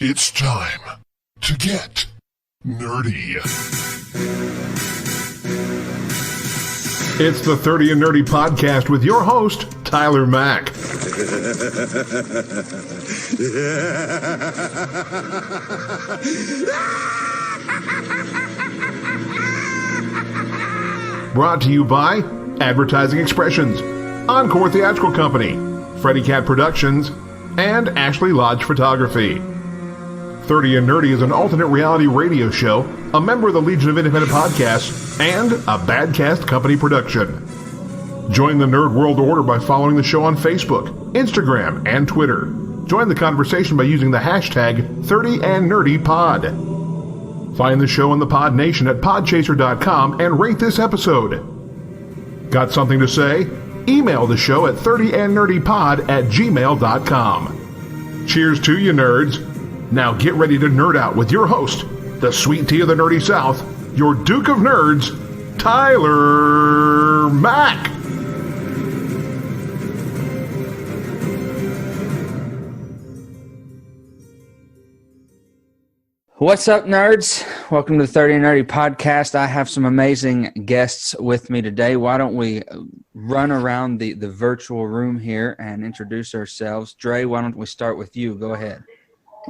It's time to get nerdy. It's the 30 and Nerdy podcast with your host, Tyler Mack. Brought to you by Advertising Expressions, Encore Theatrical Company, Freddy Cat Productions, and Ashley Lodge Photography. 30 and Nerdy is an alternate reality radio show, a member of the Legion of Independent Podcasts, and a Badcast Company production. Join the Nerd World Order by following the show on Facebook, Instagram, and Twitter. Join the conversation by using the hashtag 30andNerdyPod. Find the show on the PodNation at podchaser.com and rate this episode. Got something to say? Email the show at 30andnerdypod@gmail.com. Cheers to you, nerds. Now get ready to nerd out with your host, the sweet tea of the nerdy South, your Duke of Nerds, Tyler Mack. What's up, nerds? Welcome to the 30 and Nerdy podcast. I have some amazing guests with me today. Why don't we run around the virtual room here and introduce ourselves? Dre, why don't we start with you? Go ahead.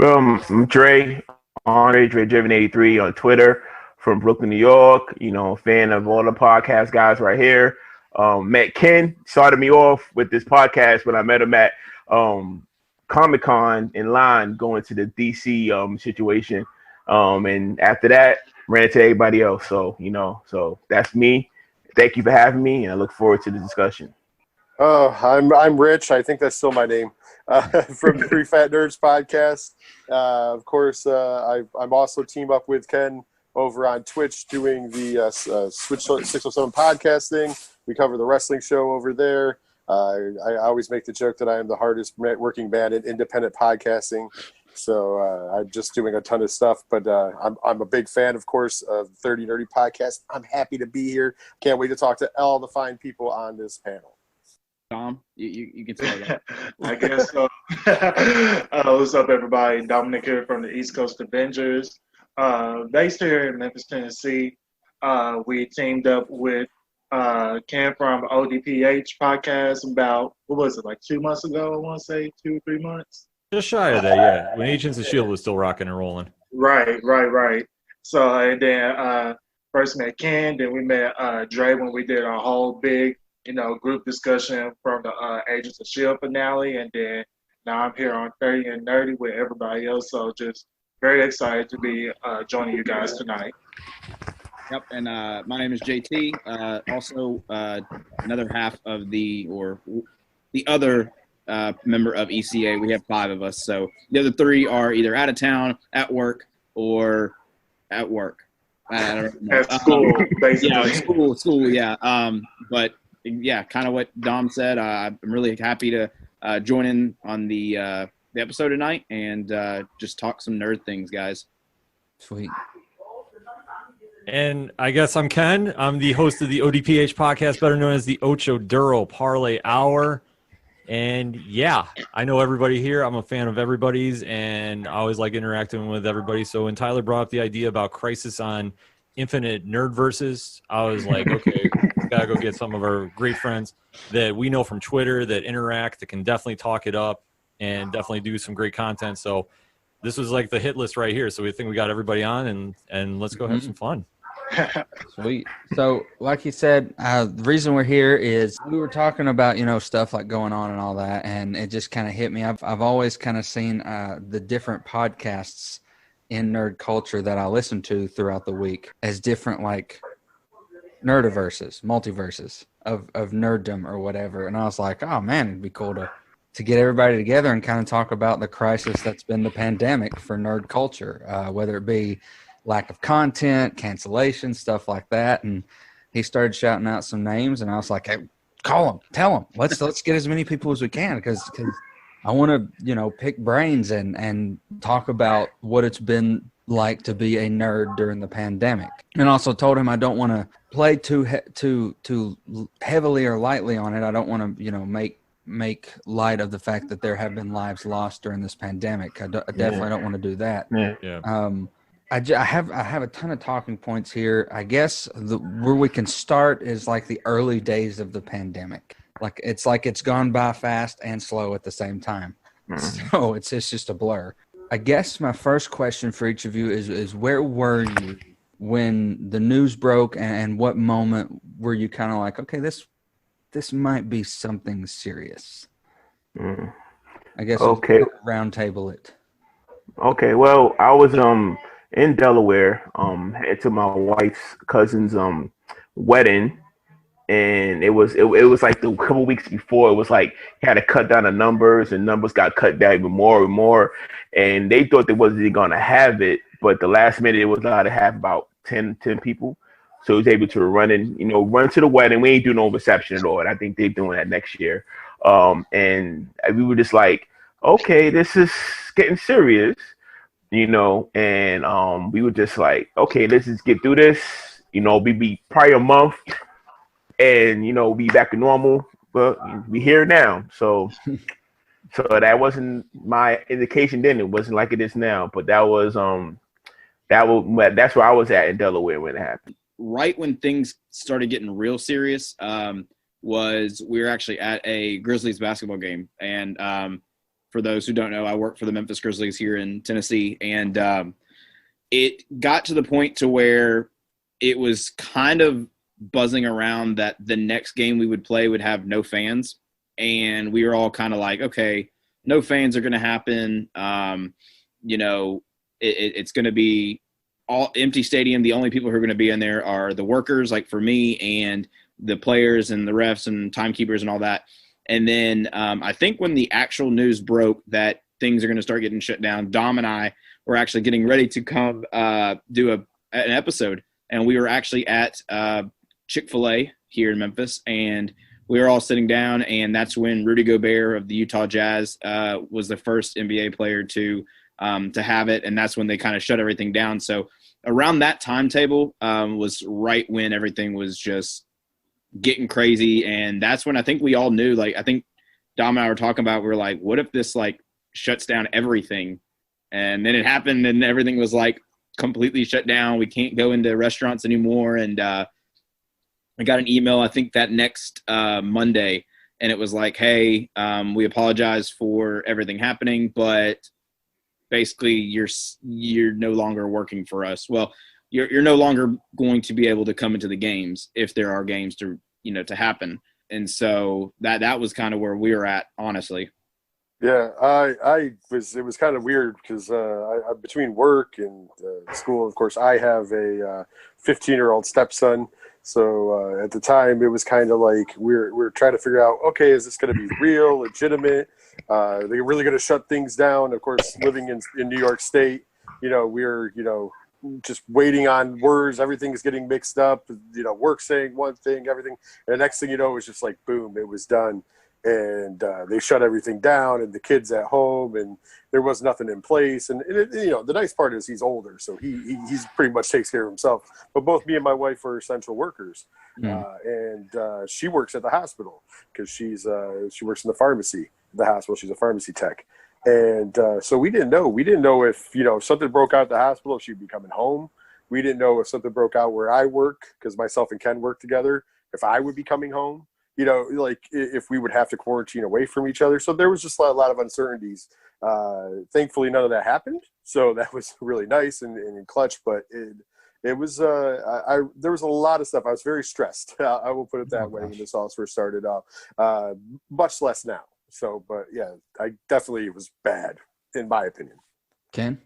I'm Dre, DreDriven 83 on Twitter from Brooklyn, New York. You know, fan of all the podcast guys right here. Met Ken, started me off with this podcast when I met him at Comic-Con in line going to the DC situation. And after that, ran into everybody else. So that's me. Thank you for having me, and I look forward to the discussion. I'm Rich. I think that's still my name. From the Three Fat Nerds podcast. Of course, I'm also team up with Ken over on Twitch doing the Switch 607 podcast thing. We cover the wrestling show over there. I always make the joke that I am the hardest working man in independent podcasting. So I'm just doing a ton of stuff, but I'm a big fan, of course, of 30 Nerdy podcast. I'm happy to be here. Can't wait to talk to all the fine people on this panel. Dom, you can say that. I guess so. What's up, everybody? Dominic here from the East Coast Avengers. Based here in Memphis, Tennessee. We teamed up with Ken from ODPH podcast about, what was it, like 2 months ago, I want to say, 2 or 3 months? Just shy of that, yeah. When Agents of S.H.I.E.L.D. was still rocking and rolling. Right. So, and then first met Ken, then we met Dre when we did our whole big, group discussion from the Agents of S.H.I.E.L.D. finale, and then now I'm here on 30 and Nerdy with everybody else, so just very excited to be joining you guys tonight. Yep, and my name is JT, also another half of the other member of ECA. We have 5 of us, so the other 3 are either out of town, at work, or at work. I don't know. At school, basically. Yeah, school, yeah. But yeah, kind of what Dom said. I'm really happy to join in on the episode tonight and just talk some nerd things, guys. Sweet. And I guess I'm Ken. I'm the host of the ODPH podcast, better known as the Ocho Duro Parlay Hour. And yeah, I know everybody here. I'm a fan of everybody's, and I always like interacting with everybody. So when Tyler brought up the idea about Crisis on Infinite Nerdverses, I was like, okay, we gotta go get some of our great friends that we know from Twitter that interact, that can definitely talk it up and definitely do some great content. So this was like the hit list right here. So we think we got everybody on, and let's go have some fun. Sweet. So like you said, the reason we're here is we were talking about, stuff like going on and all that, and it just kind of hit me. I've always kind of seen the different podcasts in nerd culture that I listen to throughout the week as different, like nerdiverses, multiverses of nerddom or whatever. And I was like, oh man, it'd be cool to get everybody together and kind of talk about the crisis that's been the pandemic for nerd culture, whether it be lack of content, cancellation, stuff like that. And he started shouting out some names, and I was like, hey, call them, tell them. Let's get as many people as we can, because I want to, pick brains and talk about what it's been like to be a nerd during the pandemic. And also told him I don't want to play too heavily or lightly on it. I don't want to, make make light of the fact that there have been lives lost during this pandemic. I definitely don't want to do that. Yeah. I have a ton of talking points here. I guess where we can start is like the early days of the pandemic. Like it's gone by fast and slow at the same time. So it's just a blur. I guess my first question for each of you is where were you when the news broke, and what moment were you kind of like, okay, this might be something serious? I guess Okay. round table it. Okay, well, I was in Delaware, headed to my wife's cousin's wedding, and it was like the couple weeks before. It was like he had to cut down the numbers, and numbers got cut down even more and more, and they thought they wasn't gonna have it, but the last minute it was allowed to have about 10 people. So he was able to run to the wedding. We ain't do no reception at all, and I think they're doing that next year. And we were just like, okay, this is getting serious, and we were just like, okay, let's just get through this. We be probably a month, and be back to normal. But we here now, so that wasn't my indication then. It wasn't like it is now, but that's where I was at in Delaware when it happened. Right when things started getting real serious, was we were actually at a Grizzlies basketball game, and for those who don't know, I work for the Memphis Grizzlies here in Tennessee, and it got to the point to where it was kind of buzzing around that the next game we would play would have no fans, and we were all kind of like, okay, no fans are going to happen. It's going to be all empty stadium. The only people who are going to be in there are the workers, like for me, and the players and the refs and timekeepers and all that. And then I think when the actual news broke that things are going to start getting shut down, Dom and I were actually getting ready to come do an episode. And we were actually at Chick-fil-A here in Memphis, and we were all sitting down, and that's when Rudy Gobert of the Utah Jazz was the first NBA player to have it, and that's when they kind of shut everything down. So around that timetable was right when everything was just getting crazy, and that's when I think we all knew, like, I think Dom and I were talking about, we were like, what if this like shuts down everything? And then it happened, and everything was like completely shut down. We can't go into restaurants anymore. And I got an email, I think that next Monday, and it was like, hey, we apologize for everything happening, but basically you're no longer working for us. Well, you're no longer going to be able to come into the games if there are games to happen. And so that was kind of where we were at, honestly. Yeah, it was kind of weird because I between work and school, of course, I have a 15-year-old stepson. So at the time, it was kind of like we're trying to figure out, okay, is this going to be real, legitimate? They're really going to shut things down. Of course, living in New York State, we're just waiting on words. Everything's getting mixed up. Work saying one thing, everything, and the next thing you know, it was just like boom, it was done. And they shut everything down, and the kid's at home, and there was nothing in place. And the nice part is he's older, so he's pretty much takes care of himself. But both me and my wife are essential workers, and she works at the hospital because she works in the pharmacy at the hospital. She's a pharmacy tech, and so we didn't know. We didn't know if something broke out at the hospital, if she'd be coming home. We didn't know if something broke out where I work, because myself and Ken work together, if I would be coming home. Like if we would have to quarantine away from each other. So there was just a lot of uncertainties. Thankfully, none of that happened. So that was really nice and clutch. But it was there was a lot of stuff. I was very stressed. I will put it that way when this all first started out. Much less now. So, but yeah, it was bad in my opinion. Ken?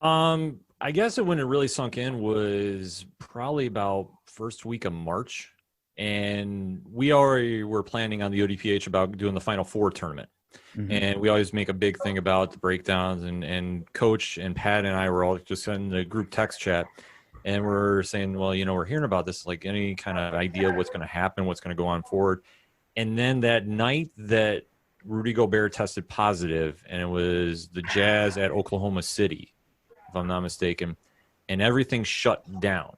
I guess when it really sunk in was probably about first week of March. And we already were planning on the ODPH about doing the Final Four tournament. Mm-hmm. And we always make a big thing about the breakdowns. And Coach and Pat and I were all just in the group text chat. And we're saying, well, we're hearing about this, like any kind of idea what's going to happen, what's going to go on forward. And then that night that Rudy Gobert tested positive, and it was the Jazz at Oklahoma City, if I'm not mistaken, and everything shut down.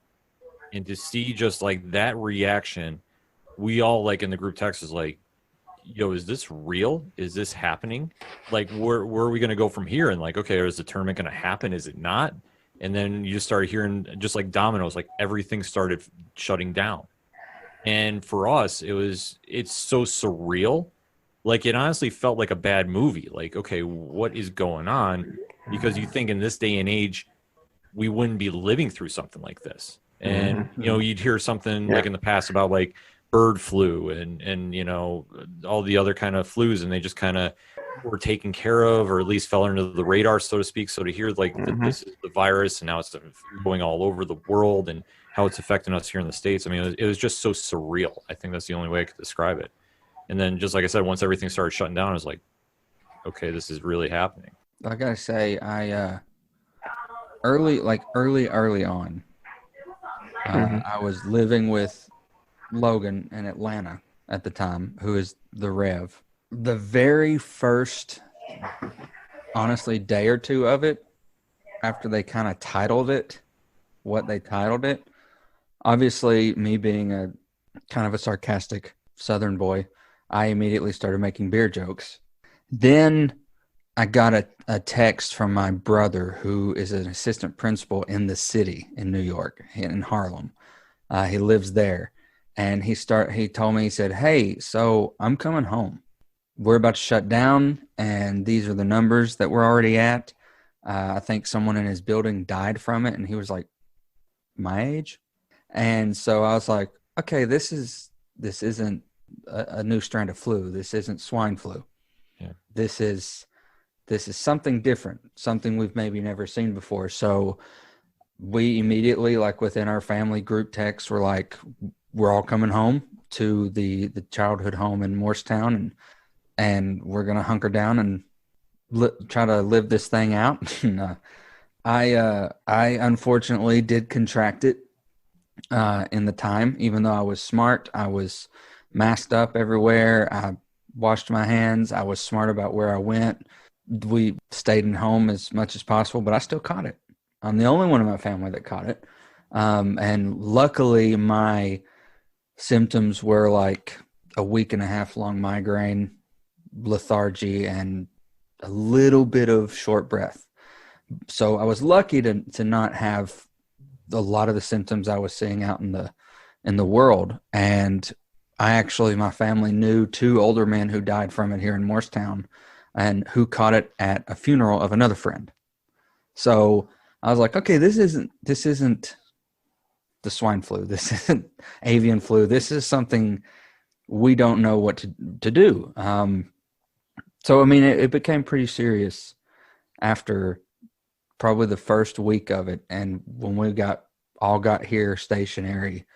And to see just like that reaction, we all like in the group text is like, yo, is this real? Is this happening? Like, where are we going to go from here? And like, okay, is the tournament going to happen? Is it not? And then you just started hearing, just like dominoes, like everything started shutting down. And for us, it's so surreal. Like, it honestly felt like a bad movie. Like, okay, what is going on? Because you think in this day and age, we wouldn't be living through something like this. And, you know, you'd hear something like in the past about like bird flu and, you know, all the other kind of flus, and they just kind of were taken care of, or at least fell under the radar, so to speak. So to hear like that this is the virus and now it's going all over the world and how it's affecting us here in the States. I mean, it was just so surreal. I think that's the only way I could describe it. And then just like I said, once everything started shutting down, I was like, okay, this is really happening. I gotta say, I early on, I was living with Logan in Atlanta at the time, who is the Rev. The very first, honestly, day or two of it, after they kind of titled it, what they titled it, obviously me being a kind of a sarcastic Southern boy, I immediately started making beer jokes. Then I got a text from my brother, who is an assistant principal in the city in New York, in Harlem. He lives there. And he told me, he said, hey, so I'm coming home. We're about to shut down, and these are the numbers that we're already at. I think someone in his building died from it, and he was like, my age? And so I was like, okay, this isn't a new strand of flu. This isn't swine flu. Yeah. This is something different, something we've maybe never seen before. So we immediately, like within our family group text, we're like, we're all coming home to the childhood home in Morristown, and we're going to hunker down and try to live this thing out. And, I unfortunately did contract it in the time, even though I was smart. I was masked up everywhere. I washed my hands. I was smart about where I went. We stayed in home as much as possible, but I still caught it. I'm the only one in my family that caught it. And luckily my symptoms were like a week and a half long migraine, lethargy, and a little bit of short breath. So I was lucky to not have a lot of the symptoms I was seeing out in the world. And my family knew 2 older men who died from it here in Morristown, and who caught it at a funeral of another friend. So I was like, okay, this isn't the swine flu. This isn't avian flu. This is something we don't know what to do. So, I mean, it became pretty serious after probably the first week of it. And when we all got here stationary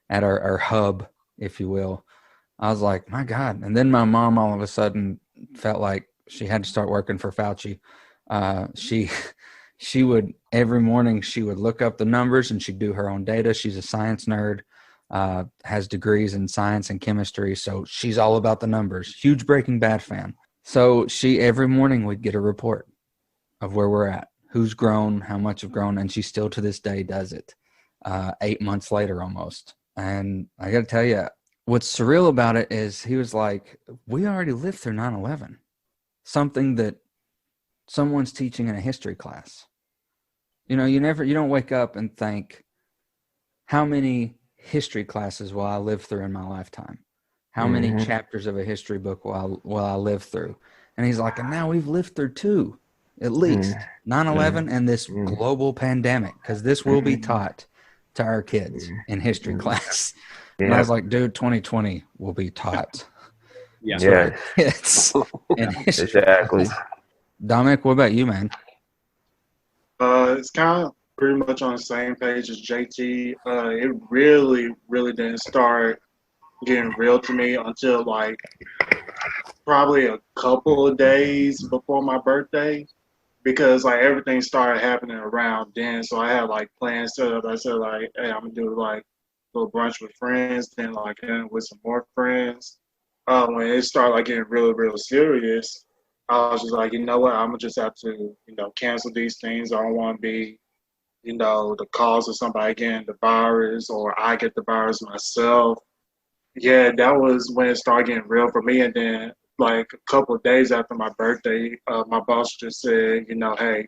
at our hub, if you will, I was like, my God. And then my mom all of a sudden felt like she had to start working for Fauci. She would, every morning, she would look up the numbers and she'd do her own data. She's a science nerd, has degrees in science and chemistry. So she's all about the numbers. Huge Breaking Bad fan. So every morning we'd get a report of where we're at, who's grown, how much have grown. And she still to this day does it 8 months later almost. And I got to tell you, what's surreal about it is he was like, we already lived through 9/11, something that someone's teaching in a history class. You know, you don't wake up and think, how many history classes will I live through in my lifetime? How many chapters of a history book will I live through? And he's like, and now we've lived through 2, at least, 9/11 and this global pandemic, because this will be taught to our kids in history class. And I was like, dude, 2020 will be taught. Yeah. It's in history Exactly. class. Dominic, what about you, man? It's kind of pretty much on the same page as JT. It really, really didn't start getting real to me until like probably a couple of days before my birthday, because like everything started happening around then. So I had like plans set up. I said like, hey, I'm gonna do like a little brunch with friends, then like with some more friends. When it started like getting really, really serious, I was just like, you know what, I'm gonna just have to, cancel these things. I don't want to be, the cause of somebody getting the virus, or I get the virus myself. Yeah, that was when it started getting real for me. And then, like a couple of days after my birthday, my boss just said, hey,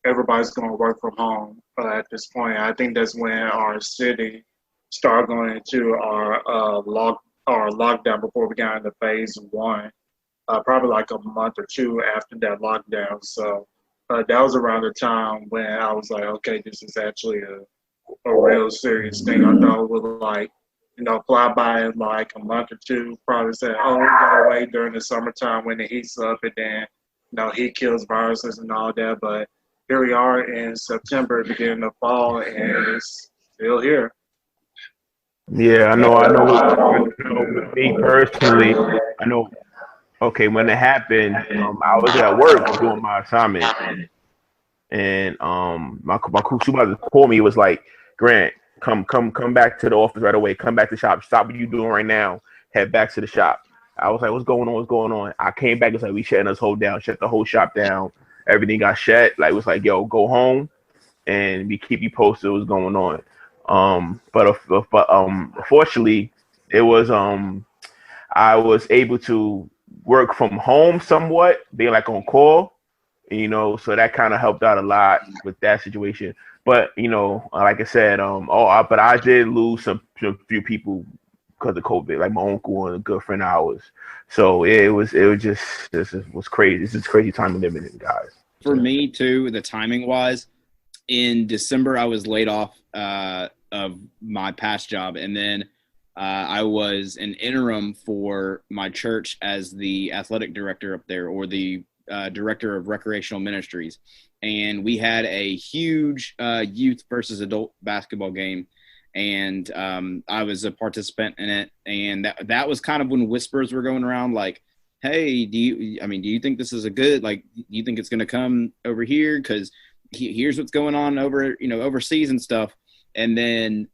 everybody's going to work from home at this point. I think that's when our city started going into our lockdown before we got into phase one. Probably like a month or two after that lockdown. So that was around the time when I was like, okay, this is actually a real serious thing. I thought it would fly by in like a month or two. Probably said, oh, it'll go away during the summertime when it heats up and then, heat kills viruses and all that. But here we are in September, beginning of fall, and it's still here. Yeah, I know. With me personally, I know. Okay, when it happened, I was at work doing my assignment, and my supervisor called me. It was like, Grant, come back to the office right away. Come back to the shop. Stop what you're doing right now. Head back to the shop. I was like, what's going on? What's going on? I came back. It's like, we shutting us whole down. Shut the whole shop down. Everything got shut. Like, it was like, yo, go home, and we keep you posted what's going on. But fortunately, it was I was able to work from home somewhat, being like on call, so that kind of helped out a lot with that situation. But like I said, but I did lose some few people because of COVID, like my uncle and a good friend of ours. So it was just this was crazy. This is a crazy time to live in, guys. For me too, the timing wise, in December I was laid off of my past job, and then I was an interim for my church as the athletic director up there, or the director of recreational ministries. And we had a huge youth versus adult basketball game. And I was a participant in it. And that was kind of when whispers were going around like, hey, do you think this is do you think it's going to come over here? Because here's what's going on overseas and stuff. And then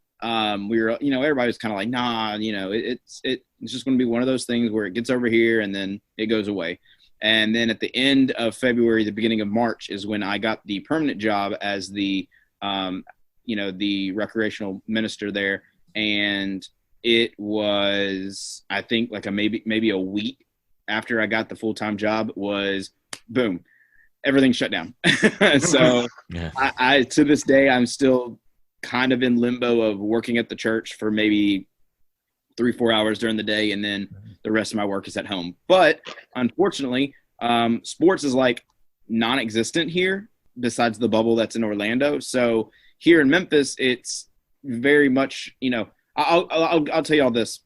we were, everybody was kind of like, nah, it's just going to be one of those things where it gets over here and then it goes away. And then at the end of February, the beginning of March is when I got the permanent job as the recreational minister there. And it was, I think, like maybe a week after I got the full-time job was boom, everything shut down. So yeah. I to this day, I'm still kind of in limbo of working at the church for maybe 3-4 hours during the day, and then the rest of my work is at home. But unfortunately, sports is like non-existent here besides the bubble that's in Orlando. So here in Memphis, it's very much, I'll tell you all this.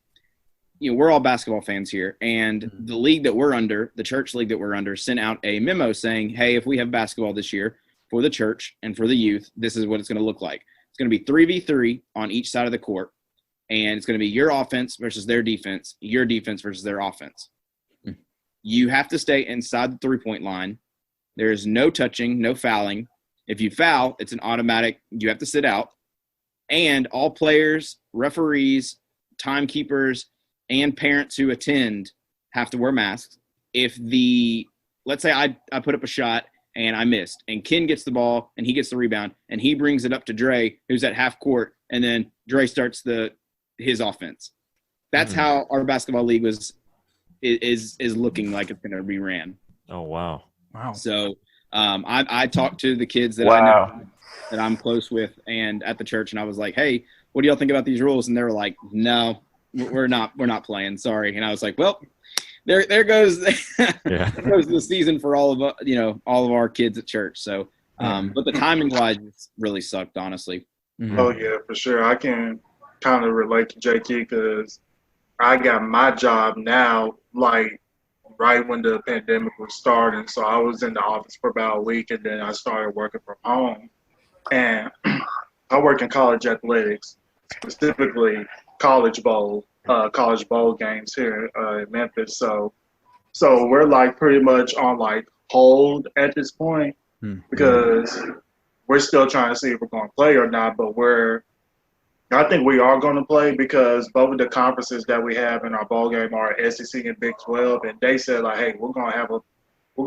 We're all basketball fans here, and the league that we're under, the church league that we're under, sent out a memo saying, hey, if we have basketball this year for the church and for the youth, this is what it's going to look like. It's going to be 3v3 on each side of the court, and it's going to be your offense versus their defense, your defense versus their offense. You have to stay inside the three-point line. There's no touching, no fouling. If you foul, it's an automatic, you have to sit out. And all players, referees, timekeepers, and parents who attend have to wear masks. Let's say I put up a shot and I missed, and Ken gets the ball and he gets the rebound and he brings it up to Dre, who's at half court, and then Dre starts his offense. That's how our basketball league is looking like it's going to be ran. Oh, wow. So I talked to the kids that wow. I know that I'm close with and at the church, and I was like, hey, what do y'all think about these rules? And they were like, no, we're not playing. Sorry. And I was like, well, there goes there goes the season for all of our kids at church. So but the timing wise really sucked, honestly. Mm-hmm. Oh yeah, for sure. I can kind of relate to JT because I got my job now like right when the pandemic was starting. So I was in the office for about a week, and then I started working from home. And I work in college athletics, specifically college bowl games here in Memphis. So we're like pretty much on like hold at this point because we're still trying to see if we're going to play or not. But I think we are going to play because both of the conferences that we have in our bowl game are SEC and Big 12, and they said like, hey, we're going to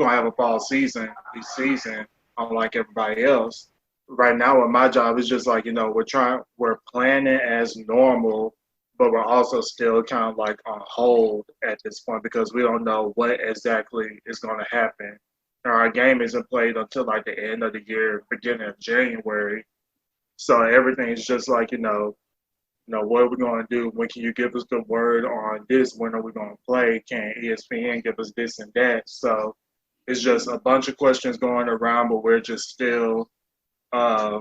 have a fall season this season, unlike everybody else. Right now, with my job, it's just like we're planning as normal, but we're also still kind of like on hold at this point because we don't know what exactly is going to happen. Our game isn't played until like the end of the year, beginning of January. So everything's just like, what are we going to do? When can you give us the word on this? When are we going to play? Can ESPN give us this and that? So it's just a bunch of questions going around, but we're just still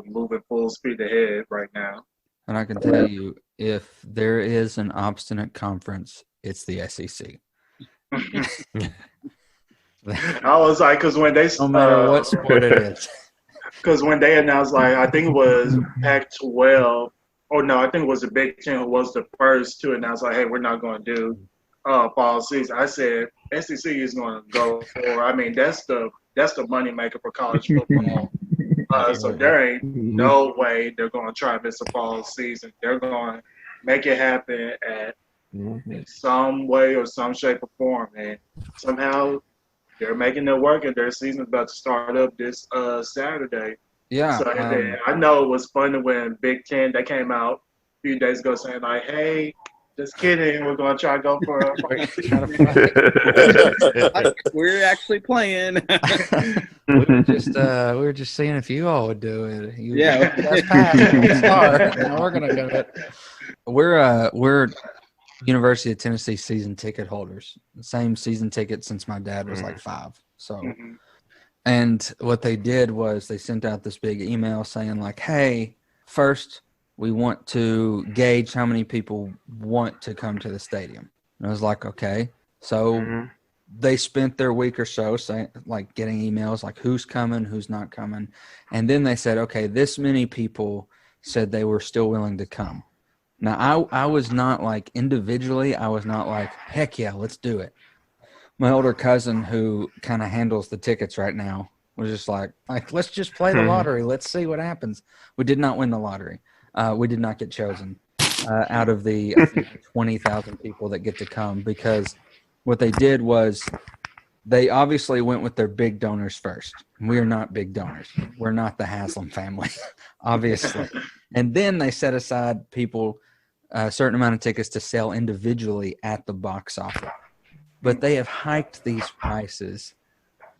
moving full speed ahead right now. And I can tell you, if there is an obstinate conference, it's the SEC. I was like, because when they No matter what sport it is. Because when they announced, like, I think it was Pac-12, or no, I think it was the Big Ten who was the first to announce, like, hey, we're not going to do fall season. I said SEC is going to go for. I mean, that's the money maker for college football. So there ain't no way they're going to try to miss a fall season. They're going to make it happen in some way or some shape or form, and somehow they're making it work, and their season's about to start up this Saturday. Yeah. So I know it was funny when Big Ten, they came out a few days ago saying like, hey, just kidding, we're going to try to go for a We're actually playing. we were just seeing if you all would do it. Yeah. Now we're going to do it. We're University of Tennessee season ticket holders. The same season ticket since my dad was like 5. So, and what they did was they sent out this big email saying like, hey, first we want to gauge how many people want to come to the stadium. And I was like, okay. So they spent their week or so saying, like, getting emails like who's coming, who's not coming. And then they said, okay, this many people said they were still willing to come. Now, I was not like individually, I was not like, heck yeah, let's do it. My older cousin, who kind of handles the tickets right now, was just like, let's just play the lottery. Let's see what happens. We did not win the lottery. We did not get chosen out of the 20,000 people that get to come, because what they did was they obviously went with their big donors first. We are not big donors. We're not the Haslam family, obviously. And then they set aside people, a certain amount of tickets to sell individually at the box office. But they have hiked these prices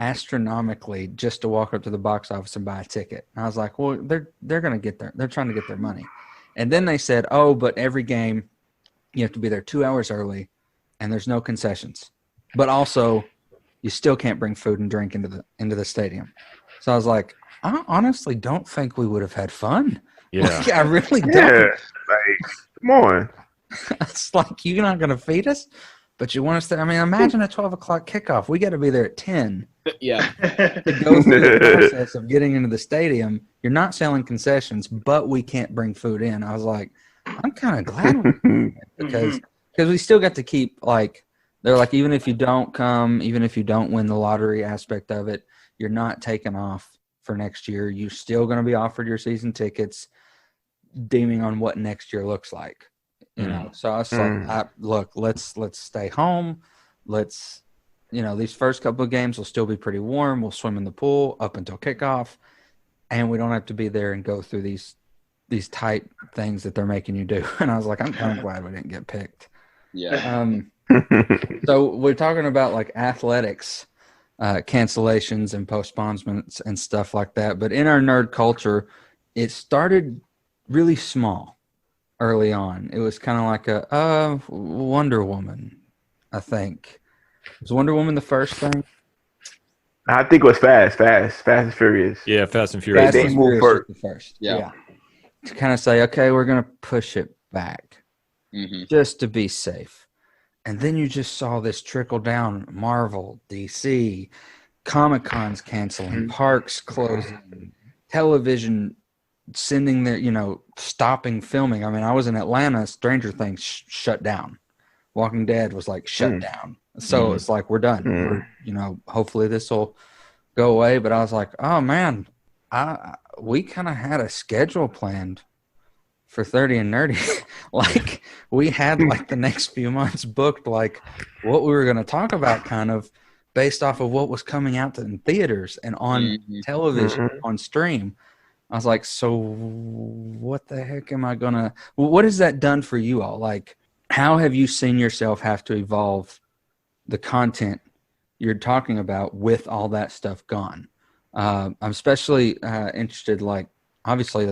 astronomically just to walk up to the box office and buy a ticket. And I was like, well, they're going to get they're trying to get their money. And then they said, oh, but every game you have to be there 2 hours early and there's no concessions. But also you still can't bring food and drink into the stadium. So I was like, I honestly don't think we would have had fun. Yeah. Like, I really don't. Yeah, like, come on. It's like, you're not going to feed us, but you want us to. I mean, imagine a 12 o'clock kickoff. We got to be there at 10 Yeah. to go through the process of getting into the stadium. You're not selling concessions, but we can't bring food in. I was like, I'm kind of glad we did because we still got to keep, like, they're like, even if you don't come, even if you don't win the lottery aspect of it, you're not taken off for next year. You're still going to be offered your season tickets, deeming on what next year looks like. You know, so I was like, look, let's stay home. Let's, these first couple of games will still be pretty warm. We'll swim in the pool up until kickoff, and we don't have to be there and go through these tight things that they're making you do. And I was like, I'm kind of glad we didn't get picked. Yeah. So we're talking about like athletics, cancellations and postponements and stuff like that. But in our nerd culture, it started really small. Early on, it was kind of like a Wonder Woman, I think. Was Wonder Woman the first thing? I think it was Fast and Furious. Yeah, Fast and Furious. They moved first. The first. Yeah. To kind of say, okay, we're going to push it back just to be safe. And then you just saw this trickle down. Marvel, DC, Comic-Cons canceling, parks closing, television sending their, stopping filming. I mean, I was in Atlanta, Stranger Things shut down. Walking Dead was like shut down. So it's like, we're done. We're, hopefully this will go away. But I was like, oh man, we kind of had a schedule planned for 30 and Nerdy. Like, we had like the next few months booked, like what we were going to talk about, kind of based off of what was coming out in theaters and on television, on stream. I was like, so what the heck am I going to – what has that done for you all? Like, how have you seen yourself have to evolve the content you're talking about with all that stuff gone? I'm especially interested, like, obviously,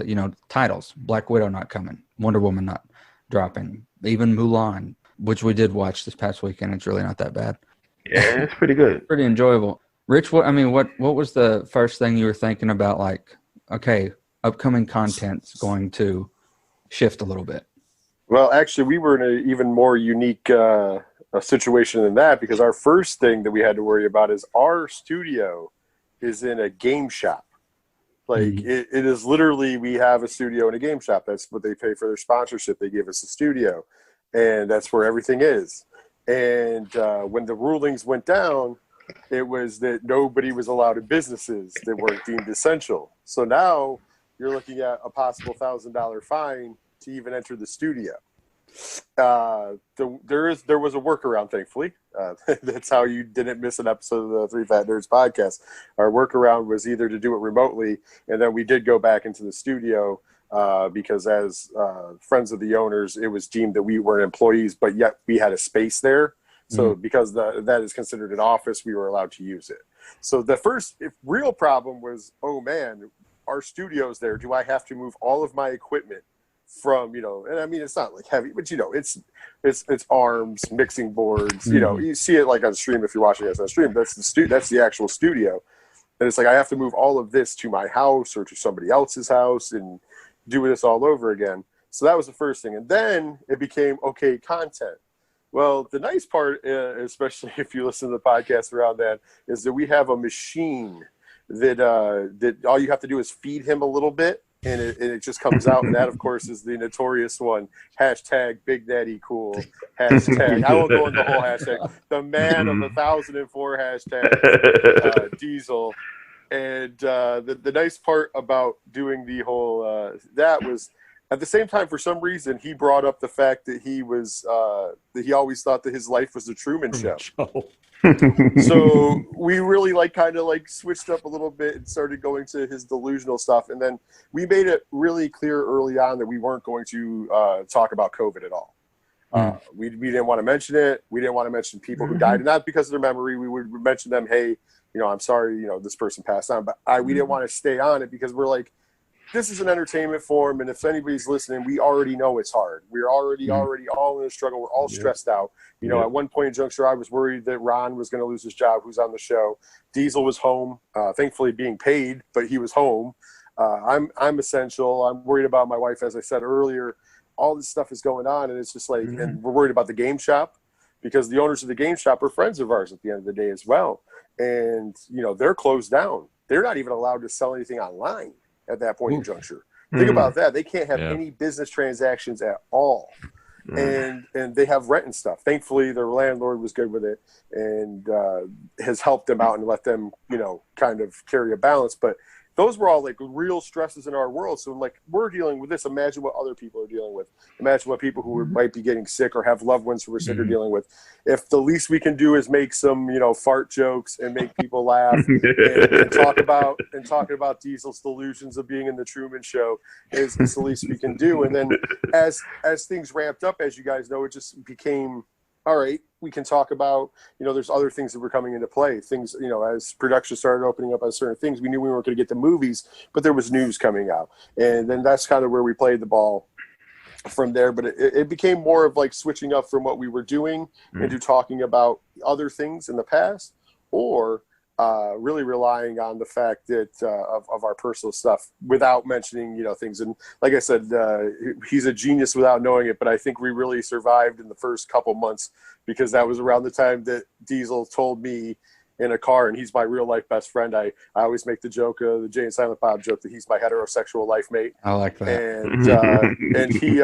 titles, Black Widow not coming, Wonder Woman not dropping, even Mulan, which we did watch this past weekend. It's really not that bad. Yeah, it's pretty good. Pretty enjoyable. Rich, what was the first thing you were thinking about? Like, okay, upcoming content's going to shift a little bit. Well, actually, we were in an even more unique a situation than that, because our first thing that we had to worry about is our studio is in a game shop. Like, it is literally, we have a studio in a game shop. That's what they pay for their sponsorship. They give us a studio, and that's where everything is. And when the rulings went down, it was that nobody was allowed in businesses that weren't deemed essential. So now you're looking at a possible $1,000 fine to even enter the studio. There was a workaround, thankfully. That's how you didn't miss an episode of the Three Fat Nerds podcast. Our workaround was either to do it remotely, and then we did go back into the studio because as friends of the owners, it was deemed that we weren't employees, but yet we had a space there. So because that is considered an office, we were allowed to use it. So the first real problem was, oh man, our studio's there. Do I have to move all of my equipment from, and I mean, it's not like heavy, but it's arms, mixing boards, you see it like on stream. If you're watching us on stream, that's the actual studio. And it's like, I have to move all of this to my house or to somebody else's house and do this all over again. So that was the first thing. And then it became, okay, content. Well, the nice part, especially if you listen to the podcast around that, is that we have a machine that all you have to do is feed him a little bit, and it just comes out. And that, of course, is the notorious one, hashtag Big Daddy Cool, hashtag, I won't go into the whole hashtag, the man of 1004 hashtag, Diesel. And the nice part about doing the whole, that was, at the same time, for some reason, he brought up the fact that he he always thought that his life was the Truman Show. So we really kind of switched up a little bit and started going to his delusional stuff. And then we made it really clear early on that we weren't going to talk about COVID at all. We didn't want to mention it. We didn't want to mention people who died, and not because of their memory. We would mention them. Hey, I'm sorry, this person passed on. But we didn't want to stay on it because we're like, this is an entertainment form, and if anybody's listening, we already know it's hard. We're already all in a struggle. We're all stressed out. At one point in juncture, I was worried that Ron was going to lose his job, who's on the show. Diesel was home, thankfully being paid, but he was home. I'm essential. I'm worried about my wife, as I said earlier. All this stuff is going on, and it's just like, and we're worried about the game shop because the owners of the game shop are friends of ours at the end of the day as well. And, they're closed down. They're not even allowed to sell anything online at that point in juncture. Think about that. They can't have any business transactions at all. And they have rent and stuff. Thankfully, their landlord was good with it and has helped them out and let them, kind of carry a balance. But those were all real stresses in our world. So we're dealing with this. Imagine what other people are dealing with. Imagine what people who might be getting sick or have loved ones who are sick are dealing with. If the least we can do is make some, fart jokes and make people laugh and talk about Diesel's delusions of being in the Truman Show is the least we can do. And then as things ramped up, as you guys know, it just became, all right, we can talk about, there's other things that were coming into play. Things, as production started opening up on certain things, we knew we weren't going to get the movies, but there was news coming out. And then that's kind of where we played the ball from there. But it became more of switching up from what we were doing into talking about other things in the past, or really relying on the fact that of our personal stuff without mentioning, things. And like I said, he's a genius without knowing it, but I think we really survived in the first couple months because that was around the time that Diesel told me in a car, and he's my real life best friend. I always make the joke, the Jay and Silent Bob joke, that he's my heterosexual life mate. I like that. And he,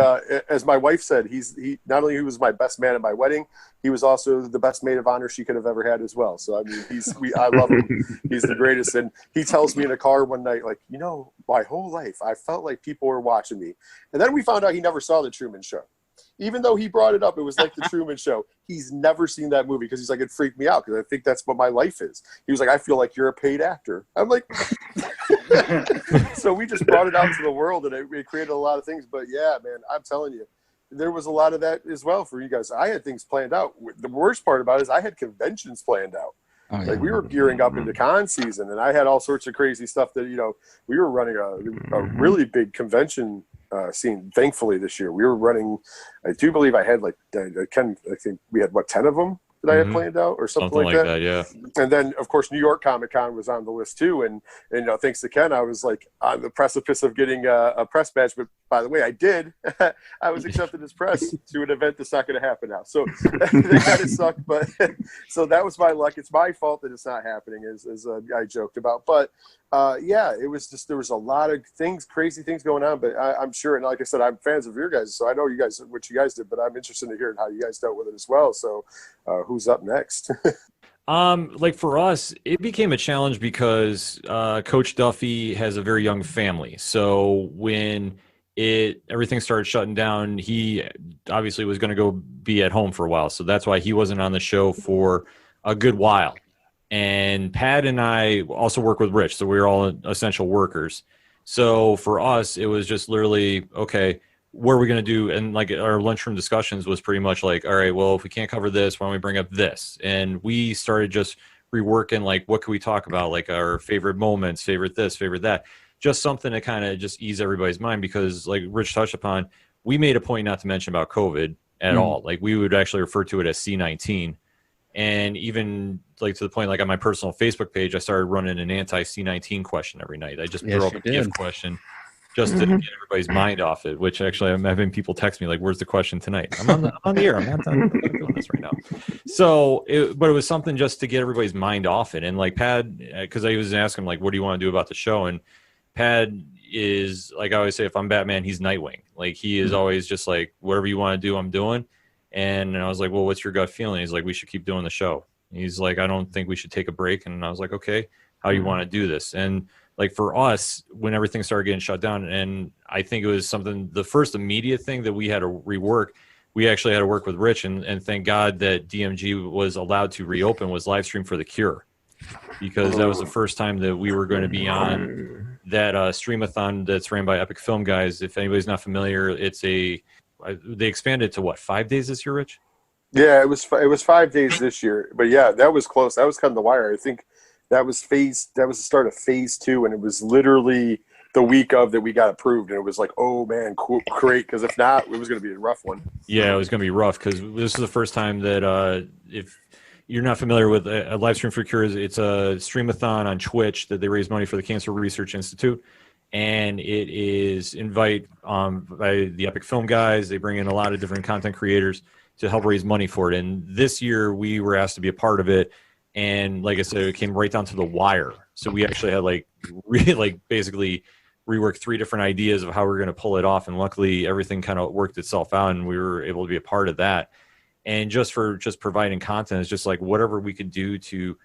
as my wife said, he not only he was my best man at my wedding, he was also the best maid of honor she could have ever had as well. So I mean, I love him. He's the greatest. And he tells me in a car one night, my whole life I felt like people were watching me. And then we found out he never saw the Truman Show. Even though he brought it up, it was like the Truman Show. He's never seen that movie because he's like, it freaked me out because I think that's what my life is. He was like, I feel like you're a paid actor. I'm like, so we just brought it out to the world, and it created a lot of things. But yeah, man, I'm telling you, there was a lot of that as well for you guys. I had things planned out. The worst part about it is I had conventions planned out. Oh, yeah. Like we were gearing up into con season, and I had all sorts of crazy stuff that we were running a really big convention scene. Thankfully, this year we were running. I do believe I had I think we had 10 of them that I had planned out or something like that. Yeah. And then of course New York Comic Con was on the list too, and thanks to Ken, I was like on the precipice of getting a press badge. But by the way, I did. I was accepted as press to an event that's not going to happen now. So that kind of sucked, but so that was my luck. It's my fault that it's not happening, as I joked about. But yeah, it was just, there was a lot of crazy things going on. But I'm sure, and like I said, I'm fans of your guys, so I know you guys what you guys did. But I'm interested in hearing how you guys dealt with it as well. So who's up next? Like for us, it became a challenge because Coach Duffy has a very young family. So when everything started shutting down, he obviously was going to go be at home for a while. So that's why he wasn't on the show for a good while. And Pat and I also work with Rich, so we were all essential workers. So for us, it was just literally, okay, what are we going to do? And like our lunchroom discussions was pretty much like, all right, well, if we can't cover this, why don't we bring up this? And we started just reworking, like, what can we talk about? Like our favorite moments, favorite this, favorite that. Just something to kind of just ease everybody's mind, because like Rich touched upon, we made a point not to mention about COVID at all. Like we would actually refer to it as C19. And even like to the point, like on my personal Facebook page, I started running an anti-C19 question every night. I just threw up a gift question just to get everybody's mind off it, which actually I'm having people text me like, where's the question tonight? I'm on the air. I'm not doing this right now. So, but it was something just to get everybody's mind off it. And like Pad, because I was asking him like, what do you want to do about the show? And Pad is, like I always say, if I'm Batman, he's Nightwing. Like he is always just like, whatever you want to do, I'm doing. And I was like, well, what's your gut feeling? He's like, we should keep doing the show. He's like, I don't think we should take a break. And I was like, okay, how do you want to do this? And like for us, when everything started getting shut down, and I think it was something, the first immediate thing that we had to rework, we actually had to work with Rich, and thank God that DMG was allowed to reopen, was live stream for The Cure. Because that was the first time that we were going to be on that streamathon that's ran by Epic Film Guys. If anybody's not familiar, they expanded to what, 5 days this year, Rich? Yeah, it was 5 days this year, but yeah, that was close. That was kind of the wire. I think that was the start of phase 2, and it was literally the week of that we got approved, and it was like, oh man, cool, great, because if not, it was going to be a rough one. Yeah, it was going to be rough, because this is the first time that if you're not familiar with a live stream for Cures, it's a streamathon on Twitch that they raise money for the Cancer Research Institute. And it is by the Epic Film Guys. They bring in a lot of different content creators to help raise money for it. And this year we were asked to be a part of it. And like I said, it came right down to the wire. So we actually had basically reworked 3 different ideas of how we were going to pull it off. And luckily everything kind of worked itself out, and we were able to be a part of that. And just providing content is just like whatever we could do to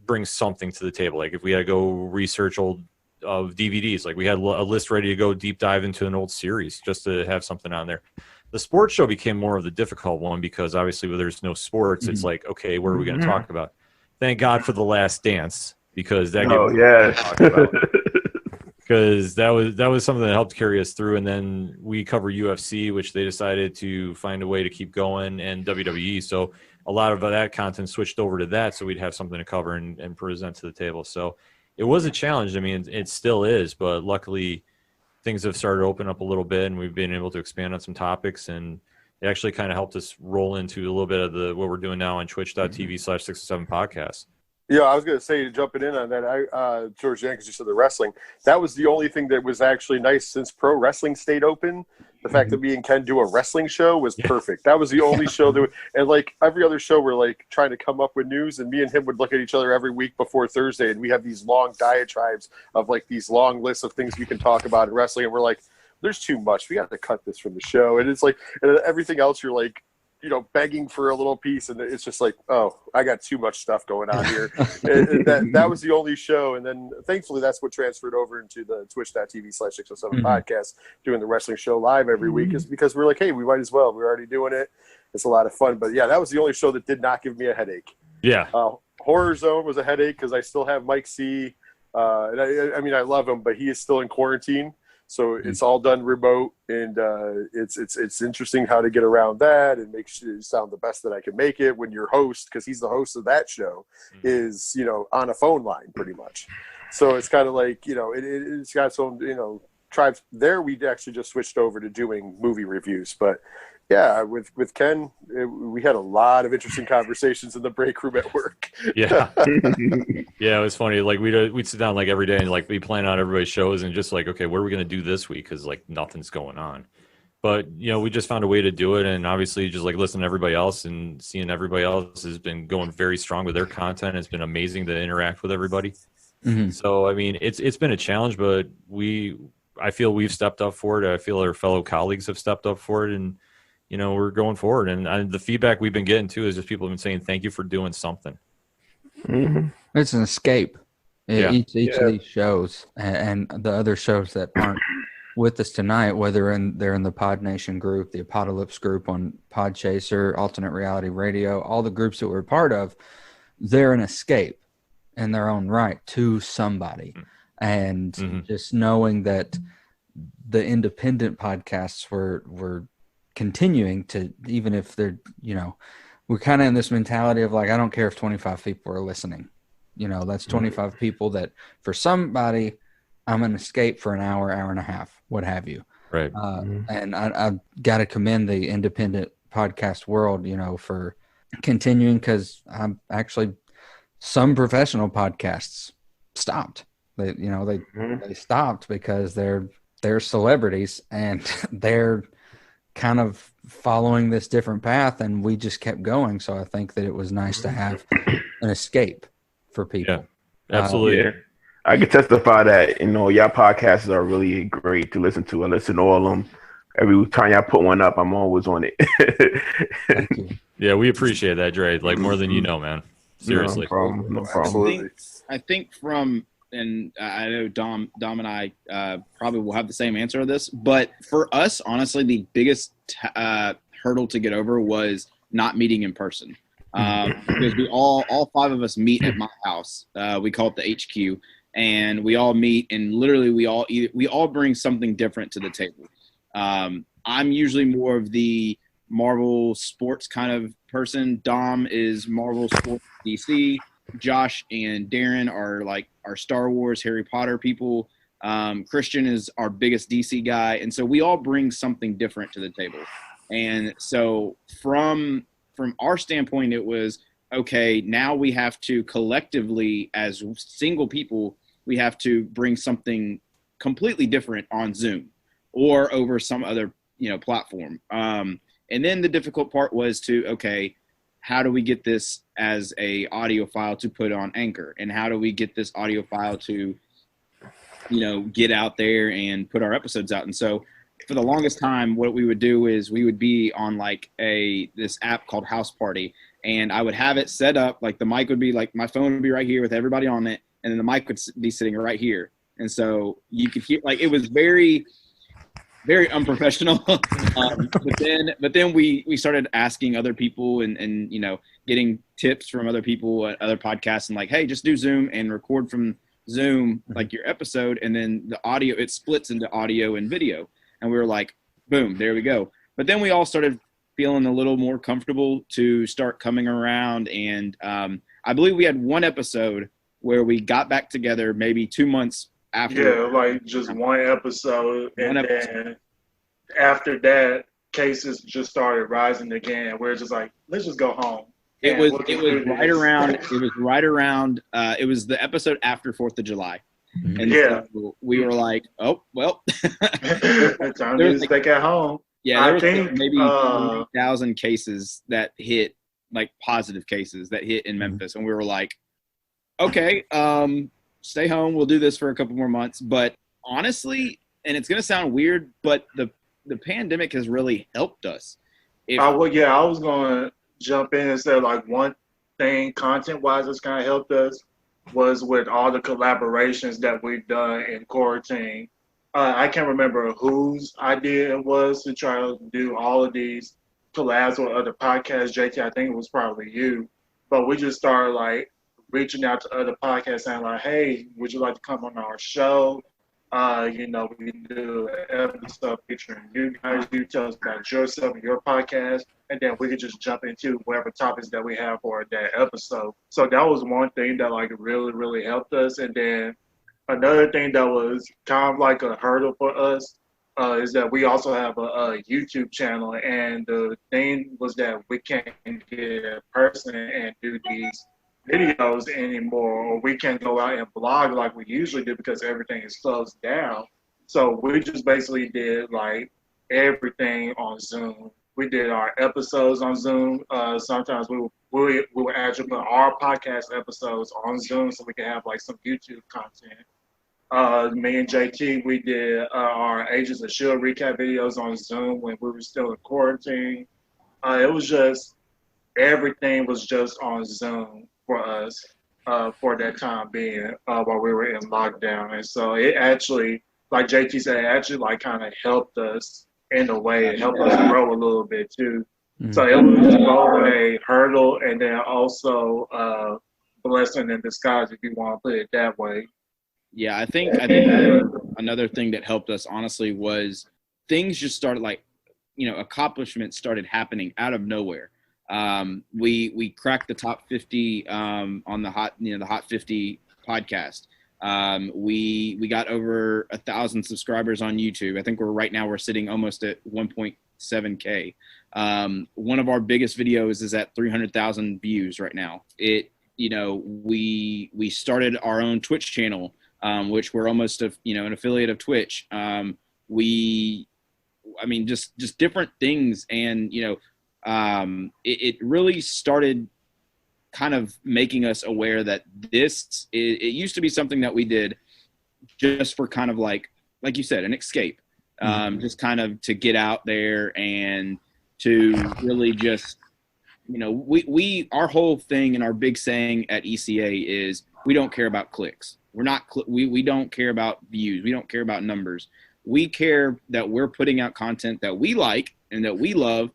bring something to the table. Like if we had to go research old DVDs, like we had a list ready to go deep dive into an old series just to have something on there. The sports show became more of the difficult one, because obviously when there's no sports, it's like, okay, what are we going to talk about? Thank God for The Last Dance, because that because that was something that helped carry us through. And then we cover UFC, which they decided to find a way to keep going, and WWE. So a lot of that content switched over to that, so we'd have something to cover and present to the table. So it was a challenge. I mean, it still is, but luckily things have started to open up a little bit, and we've been able to expand on some topics, and it actually kind of helped us roll into a little bit of what we're doing now on twitch.tv/607 podcast. Yeah, I was going to say, jumping in on that, George Jenkins, you said the wrestling. That was the only thing that was actually nice since pro wrestling stayed open. The fact that me and Ken do a wrestling show was perfect. That was the only show and like every other show, we're like trying to come up with news, and me and him would look at each other every week before Thursday, and we have these long diatribes of like these long lists of things we can talk about in wrestling, and we're like, there's too much. We got to cut this from the show. And it's like, and everything else, you're like, begging for a little piece, and it's just like, oh, I got too much stuff going on here. that was the only show, and then thankfully that's what transferred over into the twitch.tv/607 podcast, doing the wrestling show live every week, is because we're like, hey, we might as well. We're already doing it. It's a lot of fun. But yeah, that was the only show that did not give me a headache. Yeah. Horror Zone was a headache because I still have Mike C. And I mean, I love him, but he is still in quarantine. So it's all done remote, and it's interesting how to get around that and make sure you sound the best that I can make it when your host, because he's the host of that show, is, you know, on a phone line pretty much. So it's kind of like, you know, it's got its own, you know, tribes. There we actually just switched over to doing movie reviews, but yeah, with Ken, we had a lot of interesting conversations in the break room at work. Yeah. Yeah, it was funny. Like we'd sit down like every day and like we plan out everybody's shows and just like, okay, what are we going to do this week? Because like nothing's going on. But, you know, we just found a way to do it. And obviously just like listening to everybody else and seeing everybody else has been going very strong with their content. It's been amazing to interact with everybody. Mm-hmm. So, I mean, it's been a challenge, but I feel we've stepped up for it. I feel our fellow colleagues have stepped up for it. And, you know, we're going forward. And the feedback we've been getting too is just people have been saying, thank you for doing something. Mm-hmm. It's an escape. Each of these shows and the other shows that aren't with us tonight, whether they're in the PodNation group, the Apodalypse group on Podchaser, Alternate Reality Radio, all the groups that we're part of, they're an escape in their own right to somebody. And just knowing that the independent podcasts were continuing to, even if they're, you know, we're kind of in this mentality of like, I don't care if 25 people are listening. You know, that's 25 people that for somebody, I'm an escape for an hour, hour and a half, what have you. Right. And I've got to commend the independent podcast world, you know, for continuing, because I'm actually, some professional podcasts stopped. They stopped because they're celebrities and they're kind of following this different path, and we just kept going. So I think that it was nice to have an escape for people. Yeah, absolutely. I can testify that, you know, y'all podcasts are really great to listen to. I listen to all of them. Every time y'all put one up, I'm always on it. Thank you. Yeah, we appreciate that, Dre. Like more than you know, man. Seriously. No problem. No problem. I think from, and I know Dom and I probably will have the same answer to this, but for us, honestly, the biggest hurdle to get over was not meeting in person. Because we all five of us meet at my house. We call it the HQ, and we all meet, and literally we all bring something different to the table. I'm usually more of the Marvel sports kind of person. Dom is Marvel sports DC. Josh and Darren are like our Star Wars, Harry Potter people. Christian is our biggest DC guy. And so we all bring something different to the table. And so from our standpoint, it was, okay, now we have to collectively, as single people, we have to bring something completely different on Zoom or over some other, you know, platform. And then the difficult part was to, okay, how do we get this as a audio file to put on Anchor? And how do we get this audio file to, you know, get out there and put our episodes out? And so for the longest time, what we would do is we would be on like this app called House Party, and I would have it set up like the mic would be like, my phone would be right here with everybody on it, and then the mic would be sitting right here. And so you could hear, like, it was very, very unprofessional. But then we started asking other people and you know, getting tips from other people at other podcasts, and like, hey, just do Zoom and record from Zoom like your episode, and then the audio, it splits into audio and video. And we were like, boom, there we go. But then we all started feeling a little more comfortable to start coming around. And I believe we had one episode where we got back together maybe 2 months after. Yeah, like just one episode. Then after that, cases just started rising again. We're just like, let's just go home. It was right around it was the episode after 4th of July. And so we were like, oh, well. Time to stay at home. Yeah, there was maybe 1,000 cases that hit, like positive cases that hit in Memphis. And we were like, okay, stay home. We'll do this for a couple more months. But honestly, and it's going to sound weird, but the pandemic has really helped us. I was going to jump in and say, like, one thing content-wise that's kind of helped us was with all the collaborations that we've done in quarantine. I can't remember whose idea it was to try to do all of these collabs with other podcasts. JT, I think it was probably you. But we just started, like, reaching out to other podcasts and like, hey, would you like to come on our show? We do an episode featuring you guys. You tell us about yourself and your podcast, and then we could just jump into whatever topics that we have for that episode. So that was one thing that like really, really helped us. And then another thing that was kind of like a hurdle for us is that we also have a YouTube channel, and the thing was that we can't get a person and do these videos anymore, or we can't go out and blog like we usually do because everything is closed down. So we just basically did like everything on Zoom. We did our episodes on Zoom. Sometimes we would actually put our podcast episodes on Zoom so we can have like some YouTube content. Me and JT, we did our Agents of S.H.I.E.L.D. recap videos on Zoom when we were still in quarantine. It was just, everything was just on Zoom for us for that time being while we were in lockdown. And so it actually, like JT said, it actually like kind of helped us in a way. It helped us grow a little bit too. Mm-hmm. So it was both a hurdle and then also a blessing in disguise, if you want to put it that way. Yeah, I think another thing that helped us honestly was things just started accomplishments started happening out of nowhere. We cracked the top 50 on the Hot 50 podcast. We got over 1,000 subscribers on YouTube. I think we're sitting almost at 1.7K. One of our biggest videos is at 300,000 views right now. We started our own Twitch channel. Which we're almost an affiliate of Twitch. Just different things. And, it really started kind of making us aware that it used to be something that we did just for kind of like you said, an escape, just kind of to get out there and to really just, our whole thing and our big saying at ECA is we don't care about clicks. We don't care about views. We don't care about numbers. We care that we're putting out content that we like and that we love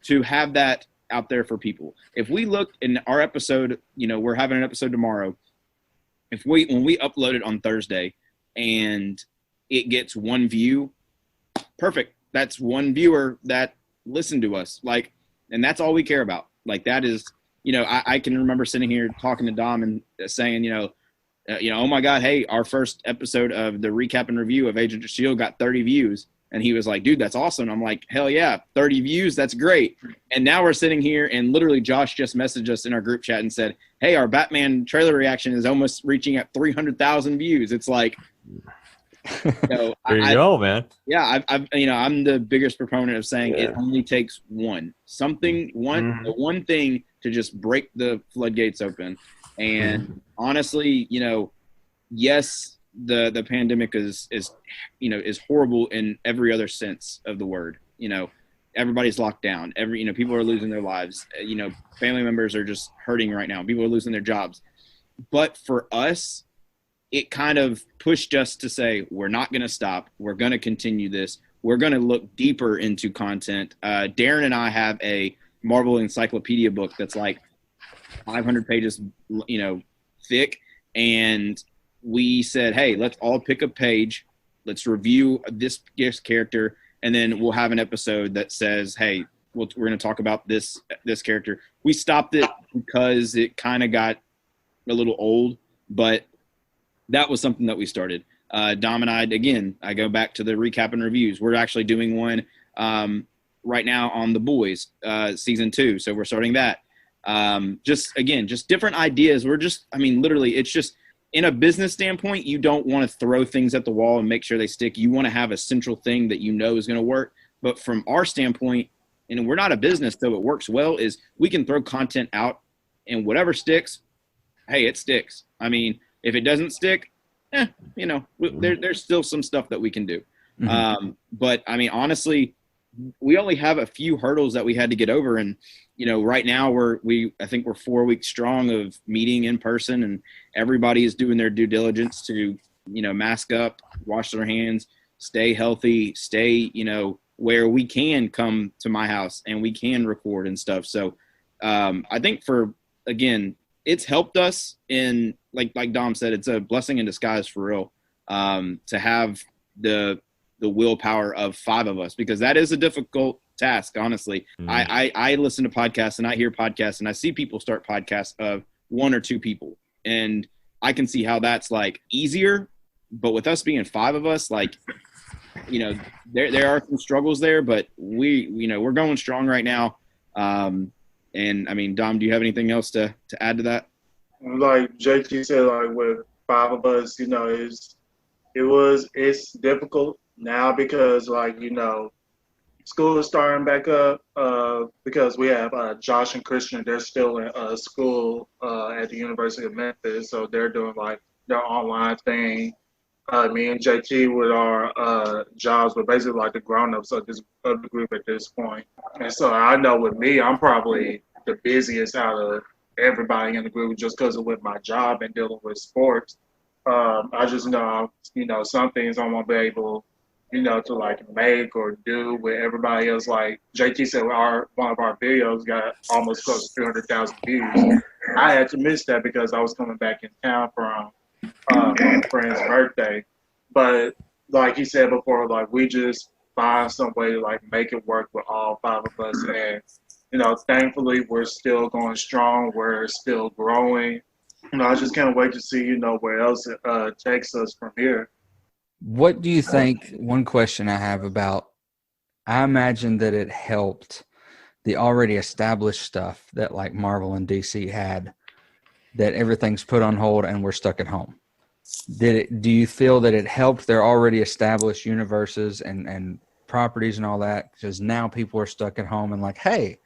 to have that out there for people. If we look in our episode, we're having an episode tomorrow. When we upload it on Thursday and it gets one view, perfect. That's one viewer that listened to us. And that's all we care about. That is, I can remember sitting here talking to Dom and saying, oh my God, hey, our first episode of the recap and review of Agent of S.H.I.E.L.D. got 30 views. And he was like, dude, that's awesome. I'm like, hell yeah, 30 views. That's great. And now we're sitting here and literally Josh just messaged us in our group chat and said, hey, our Batman trailer reaction is almost reaching at 300,000 views. It's like, there you go, man. Yeah. I'm the biggest proponent of saying it only takes one thing to just break the floodgates open. And honestly, yes, the pandemic is horrible in every other sense of the word. Everybody's locked down. People are losing their lives. Family members are just hurting right now. People are losing their jobs. But for us, it kind of pushed us to say, we're not going to stop. We're going to continue this. We're going to look deeper into content. Darren and I have a Marvel encyclopedia book that's like 500 pages, thick. And we said, hey, let's all pick a page. Let's review this character. And then we'll have an episode that says, hey, we're going to talk about this character. We stopped it because it kind of got a little old, but that was something that we started. Dom and I go back to the recap and reviews. We're actually doing one right now on The Boys season 2. So we're starting that. Just different ideas. Literally, it's just in a business standpoint, you don't want to throw things at the wall and make sure they stick. You want to have a central thing that is going to work. But from our standpoint, and we're not a business, so it works well, is we can throw content out and whatever sticks, hey, it sticks. If it doesn't stick, there's still some stuff that we can do. Mm-hmm. But honestly, we only have a few hurdles that we had to get over. And, right now I think we're 4 weeks strong of meeting in person, and everybody is doing their due diligence to, mask up, wash their hands, stay healthy, stay, where we can come to my house and we can record and stuff. So I think it's helped us in, like Dom said, it's a blessing in disguise for real. to have the willpower of 5 of us, because that is a difficult task, honestly. I listen to podcasts and I hear podcasts and I see people start podcasts of 1 or 2 people, and I can see how that's like easier. But with us being 5 of us, like, there are some struggles there, but we're going strong right now. And I mean, Dom, do you have anything else to add to that? Like JT said, like with 5 of us, it's difficult now because school is starting back up because we have Josh and Christian. They're still in school at the University of Memphis, so they're doing like their online thing. Me and JT with our jobs, we're basically like the grown-ups of the group at this point. And so I know with me, I'm probably the busiest out of everybody in the group just because of with my job and dealing with sports. I just know, some things I won't be able, to like make or do with everybody else. Like JT said, one of our videos got almost close to 300,000 views. I had to miss that because I was coming back in town from my friend's birthday. But like he said before, like we just find some way to like make it work with all 5 of us. And, thankfully we're still going strong. We're still growing. I just can't wait to see, where else it takes us from here. What do you think? One question I have about, I imagine that it helped the already established stuff that like Marvel and DC had, that everything's put on hold and we're stuck at home. Do you feel that it helped their already established universes and properties and all that? Because now people are stuck at home and like, hey,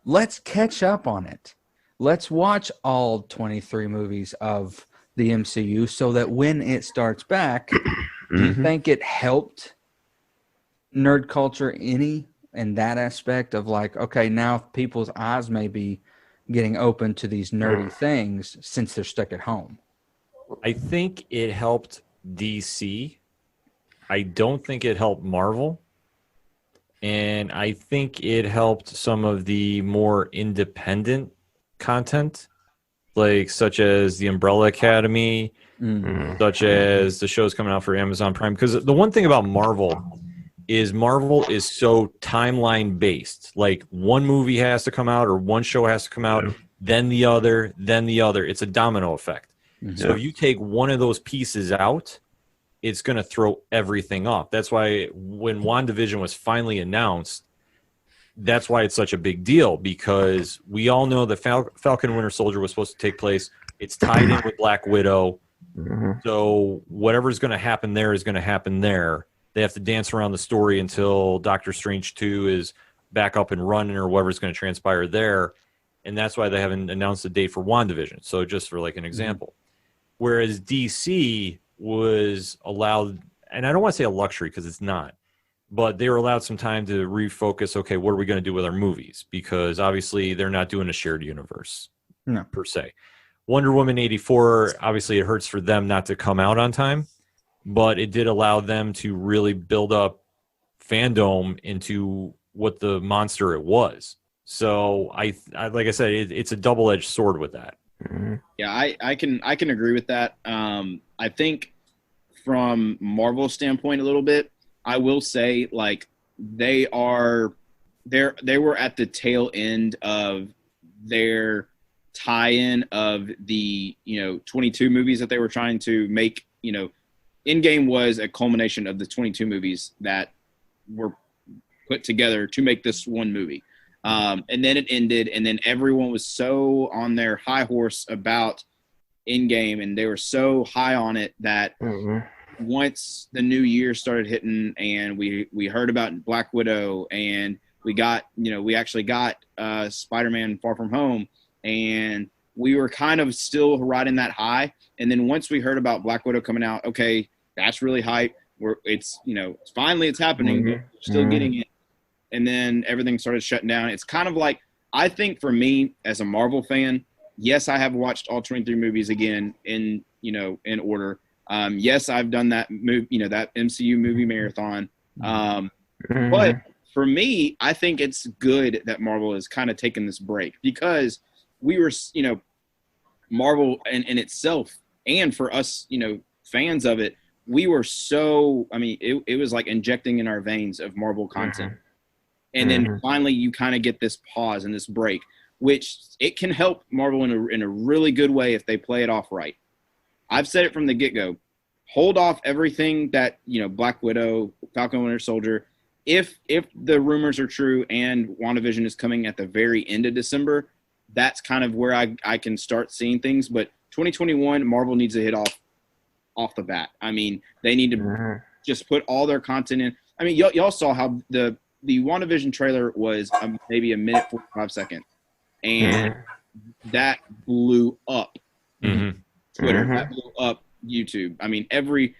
let's catch up on it. Let's watch all 23 movies of the MCU so that when it starts back, do you think it helped nerd culture any in that aspect of like, okay, now people's eyes may be getting open to these nerdy things since they're stuck at home? I think it helped DC. I don't think it helped Marvel. And I think it helped some of the more independent content, like such as the Umbrella Academy, such as the shows coming out for Amazon Prime. Because the one thing about Marvel is so timeline based. Like one movie has to come out or one show has to come out, then the other, then the other. It's a domino effect. So if you take one of those pieces out, it's going to throw everything off. That's why when WandaVision was finally announced, that's why it's such a big deal, because we all know that Falcon and Winter Soldier was supposed to take place. It's tied in with Black Widow. So whatever's going to happen there is going to happen there. They have to dance around the story until Doctor Strange 2 is back up and running or whatever's going to transpire there. And that's why they haven't announced a date for WandaVision. So just for like an example. Whereas DC was allowed, and I don't want to say a luxury because it's not, but they were allowed some time to refocus, okay, what are we going to do with our movies? Because obviously they're not doing a shared universe per se. Wonder Woman 84, obviously it hurts for them not to come out on time, but it did allow them to really build up fandom into what the monster it was. So I like I said, it's a double-edged sword with that. Yeah, I can agree with that. I think from Marvel's standpoint a little bit, I will say like they were at the tail end of their tie-in of the 22 movies that they were trying to make. Endgame was a culmination of the 22 movies that were put together to make this one movie. And then it ended, and then everyone was so on their high horse about Endgame, and they were so high on it that once the new year started hitting and we heard about Black Widow, and we actually got Spider-Man Far From Home, and we were kind of still riding that high. And then once we heard about Black Widow coming out, okay, that's really hype. It's finally it's happening. We're still getting it. And then everything started shutting down. It's kind of like, I think for me as a Marvel fan, yes, I have watched all 23 movies again in order. Yes, I've done that that MCU movie marathon. But for me, I think it's good that Marvel has kind of taken this break, because we were, Marvel in itself, and for us, fans of it, we were so, I mean, it was like injecting in our veins of Marvel content. And then finally you kind of get this pause and this break, which it can help Marvel in a really good way if they play it off right. I've said it from the get-go. Hold off everything that, Black Widow, Falcon Winter Soldier. If the rumors are true and WandaVision is coming at the very end of December, that's kind of where I can start seeing things. But 2021, Marvel needs to hit off the bat. I mean, they need to just put all their content in. I mean, y'all saw how the WandaVision trailer was maybe a minute 45 seconds, and that blew up Twitter. That blew up YouTube. I mean, every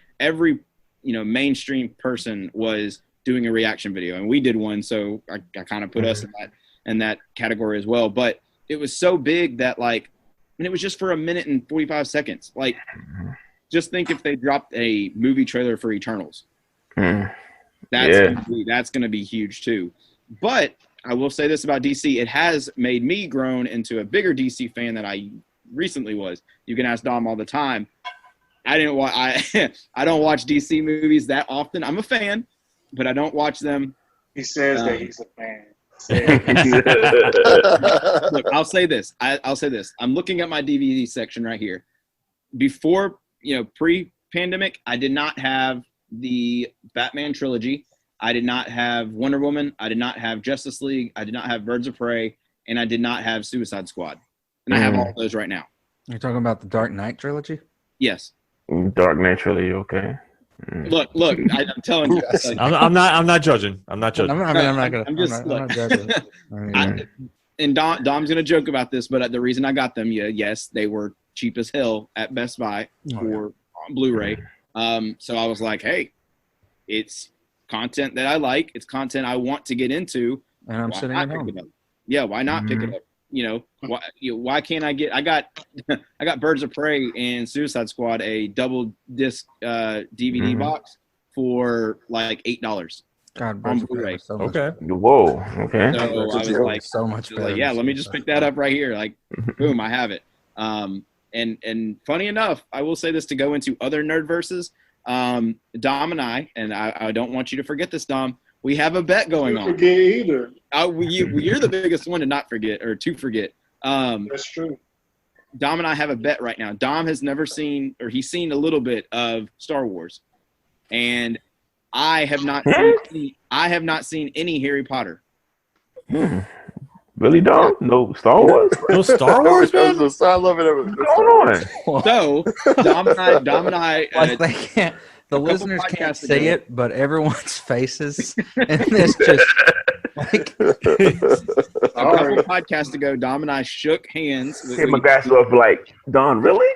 mainstream person was doing a reaction video, and we did one, so I kind of put us in that category as well. But it was so big that it was just for a minute and 45 seconds. Like, just think if they dropped a movie trailer for Eternals. That's going to be huge too. But I will say this about DC. It has made me grown into a bigger DC fan than I recently was. You can ask Dom all the time. I don't watch DC movies that often. I'm a fan, but I don't watch them. He says that he's a fan. Look, I'll say this. I'm looking at my DVD section right here. Before, pre-pandemic, I did not have the Batman trilogy. I did not have Wonder Woman. I did not have Justice League. I did not have Birds of Prey, and I did not have Suicide Squad. And I have all of those right now. You're talking about the Dark Knight trilogy? Yes. Dark Knight trilogy, okay. Look! I'm telling you. I'm not judging. I'm not judging. I'm not judging. And Dom's gonna joke about this, but the reason I got them, yes, they were cheap as hell at Best Buy for Blu-ray. So I was like, hey, it's content that I like. It's content I want to get into. And I'm sitting at home. Yeah, why not pick it up? Why can't I get? I got Birds of Prey and Suicide Squad a double disc DVD box for like $8. God, Birds of Prey so much. Okay. Whoa. Okay. So I was like, so much better. Like, yeah, let me just pick that up right here. Like, boom, I have it. And funny enough, I will say this to go into other Nerdverses. Dom and I don't want you to forget this, Dom. We have a bet going on. Forget either. You're the biggest one to forget. That's true. Dom and I have a bet right now. Dom has never seen, or he's seen a little bit of Star Wars, and I have not seen any Harry Potter. Really, Dom? No Star Wars? No Star Wars, man? I love it. What's going on? So Dom and I they can't. The listeners can't podcasts see ago- it, but everyone's faces in this just like a couple podcasts ago, Dom and I shook hands. Hit my glass off like, Don, really?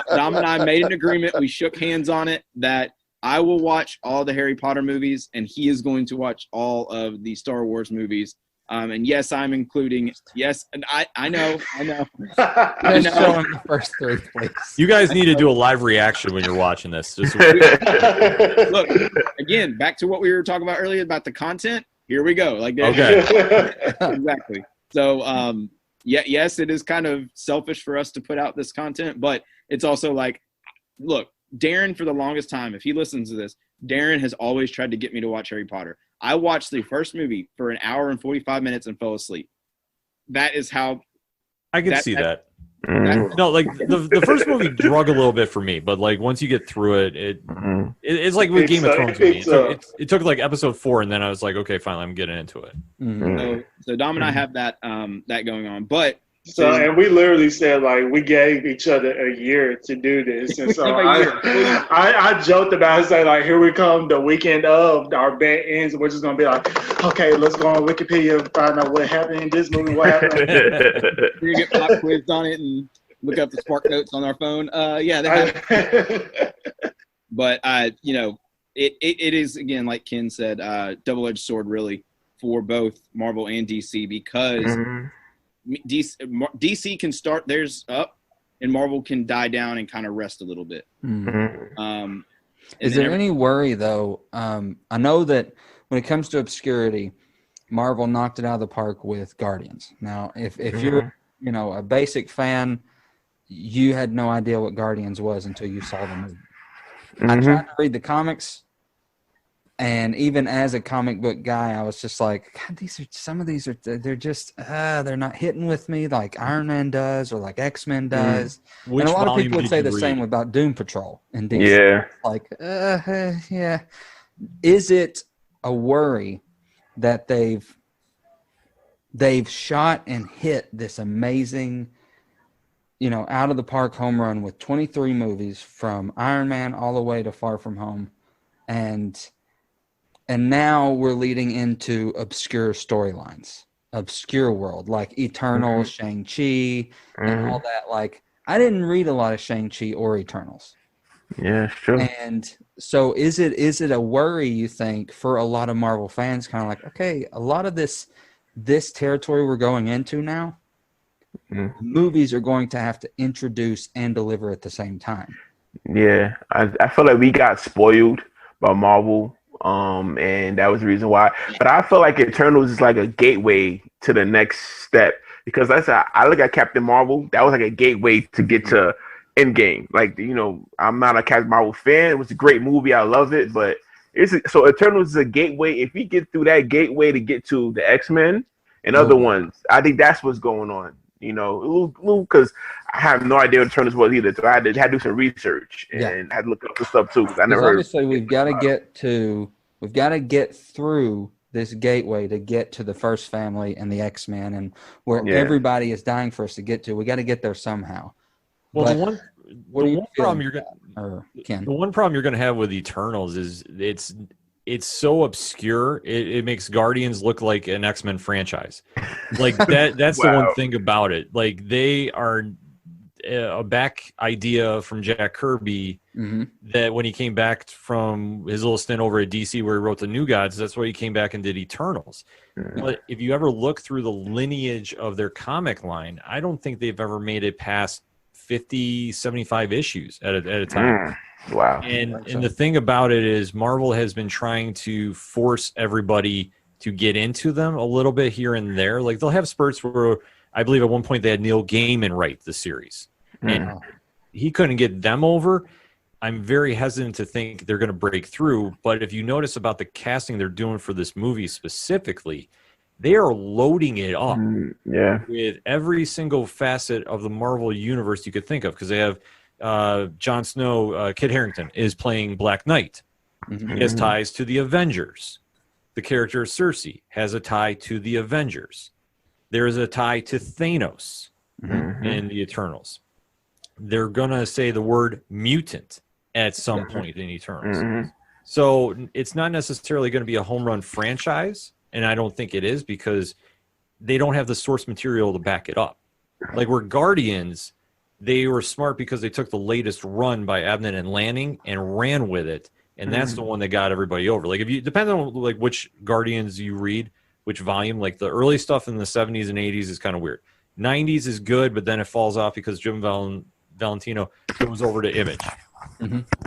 Dom and I made an agreement. We shook hands on it that I will watch all the Harry Potter movies, and he is going to watch all of the Star Wars movies. And yes, I'm including and I know. just showing the first three, please. You guys need to do a live reaction when you're watching this. Just Look, again, back to what we were talking about earlier about the content. Here we go. Like that. Okay. Exactly. So, yes, it is kind of selfish for us to put out this content, but it's also like, look, Darren, for the longest time, if he listens to this, Darren has always tried to get me to watch Harry Potter. I watched the first movie for an hour and 45 minutes and fell asleep. That is how I can see that. No, like the first movie drug a little bit for me, but like once you get through it, it's like with Game of Thrones for me. It took like episode 4, and then I was like, okay, finally, I'm getting into it. So Dom and I have that going on, but. And we literally said, like, we gave each other a year to do this. And so I joked about it, say, like, here we come the weekend of our bet ends. And we're just going to be like, okay, let's go on Wikipedia and find out what happened in this movie, what happened. You get pop quizzed on it and look up the Spark Notes on our phone. Yeah, they But, it is, again, like Ken said, double-edged sword, really, for both Marvel and DC, because DC can start theirs up and Marvel can die down and kind of rest a little bit. Is there any worry, though? I know that when it comes to obscurity, Marvel knocked it out of the park with Guardians. Now, if you're a basic fan, you had no idea what Guardians was until you saw the movie. I Mhm. tried to read the comics, and even as a comic book guy, I was just like, God, they're just they're not hitting with me like Iron Man does or like X-Men does. Which and a lot of volume people would did say you the same read? about Doom Patrol and DC. Yeah. Like, yeah. Is it a worry that they've shot and hit this amazing, out of the park home run with 23 movies from Iron Man all the way to Far From Home, and now we're leading into obscure storylines, obscure world like Eternals, Shang-Chi, and all that. Like, I didn't read a lot of Shang-Chi or Eternals. Yeah, it's true. And so is it a worry, you think, for a lot of Marvel fans, kind of like, okay, a lot of this territory we're going into now, movies are going to have to introduce and deliver at the same time. Yeah, I feel like we got spoiled by Marvel, and that was the reason why. But I feel like Eternals is like a gateway to the next step, because I look at Captain Marvel. That was like a gateway to get to Endgame. Like, I'm not a Captain Marvel fan. It was a great movie. I love it, but so Eternals is a gateway. If we get through that gateway to get to the X-Men and other ones, I think that's what's going on. Because I have no idea what Eternals was either, so I had to do some research and had to look up the stuff too, because I never heard. Obviously, we've got to get through this gateway to get to the First Family and the X-Men, and where everybody is dying for us to get to. We got to get there somehow. Well, But the one problem you're Ken? gonna have with Eternals is it's so obscure. It makes Guardians look like an X-Men franchise. Like that's the one thing about it. Like, they are a back idea from Jack Kirby that when he came back from his little stint over at DC where he wrote the New Gods, that's why he came back and did Eternals. But if you ever look through the lineage of their comic line, I don't think they've ever made it past 50, 75 issues at a time. Wow. And the thing about it is Marvel has been trying to force everybody to get into them a little bit here and there. Like, they'll have spurts where I believe at one point they had Neil Gaiman write the series. And he couldn't get them over. I'm very hesitant to think they're going to break through. But if you notice about the casting they're doing for this movie specifically, they are loading it up with every single facet of the Marvel universe you could think of, because they have Jon Snow, Kit Harington is playing Black Knight. He has ties to the Avengers. The character Cersei has a tie to the Avengers. There is a tie to Thanos in the Eternals. They're going to say the word mutant at some point in Eternals. So it's not necessarily going to be a home run franchise, and I don't think it is, because they don't have the source material to back it up. Like, where Guardians, they were smart because they took the latest run by Abnett and Lanning and ran with it, and that's the one that got everybody over. Like, if you depends on like which Guardians you read, which volume. Like, the early stuff in the 70s and 80s is kind of weird. 90s is good, but then it falls off because Jim Valentino goes over to Image.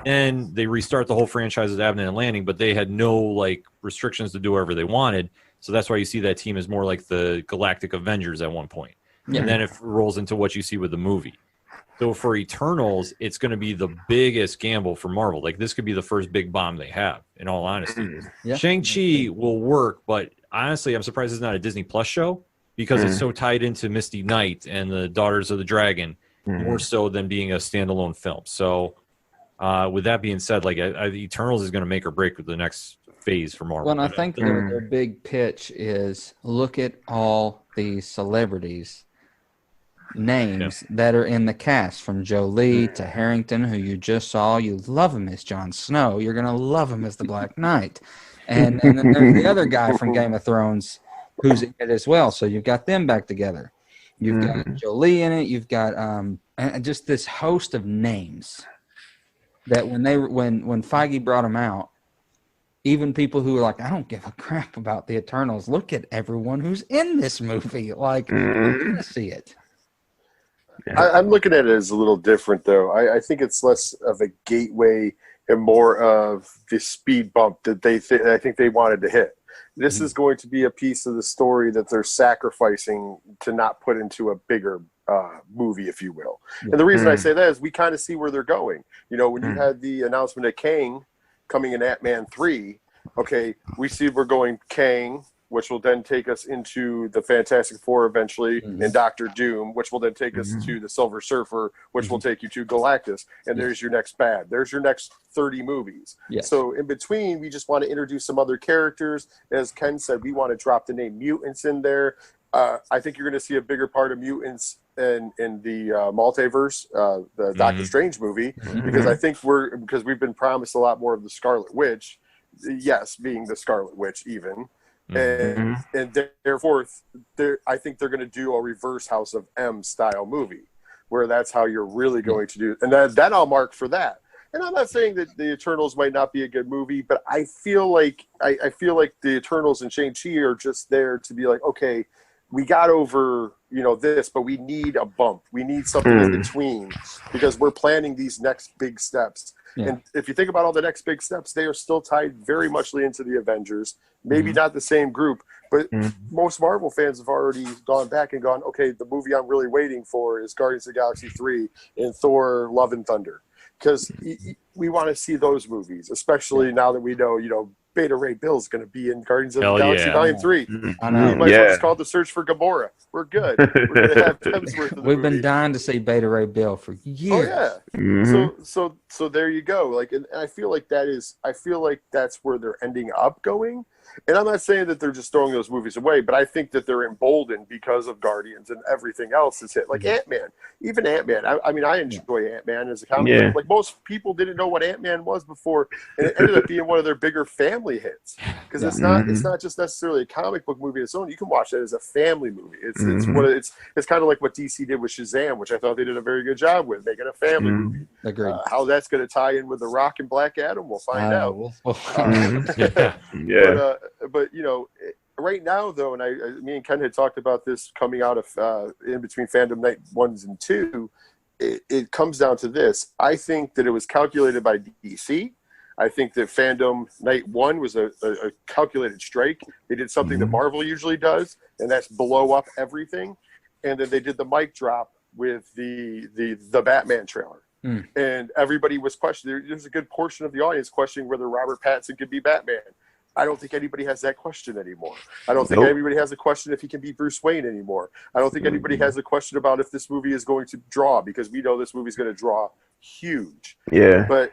And they restart the whole franchise with Abnett and Lanning, but they had no like restrictions to do whatever they wanted. So that's why you see that team is more like the Galactic Avengers at one point. And then it rolls into what you see with the movie. So for Eternals, it's going to be the biggest gamble for Marvel. Like, this could be the first big bomb they have, in all honesty. Shang-Chi will work, but honestly, I'm surprised it's not a Disney Plus show, because it's so tied into Misty Knight and the Daughters of the Dragon, more so than being a standalone film. So with that being said, like, Eternals is going to make or break with the next phase for Marvel. Well, and I think their big pitch is, look at all these celebrities names that are in the cast, from Jolie to Harrington, who you just saw. You love him as Jon Snow. You're going to love him as the Black Knight. And then there's the other guy from Game of Thrones who's in it as well. So you've got them back together. You've got Jolie in it. You've got just this host of names that when Feige brought them out, even people who were like, I don't give a crap about the Eternals, look at everyone who's in this movie. Like, I'm going to see it. I'm looking at it as a little different, though. I think it's less of a gateway and more of the speed bump that I think they wanted to hit. This is going to be a piece of the story that they're sacrificing to not put into a bigger movie, if you will. And the reason I say that is we kind of see where they're going. You know, when you had the announcement of Kang coming in Ant-Man 3, okay, we see we're going Kang, which will then take us into the Fantastic Four eventually, and Doctor Doom, which will then take us to the Silver Surfer, which will take you to Galactus. And there's your next bad. There's your next 30 movies. Yes. So in between, we just want to introduce some other characters. As Ken said, we want to drop the name mutants in there. I think you're going to see a bigger part of mutants in the multiverse, the Doctor Strange movie, because I think because we've been promised a lot more of the Scarlet Witch. Yes, being the Scarlet Witch even. And therefore, I think they're going to do a reverse House of M style movie, where that's how you're really going to do it. And that I'll mark for that. And I'm not saying that the Eternals might not be a good movie, but I feel like the Eternals and Shang-Chi are just there to be like, okay, we got over, this, but we need a bump. We need something in between because we're planning these next big steps. Yeah. And if you think about all the next big steps, they are still tied very muchly into the Avengers. Maybe not the same group, but most Marvel fans have already gone back and gone, okay, the movie I'm really waiting for is Guardians of the Galaxy 3 and Thor Love and Thunder. Because we want to see those movies, especially now that we know, Beta Ray Bill's going to be in Guardians of the Galaxy Volume 3. I know. We might as well just call it The Search for Gamora. We're good. We're going to have Hemsworth in the We've movie. been dying to see Beta Ray Bill for years. Oh yeah. So there you go. Like, and I feel like that's where they're ending up going. And I'm not saying that they're just throwing those movies away, but I think that they're emboldened because of Guardians and everything else that's hit. Like Ant-Man. Even Ant-Man. I mean, I enjoy Ant-Man as a comic book. Like most people didn't know what Ant-Man was before, and it ended up being one of their bigger family hits. Because it's not just necessarily a comic book movie on its own. You can watch that as a family movie. It's kind of like what DC did with Shazam, which I thought they did a very good job with, making a family movie. Agreed. How that's going to tie in with The Rock and Black Adam, we'll find out. But right now though, and me and Ken had talked about this coming out of in between Fandom Night 1s and 2, it comes down to this. I think that it was calculated by DC. I think that Fandom Night 1 was a calculated strike. They did something that Marvel usually does, and that's blow up everything. And then they did the mic drop with the Batman trailer. And everybody was questioning. There's a good portion of the audience questioning whether Robert Pattinson could be Batman. I don't think anybody has that question anymore. I don't think anybody has a question if he can be Bruce Wayne anymore. I don't think anybody has a question about if this movie is going to draw, because we know this movie is going to draw huge. Yeah. But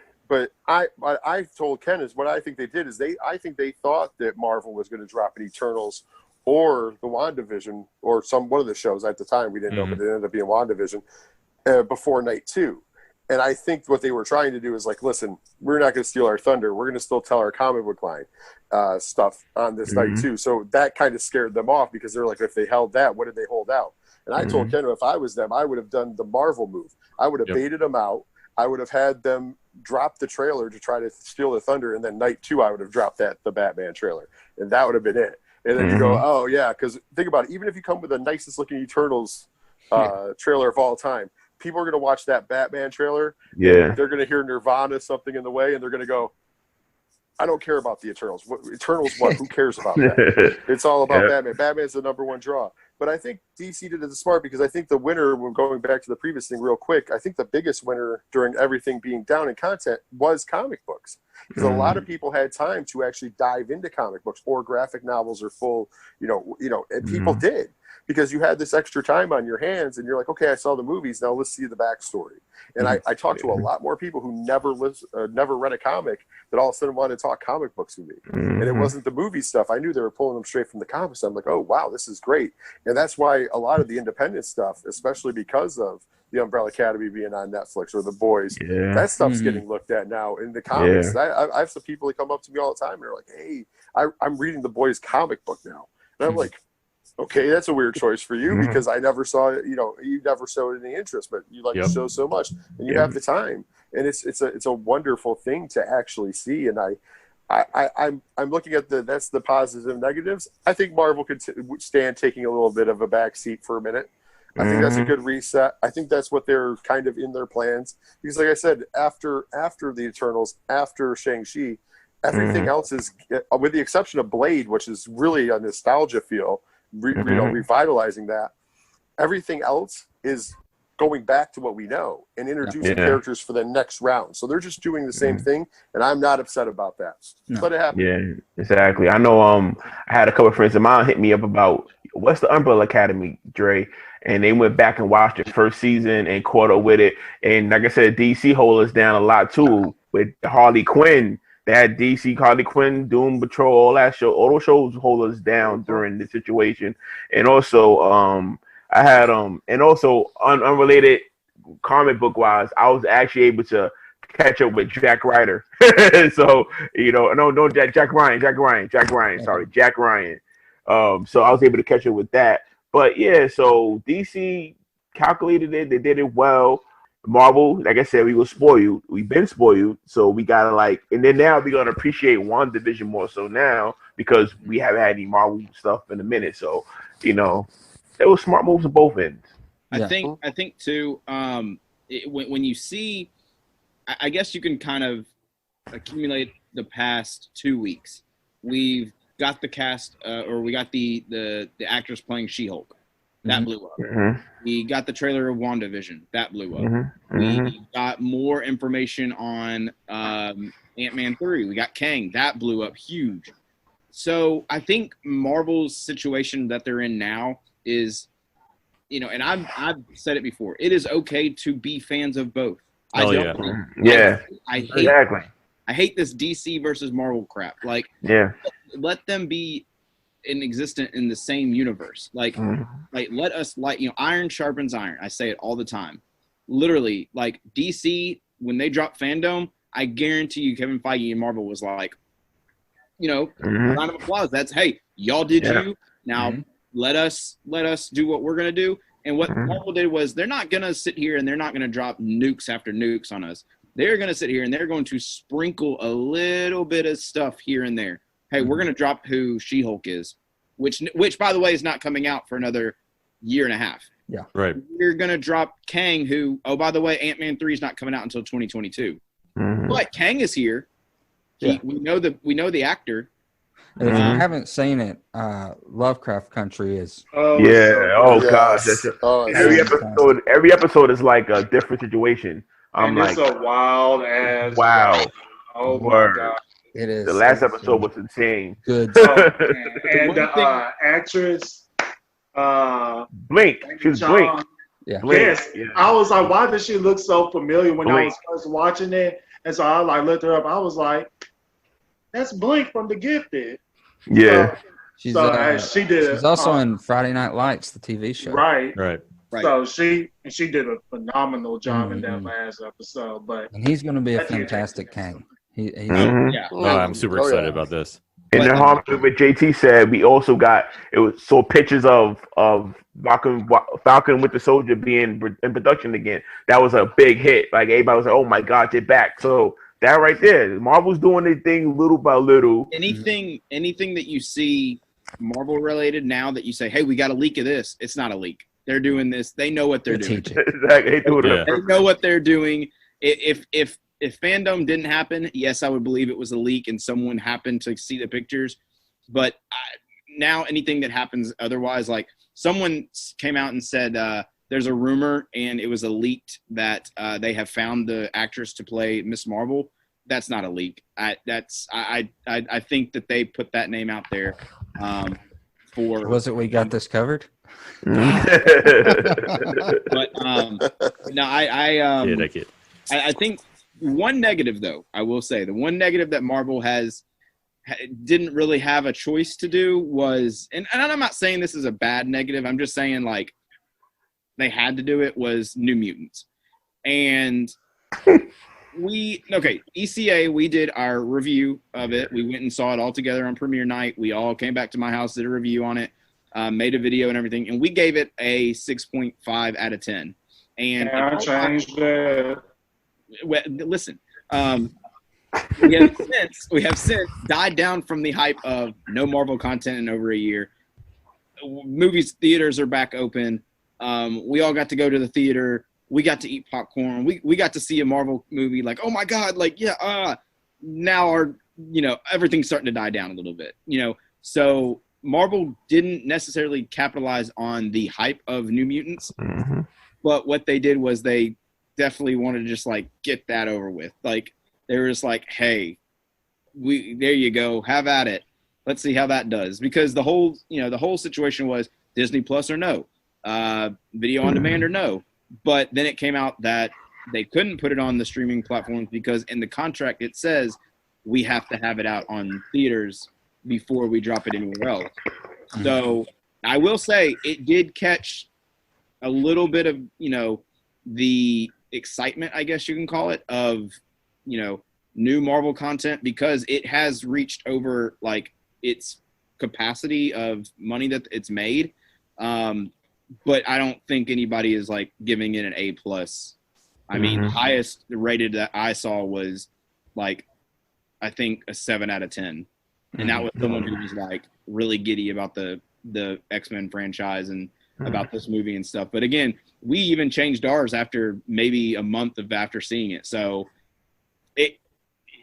I told Ken is what I think they did is I think they thought that Marvel was going to drop an Eternals or the WandaVision or one of the shows at the time. We didn't know, but it ended up being WandaVision before Night 2. And I think what they were trying to do is like, listen, we're not going to steal our thunder. We're going to still tell our comic book line stuff on this night too. So that kind of scared them off because they're like, if they held that, what did they hold out? And I told Ken, if I was them, I would have done the Marvel move. I would have baited them out. I would have had them drop the trailer to try to steal the thunder. And then night 2, I would have dropped the Batman trailer. And that would have been it. And then you go, oh yeah. Cause think about it. Even if you come with the nicest looking Eternals trailer of all time, people are going to watch that Batman trailer. Yeah. They're going to hear Nirvana something in the way, and they're going to go, I don't care about the Eternals. Eternals what? Who cares about that? It's all about Batman. Batman's the number one draw. But I think DC did it smart because I think the winner, when going back to the previous thing real quick, I think the biggest winner during everything being down in content was comic books. Because a lot of people had time to actually dive into comic books or graphic novels or full, and people did. Because you had this extra time on your hands and you're like, okay, I saw the movies. Now let's see the backstory. And I talked to a lot more people who never read a comic that all of a sudden wanted to talk comic books with me. And it wasn't the movie stuff. I knew they were pulling them straight from the comics. I'm like, oh, wow, this is great. And that's why a lot of the independent stuff, especially because of the Umbrella Academy being on Netflix or The Boys, that stuff's getting looked at now in the comics. I have some people that come up to me all the time and they're like, hey, I'm reading The Boys comic book now. And I'm like, okay, that's a weird choice for you because I never saw it. You never showed any interest, but you like the show so much, and you have the time, and it's a wonderful thing to actually see. And I'm looking at that's the positives and negatives. I think Marvel could stand taking a little bit of a back seat for a minute. I think that's a good reset. I think that's what they're kind of in their plans because, like I said, after the Eternals, after Shang-Chi, everything else is, with the exception of Blade, which is really a nostalgia feel. Revitalizing that. everything else is going back to what we know and introducing Yeah. characters for the next round. So they're just doing the same thing, and I'm not upset about that. No. Let it happen. Yeah, exactly. I know. I had a couple of friends of mine hit me up about what's the Umbrella Academy, Dre, and they went back and watched the first season and caught up with it. And like I said, DC hold us down a lot too with Harley Quinn. They had DC, Harley Quinn, Doom Patrol, all that show. All those shows hold us down during the situation. And also, I had and also unrelated comic book wise, I was actually able to catch up with Jack Ryder. So no, Jack Ryan. Sorry, Jack Ryan. So I was able to catch up with that. But yeah, so DC calculated it. They did it well. Marvel, like I said, we were spoiled. We've been spoiled, so we gotta and then now we're gonna appreciate WandaVision more so now because we haven't had any Marvel stuff in a minute. So it was smart moves on both ends. I think too. When you see, I guess you can kind of accumulate the past 2 weeks. We've got the cast, or we got the actress playing She-Hulk. That blew up. Mm-hmm. We got the trailer of WandaVision. That blew up. Mm-hmm. We got more information on Ant-Man 3. We got Kang. That blew up huge. So I think Marvel's situation that they're in now is, and I've said it before, it is okay to be fans of both. Oh, I hate this DC versus Marvel crap. Let them be existent in the same universe. Let us iron sharpens iron. I say it all the time. Literally, DC, when they drop Fandom, I guarantee you Kevin Feige and Marvel was round of applause. That's, hey, y'all did you. Now let us do what we're gonna do. And what Marvel did was they're not gonna sit here and they're not gonna drop nukes after nukes on us. They're gonna sit here and they're going to sprinkle a little bit of stuff here and there. Hey, we're gonna drop who She-Hulk is, which by the way is not coming out for another year and a half. Yeah, right. We're gonna drop Kang, who by the way, Ant-Man 3 is not coming out until 2022. But Kang is here. We know the actor. And if you haven't seen it, Lovecraft Country is. Gosh, every episode is like a different situation. It's a wild ass. Wow. Oh my god. It is. The last episode was insane. Good. And the actress, Blink. She was Blink. Yeah. Blink. Yes. Yeah. I was like, why does she look so familiar when I Blink. was first watching it? And so I looked her up. I was like, that's Blink from The Gifted. Yeah. She's she did. She's also in Friday Night Lights, the TV show. Right. Right. So she did a phenomenal job in that last episode. And he's going to be a fantastic Kang. I'm super excited about this. And in harmony with JT said, we also got pictures of Falcon with the Soldier being in production again. That was a big hit. Like everybody was like, "Oh my God, they're back!" So that right there, Marvel's doing their thing little by little. Anything that you see Marvel related now that you say, "Hey, we got a leak of this," it's not a leak. They're doing this. They know what they're doing. Exactly. They know what they're doing. If Fandom didn't happen, yes, I would believe it was a leak and someone happened to see the pictures. But now anything that happens otherwise, like someone came out and said there's a rumor and it was a leaked that they have found the actress to play Miss Marvel. That's not a leak. I think that they put that name out there for. Was it We Got This Covered? But no, I think one negative, though, I will say the one negative that Marvel didn't really have a choice to do was, and I'm not saying this is a bad negative. I'm just saying like they had to do it was New Mutants, and ECA, we did our review of it. We went and saw it all together on premiere night. We all came back to my house, did a review on it. Made a video and everything, and we gave it a 6.5 out of 10. And I changed that. Listen, we have since died down from the hype of no Marvel content in over a year. Movies, theaters are back open. We all got to go to the theater. We got to eat popcorn. We got to see a Marvel movie. Like, oh my God! Now everything's starting to die down a little bit. So. Marvel didn't necessarily capitalize on the hype of New Mutants, Mm-hmm. but what they did was they definitely wanted to just like get that over with. Like they were just like, hey, there you go, have at it. Let's see how that does. Because the whole situation was Disney Plus or no, video on demand or no. But then it came out that they couldn't put it on the streaming platforms because in the contract it says we have to have it out on theaters before we drop it anywhere else. So I will say it did catch a little bit of, the excitement, I guess you can call it, of, new Marvel content because it has reached over like its capacity of money that it's made. But I don't think anybody is like giving it an A+. I mean, the highest rated that I saw was like, I think a 7 out of 10. And that was someone who was like really giddy about the X-Men franchise and about this movie and stuff. But again, we even changed ours after maybe a month after seeing it. So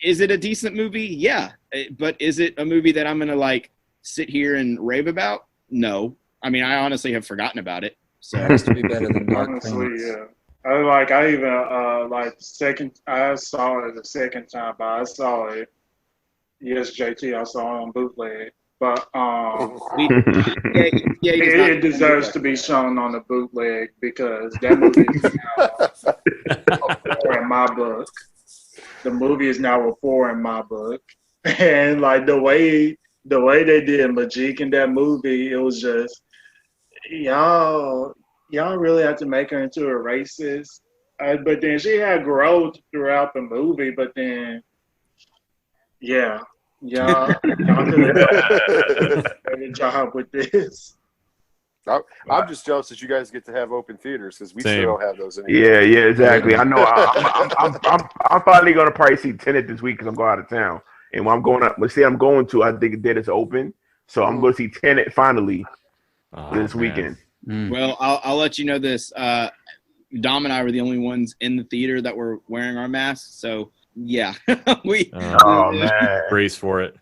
is it a decent movie? Yeah. But is it a movie that I'm going to like sit here and rave about? No. I mean, I honestly have forgotten about it. So It has to be better than Dark Honestly, Phoenix. yeah. I saw it the second time, but I saw it. Yes, JT, I saw it on bootleg. But it deserves to be shown on the bootleg because that movie is now a 4 in my book. The movie is now a 4 in my book. And like the way they did Majik in that movie, it was just y'all really have to make her into a racist. But then she had growth throughout the movie, but then y'all could have done a better job with this. I'm just jealous that you guys get to have open theaters because we Same. still don't have those anymore. Yeah, exactly. I know. I'm finally gonna probably see Tenet this week because I'm going out of town, and when I'm going up, I'm going to. I think that it's open, so I'm going to see Tenet finally this weekend. Well, I'll let you know this. Dom and I were the only ones in the theater that were wearing our masks, so yeah, we. Oh man, brace for it.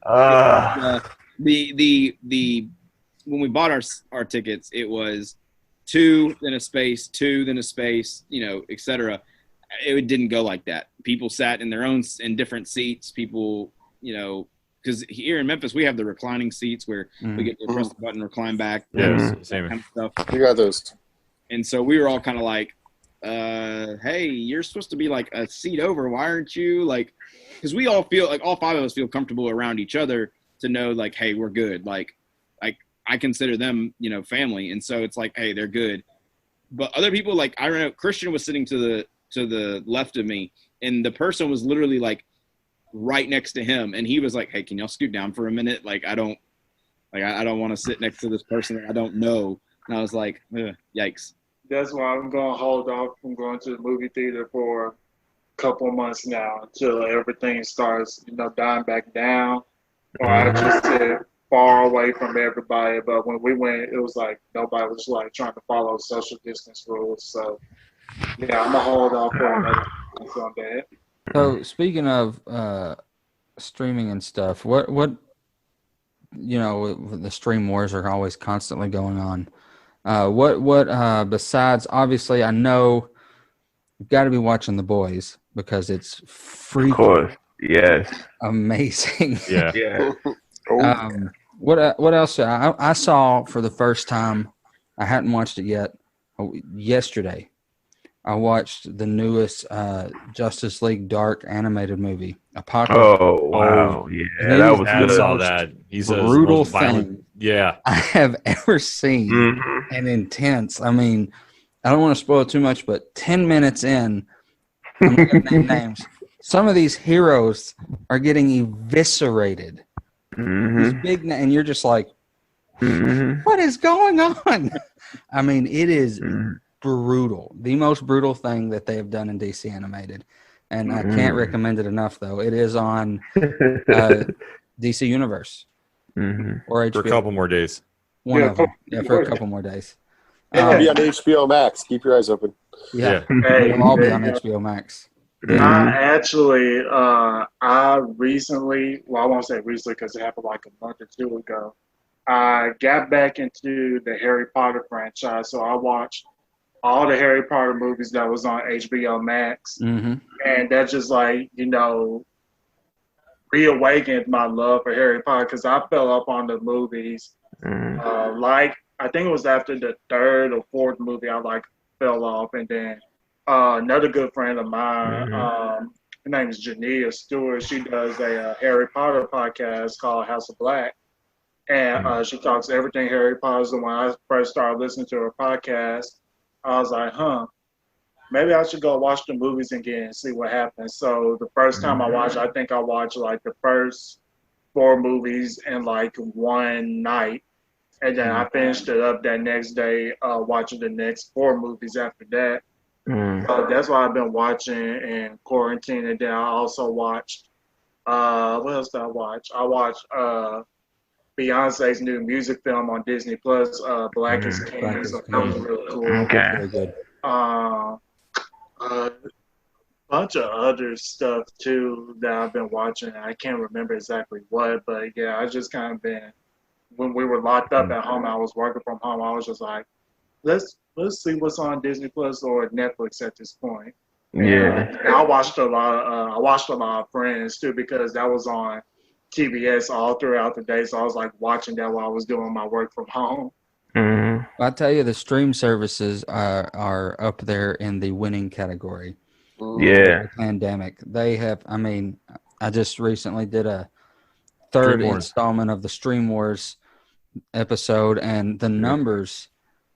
The when we bought our tickets, it was 2 then a space, 2 then a space, etc. It didn't go like that. People sat in different seats. People, because here in Memphis we have the reclining seats where we get to press the button, recline back, Same. kind of stuff. We got those. And so we were all kind of like, hey, you're supposed to be like a seat over. Why aren't you like? Because we all feel like all 5 of us feel comfortable around each other to know like, hey, we're good. Like I consider them, family. And so it's like, hey, they're good. But other people, like, I don't know, Christian was sitting to the left of me and the person was literally like right next to him. And he was like, hey, can y'all scoot down for a minute? Like, I don't want to sit next to this person that I don't know. And I was like, yikes. That's why I'm going to hold off from going to the movie theater for a couple months now until everything starts, dying back down. Or I just sit far away from everybody. But when we went, it was like nobody was like trying to follow social distance rules. So yeah, I'm gonna hold off for another month on that. So speaking of streaming and stuff, what the stream wars are always constantly going on. What besides, obviously I know you've got to be watching The Boys because it's freaking Of course, yes, amazing. yeah. What else? I saw for the first time. I hadn't watched it yet. Yesterday, I watched the newest Justice League Dark animated movie, Apocalypse. Oh wow, yeah, And that was I good. saw that. He's a brutal most violent. thing Yeah. I have ever seen, and intense. I mean, I don't want to spoil too much, but 10 minutes in, I'm not going to name names. Some of these heroes are getting eviscerated. These big, and you're just like, what is going on? I mean, it is brutal. The most brutal thing that they have done in DC animated. And I can't recommend it enough, though. It is on DC Universe or HBO. For a couple more days. One of them. Yeah, for a couple more days. It'll be on HBO Max. Keep your eyes open. Yeah. Hey, It'll all be on HBO Max. I recently, well, I won't say recently because it happened like a month or two ago. I got back into the Harry Potter franchise, so I watched all the Harry Potter movies that was on HBO Max, Mm-hmm. and that's just like reawakened my love for Harry Potter because I fell up on the movies. Like I think it was after the third or fourth movie I fell off, and then another good friend of mine, her name is Jania Stewart. She does a Harry Potter podcast called House of Black, and she talks everything Harry Potter. So when I first started listening to her podcast, I was like, maybe I should go watch the movies again and see what happens. So the first time I watched, I think I watched like the first 4 movies in like one night. And then I finished it up that next day, watching the next 4 movies after that. So that's what I've been watching in quarantine. And then I also watched, what else did I watch? I watched Beyonce's new music film on Disney Plus, Black is King. So that was really cool. Okay. Very good. A bunch of other stuff too that I've been watching. I can't remember exactly what, but yeah, I just kind of been, when we were locked up at home, I was working from home. I was just like, let's see what's on Disney Plus or Netflix at this point. Yeah. And I watched a lot of Friends too because that was on TBS all throughout the day. So I was like watching that while I was doing my work from home. I tell you, the stream services are up there in the winning category. Yeah. The pandemic. They have. I mean, I just recently did a third installment of the Stream Wars episode, and the numbers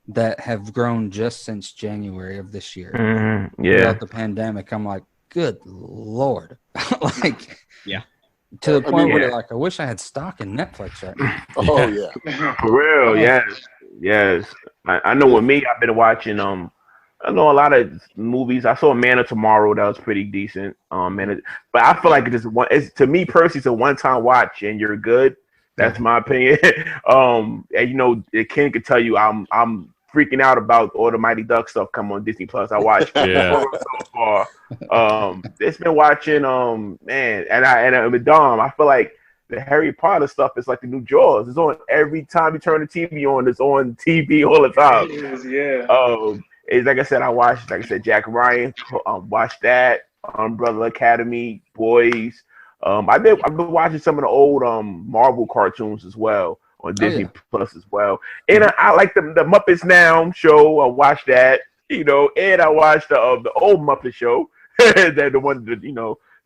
that have grown just since January of this year. Yeah. Without the pandemic, I'm like, good Lord. Yeah. To the point where I wish I had stock in Netflix right now. Oh yeah. For real, yes. I know with me, I've been watching I know a lot of movies. I saw Man of Tomorrow, that was pretty decent. But I feel like to me personally, it's a one-time watch and you're good. That's my opinion. And Ken could tell you I'm freaking out about all the Mighty Duck stuff come on Disney Plus. I watched so far. It's been watching man, and with Dom, I feel like the Harry Potter stuff is like the new Jaws. It's on every time you turn the TV on. It's on TV all the time. It is, yeah. It's like I said, Jack Ryan. Watched that. Umbrella Academy, Boys. I've been watching some of the old Marvel cartoons as well on Disney Plus as well. And I like the Muppets Now show. I watched that, and I watched the old Muppet show. That the one that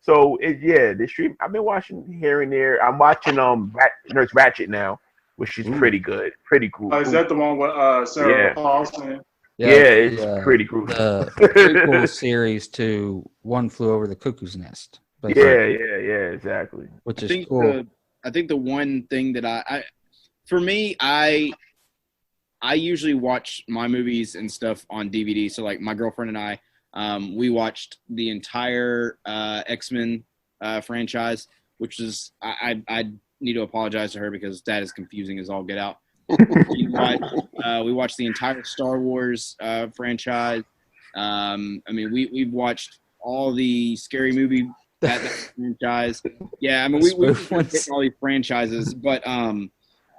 So the stream I've been watching here and there. I'm watching Nurse Ratched now, which is pretty good, pretty cool. Is that the one with Sarah Paulson? Yeah, it's pretty cool. The prequel series to One Flew Over the Cuckoo's Nest. Exactly. Which is cool. I think the one thing that I usually watch my movies and stuff on DVD. So like my girlfriend and I, we watched the entire X-Men franchise, which is I need to apologize to her because that is confusing as all get out. We watched the entire Star Wars franchise. We've watched all the Scary Movie that franchise. Yeah, we've hit all these franchises, but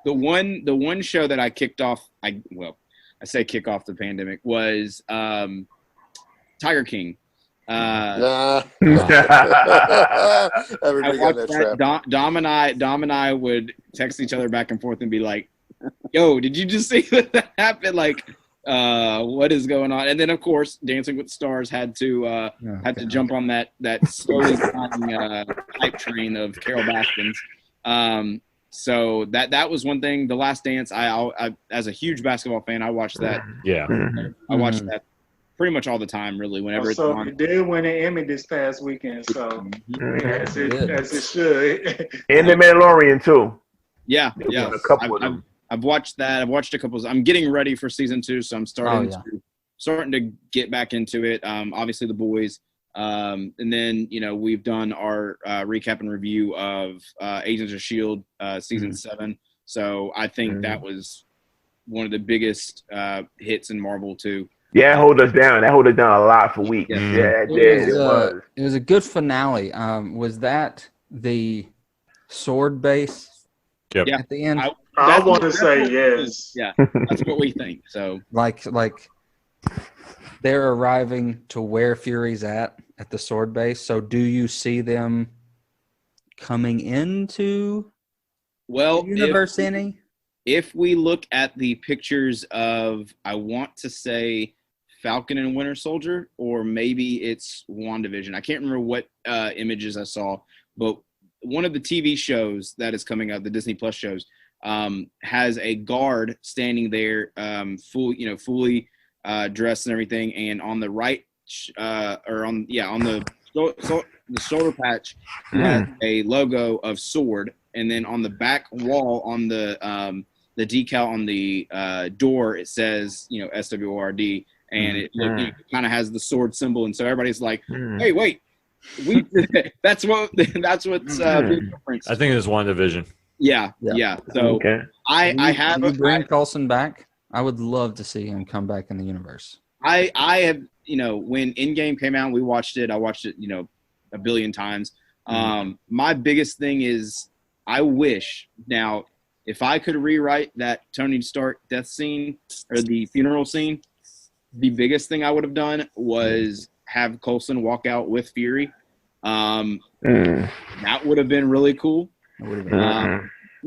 the one show that I kicked off, I say kick off the pandemic was Tiger King. Everybody got that trap. Dom and I would text each other back and forth and be like, "Yo, did you just see that happen? Like, what is going on?" And then, of course, Dancing with the Stars had to jump on that slowly climbing hype train of Carol Baskins. So that was one thing. The Last Dance. I as a huge basketball fan, I watched that. Yeah, I watched that pretty much all the time, really. Whenever it's on. You did win an Emmy this past weekend, so as it should. And the Mandalorian too. Yeah. A couple of them. I've watched that. I've watched a couple. I'm getting ready for season 2, so I'm starting to get back into it. Obviously, The Boys, and then we've done our recap and review of Agents of S.H.I.E.L.D. Season 7. So I think that was one of the biggest hits in Marvel too. Yeah, hold us down. That hold us down a lot for weeks. Yeah, it was. It was a good finale. Was that the sword base Yep. at the end? I want to say yes. Yeah, that's what we think. So Like they're arriving to where Fury's at the sword base. So do you see them coming into the universe any? If we look at the pictures of, I want to say Falcon and Winter Soldier, or maybe it's WandaVision. I can't remember what images I saw, but one of the TV shows that is coming out, the Disney Plus shows, has a guard standing there, fully dressed and everything, and on the right, on the shoulder patch, he has a logo of sword, and then on the back wall, on the decal on the door, it says SWORD, and it kind of has the sword symbol, and so everybody's like, "Hey, wait, that's what's being referenced." I think it was WandaVision. Yeah. So I have bring Coulson back. I would love to see him come back in the universe. I have when Endgame came out, we watched it. I watched it a billion times. My biggest thing is I wish now if I could rewrite that Tony Stark death scene or the funeral scene, the biggest thing I would have done was have Coulson walk out with Fury. That would have been really cool.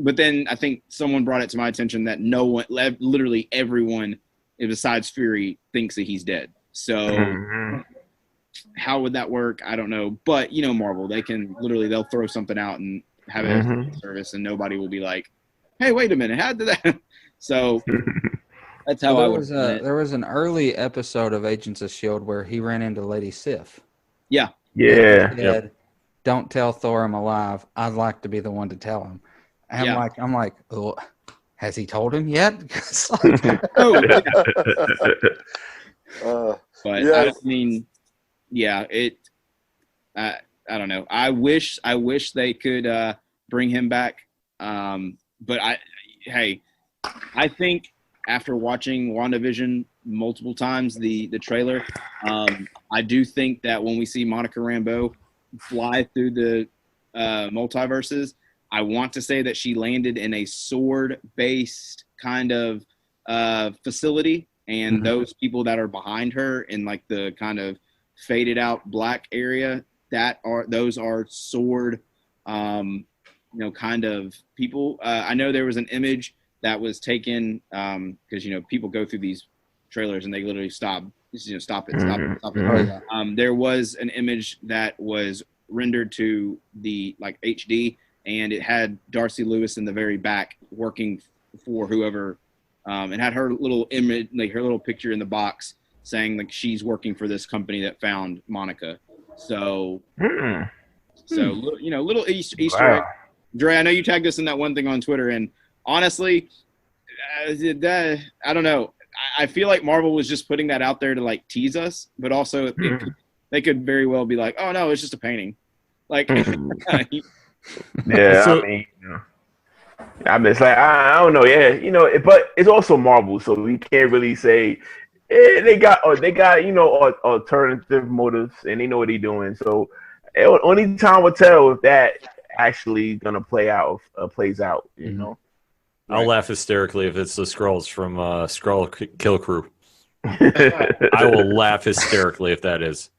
But then I think someone brought it to my attention that no one, literally everyone besides Fury, thinks that he's dead. So how would that work? I don't know. But Marvel, they'll throw something out and have it as service, and nobody will be like, "Hey, wait a minute, how did that?" So that's how there was an early episode of Agents of S.H.I.E.L.D. where he ran into Lady Sif. Yeah. Said, "Don't tell Thor I'm alive. I'd like to be the one to tell him." And I'm like, oh, has he told him yet? I don't know. I wish they could bring him back. But I think after watching WandaVision multiple times, the trailer, I do think that when we see Monica Rambeau fly through the multiverses, I want to say that she landed in a sword-based kind of facility, and those people that are behind her in like the kind of faded out black area, those are sword, kind of people. I know there was an image that was taken because people go through these trailers and they literally stop it. There was an image that was rendered to the HD, and it had Darcy Lewis in the very back working for whoever. It had her little image, her little picture in the box saying she's working for this company that found Monica. So, little Easter egg. Dre, I know you tagged us in that one thing on Twitter, and honestly, I don't know. I feel like Marvel was just putting that out there to tease us, but also they could very well be like, "Oh no, it's just a painting." Yeah, so, it's like I don't know, but it's also Marvel, so we can't really say they got alternative motives and they know what they're doing. So only time will tell if that actually gonna plays out. I'll laugh hysterically if it's the Skrulls from Skrull Kill Crew. I will laugh hysterically if that is.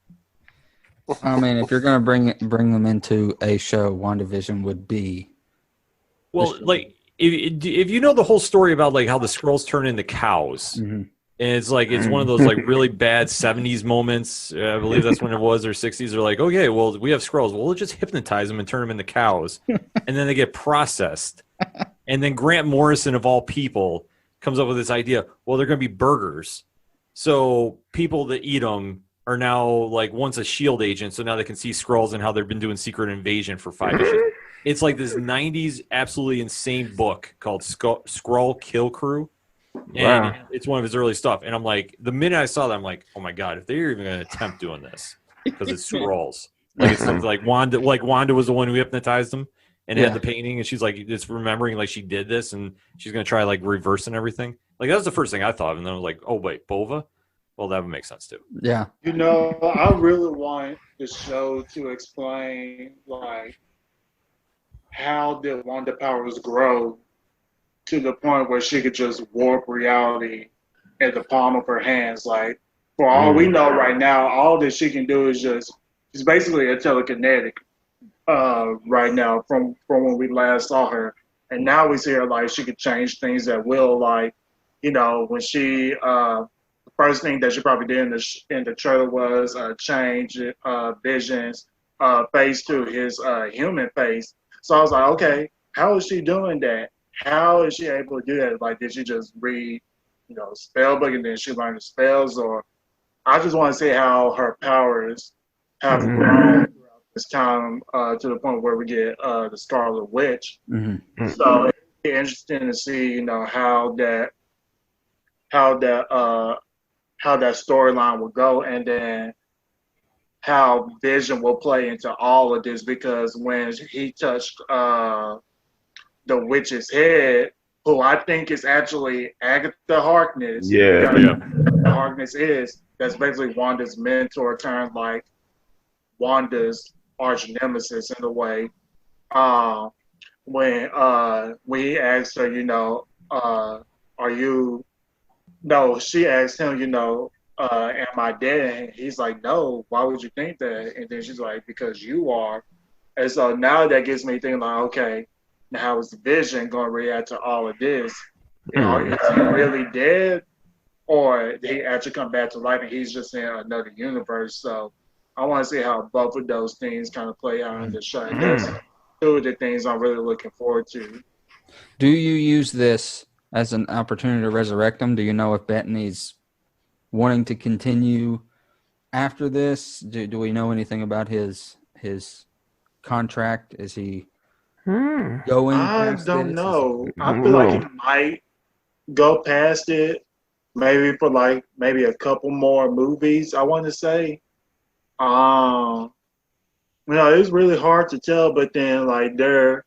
I mean, if you're going to bring them into a show, WandaVision would be. Well, if you know the whole story about how the Skrulls turn into cows, and it's one of those really bad 70s moments. I believe that's when it was, or 60s. They're like, okay, well, we have Skrulls. Well, we'll just hypnotize them and turn them into cows, and then they get processed. And then Grant Morrison, of all people, comes up with this idea. Well, they're going to be burgers, so people that eat them are now once a S.H.I.E.L.D. agent, so now they can see Skrulls and how they've been doing Secret Invasion for 5 issues. It's this 90s absolutely insane book called Skrull Kill Crew, and it's one of his early stuff. And I'm the minute I saw that, I'm like, oh my god, if they're even going to attempt doing this, because it's Skrulls. It's like Wanda, Wanda was the one who hypnotized them and had the painting, and she's just remembering she did this, and she's going to try reversing everything. That was the first thing I thought, and then I was like, oh wait, Bova. Well, that would make sense too. Yeah. I really want the show to explain how did Wanda powers grow to the point where she could just warp reality at the palm of her hands. Like, for all we know right now, all that she can do is she's basically a telekinetic right now from when we last saw her. And now we see her like she could change things at will. Like, when she the first thing that she probably did in the trailer was change Vision's face to his human face. So I was like, okay, how is she doing that? How is she able to do that? Like, did she just read, spell book and then she learned the spells? Or I just want to see how her powers have grown throughout this time to the point where we get the Scarlet Witch. So it'd be interesting to see, how that storyline will go, and then how Vision will play into all of this, because when he touched the witch's head, who I think is actually Agatha Harkness. Agatha Harkness that's basically Wanda's mentor turned like Wanda's arch nemesis in a way. When he asked her, are you? No, she asked him, am I dead? And he's like, no. Why would you think that? And then she's like, because you are. And so now that gets me thinking, like, okay, now how is Vision going to react to all of this? Is he really dead, or did he actually come back to life and he's just in another universe? So I want to see how both of those things kind of play out in the show. And that's two of the things I'm really looking forward to. Do you use this as an opportunity to resurrect him? Do you know if Bettany's wanting to continue after this? Do we know anything about his contract? Is he going? I don't know. I feel like he might go past it, maybe for maybe a couple more movies, I want to say. It's really hard to tell, but then they're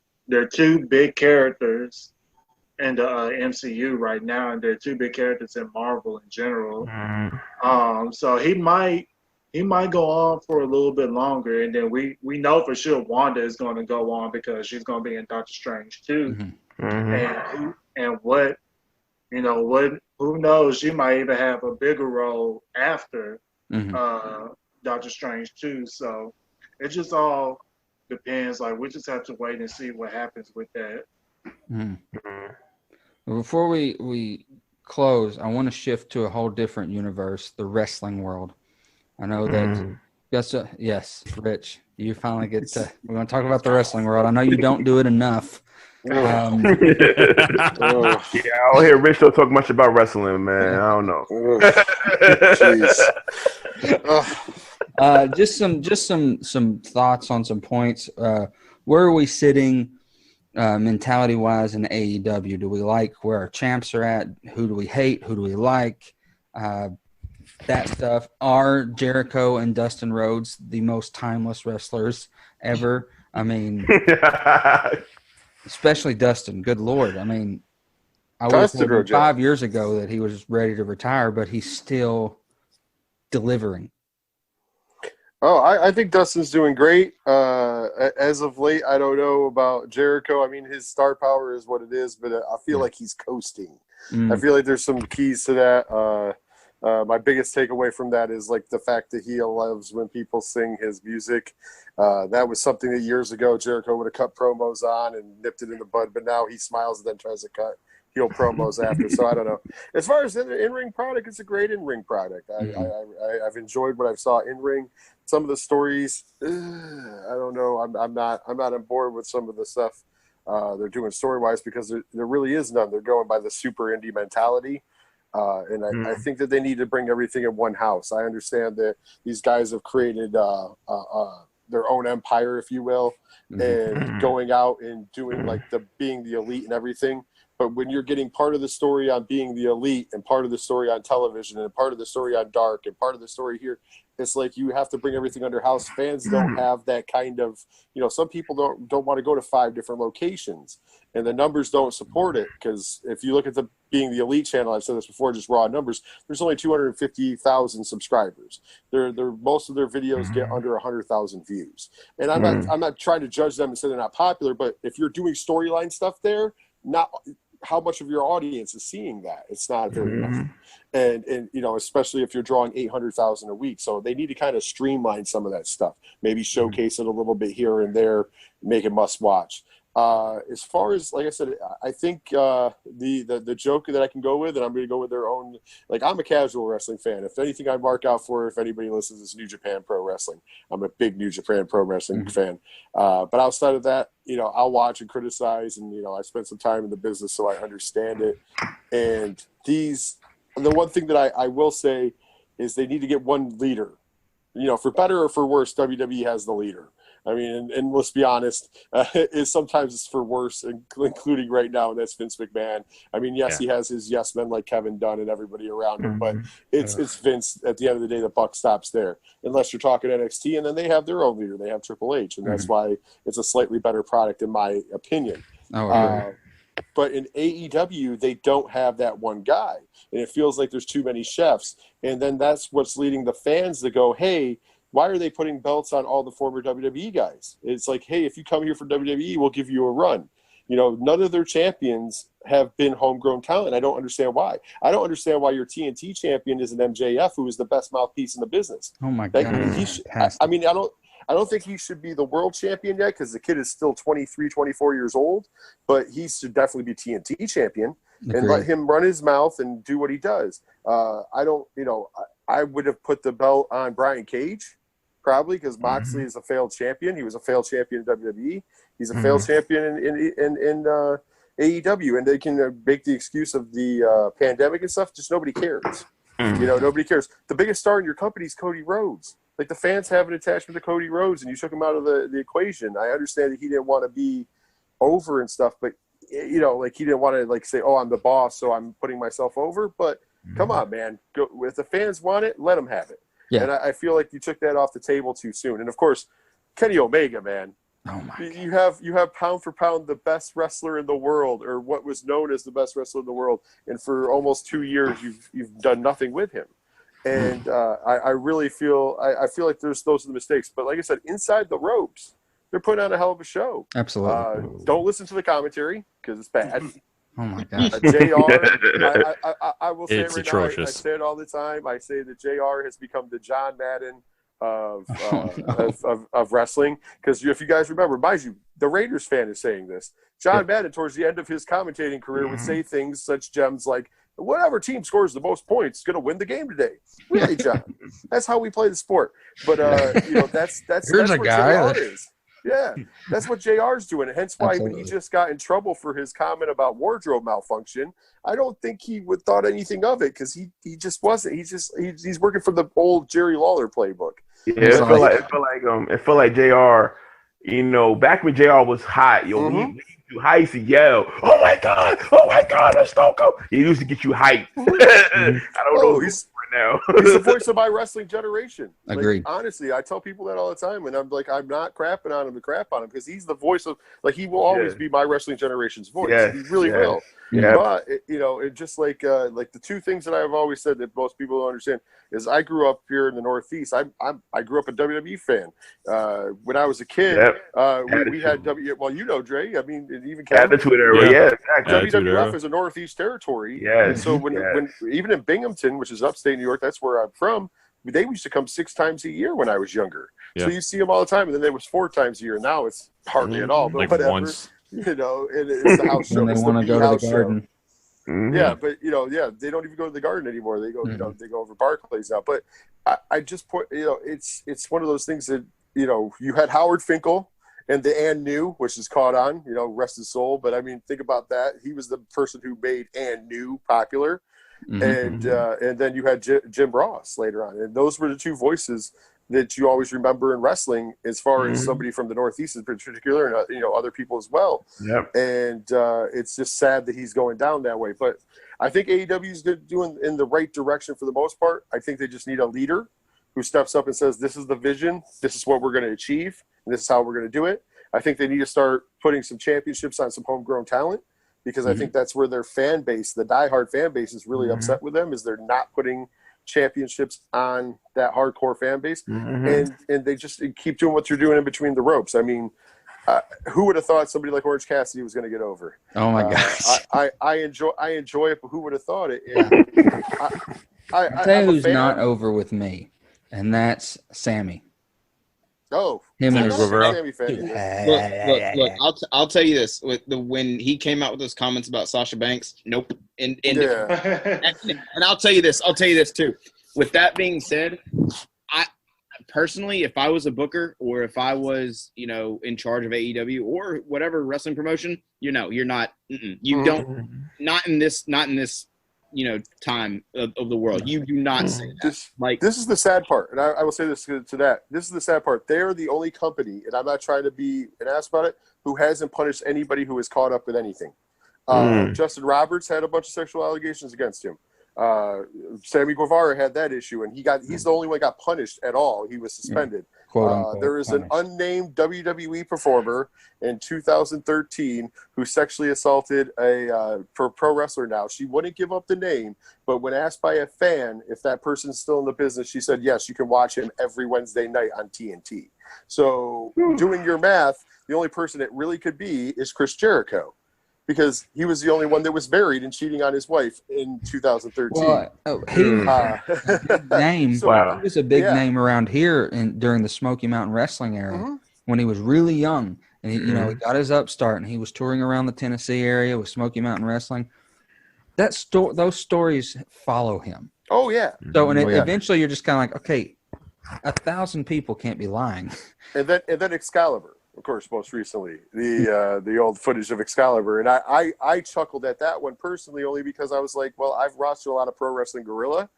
two big characters in the MCU right now, and they're two big characters in Marvel in general. So he might go on for a little bit longer, and then we know for sure Wanda is going to go on because she's going to be in Doctor Strange too. And what who knows? She might even have a bigger role after Doctor Strange too. So it just all depends. Like, we just have to wait and see what happens with that. Before we close, I want to shift to a whole different universe, the wrestling world. I know that yes, Rich, you finally get to. We're going to talk about the wrestling world. I know you don't do it enough. Yeah, I don't hear Rich don't talk much about wrestling, man. I don't know. Just some thoughts on some points. Where are we sitting mentality wise in AEW? Do we like where our champs are at? Who do we hate? Who do we like? That stuff. Are Jericho and Dustin Rhodes the most timeless wrestlers ever? I mean, especially Dustin. Good Lord. I mean, I was 5 years ago that he was ready to retire, but he's still delivering. Oh, I think Dustin's doing great. As of late, I don't know about Jericho. I mean, his star power is what it is, but I feel like he's coasting. I feel like there's some keys to that. My biggest takeaway from that is the fact that he loves when people sing his music. That was something that years ago Jericho would have cut promos on and nipped it in the bud, but now he smiles and then tries to cut heel promos after. So I don't know. As far as the in-ring product, it's a great in-ring product. I've enjoyed what I saw in-ring. Some of the stories, I don't know. I'm not on board with some of the stuff they're doing story-wise, because there really is none. They're going by the super indie mentality. And I think that they need to bring everything in one house. I understand that these guys have created their own empire, if you will, and going out and doing being the elite and everything. But when you're getting part of the story on being the elite and part of the story on television and part of the story on dark and part of the story here, it's like you have to bring everything under house. Fans don't have that kind of, some people don't want to go to 5 different locations, and the numbers don't support it. Because if you look at the Being the Elite channel, I've said this before, just raw numbers, there's only 250,000 subscribers. Most of their videos get under 100,000 views. And I'm not trying to judge them and say they're not popular, but if you're doing storyline stuff there, how much of your audience is seeing that? It's not very much. And especially if you're drawing 800,000 a week. So they need to kind of streamline some of that stuff, maybe showcase it a little bit here and there, make it must watch. As far as, like I said, I think the joke that I can go with, and I'm going to go with their own, like, I'm a casual wrestling fan. If anything I mark out for, if anybody listens, is New Japan Pro Wrestling. I'm a big New Japan Pro Wrestling fan. But outside of that, I'll watch and criticize, and, I spent some time in the business so I understand it. And the one thing that I will say is they need to get one leader. For better or for worse, WWE has the leader. I mean, and let's be honest, sometimes it's for worse, including right now, and that's Vince McMahon. I mean, yes, he has his yes men like Kevin Dunn and everybody around him, but it's Vince. At the end of the day, the buck stops there. Unless you're talking NXT, and then they have their own leader. They have Triple H, and that's why it's a slightly better product, in my opinion. But in AEW, they don't have that one guy, and it feels like there's too many chefs. And then that's what's leading the fans to go, hey, why are they putting belts on all the former WWE guys? It's like, hey, if you come here for WWE, we'll give you a run. None of their champions have been homegrown talent. I don't understand why. I don't understand why your TNT champion is an MJF, who is the best mouthpiece in the business. Oh my God. I don't think he should be the world champion yet, because the kid is still 23, 24 years old, but he should definitely be TNT champion. And let him run his mouth and do what he does. I would have put the belt on Brian Cage, probably, because Moxley is a failed champion. He was a failed champion in WWE. He's a failed champion in AEW, and they can make the excuse of the pandemic and stuff. Just nobody cares. Nobody cares. The biggest star in your company is Cody Rhodes. Like, the fans have an attachment to Cody Rhodes, and you took him out of the equation. I understand that he didn't want to be over and stuff, but he didn't want to say, "Oh, I'm the boss, so I'm putting myself over." But come on, man, go, if the fans want it, let them have it. Yeah. And I feel like you took that off the table too soon. And of course, Kenny Omega, man. Oh my God. You have pound for pound the best wrestler in the world, or what was known as the best wrestler in the world, and for almost 2 years you've done nothing with him. And I really feel like those are the mistakes. But like I said, inside the ropes, they're putting on a hell of a show. Absolutely. Don't listen to the commentary, because it's bad. Oh my God. JR, I will say it's it right atrocious. now. I say it all the time. I say that JR has become the John Madden of wrestling. Because if you guys remember, mind you, the Raiders fan is saying this. John Madden, towards the end of his commentating career, would say things such gems like, "Whatever team scores the most points is going to win the game today." Really, John? That's how we play the sport. But that's Here's a what guy JR is. Yeah, that's what JR's doing. And hence why when he just got in trouble for his comment about wardrobe malfunction, I don't think he would thought anything of it, because he just wasn't. He's working from the old Jerry Lawler playbook. Yeah, it felt like JR. Back when JR was hot, he used to yell, "Oh my God, let's Stone Cold." He used to get you hyped. I don't know. He's now. He's the voice of my wrestling generation. Agreed. Honestly, I tell people that all the time, and I'm like, I'm not crapping on him to crap on him, because he's the voice of, he will always be my wrestling generation's voice. He really will. Yeah. But it just like the two things that I've always said that most people don't understand is, I grew up here in the Northeast. I grew up a WWE fan. When I was a kid, we had Dre. I mean, even Attitude Era. WWF is a Northeast territory. And so when even in Binghamton, which is upstate New York, that's where I'm from, they used to come 6 times a year when I was younger. So you see them all the time, and then there was 4 times a year. Now it's hardly at all. But whatever. Once. And it's the house show. When they want to go to the garden. Yeah, but they don't even go to the garden anymore. They go, they go over Barclays now. But I just put, it's one of those things that, you had Howard Finkel and the And New, which is caught on, rest his soul. But I mean, think about that. He was the person who made And New popular. And then you had Jim Ross later on. And those were the 2 voices that you always remember in wrestling, as far as somebody from the Northeast in particular, and other people as well. And it's just sad that he's going down that way. But I think AEW is doing in the right direction for the most part. I think they just need a leader who steps up and says, "This is the vision. This is what we're going to achieve, and this is how we're going to do it." I think they need to start putting some championships on some homegrown talent, because I think that's where their fan base, the diehard fan base, is really upset with them, is they're not putting championships on that hardcore fan base. And they just keep doing what they're doing in between the ropes. I mean, who would have thought somebody like Orange Cassidy was going to get over? Oh my gosh! I enjoy it, but who would have thought it? I'll tell you I'm a who's fan. not over with me, and that's Sammy. Oh, Him I'm and not his- a Sammy fan either. Look. I'll tell you this: when he came out with those comments about Sasha Banks, nope. And I'll tell you this too. With that being said, I personally, if I was a booker or if I was, in charge of AEW or whatever wrestling promotion, you're not. You don't. Not in this. Time of the world. You do not say that. This is the sad part, and I will say this to that. This is the sad part. They're the only company, and I'm not trying to be an ass about it, who hasn't punished anybody who is caught up with anything. Justin Roberts had a bunch of sexual allegations against him. Sammy Guevara had that issue, and he's the only one got punished at all. He was suspended. There is an unnamed WWE performer in 2013 who sexually assaulted a pro wrestler. Now, she wouldn't give up the name, but when asked by a fan if that person's still in the business, she said, yes, you can watch him every Wednesday night on TNT. So doing your math, the only person it really could be is Chris Jericho, because he was the only one that was married and cheating on his wife in 2013. Well, he was a big name. He was a big name around here during the Smoky Mountain Wrestling era when he was really young. And, he got his upstart, and he was touring around the Tennessee area with Smoky Mountain Wrestling. Those stories follow him. Oh, yeah. So, eventually you're just kind of like, okay, 1,000 people can't be lying. And then Excalibur. Of course, most recently, the old footage of Excalibur. And I chuckled at that one personally only because I was like, well, I've watched a lot of Pro Wrestling Guerrilla,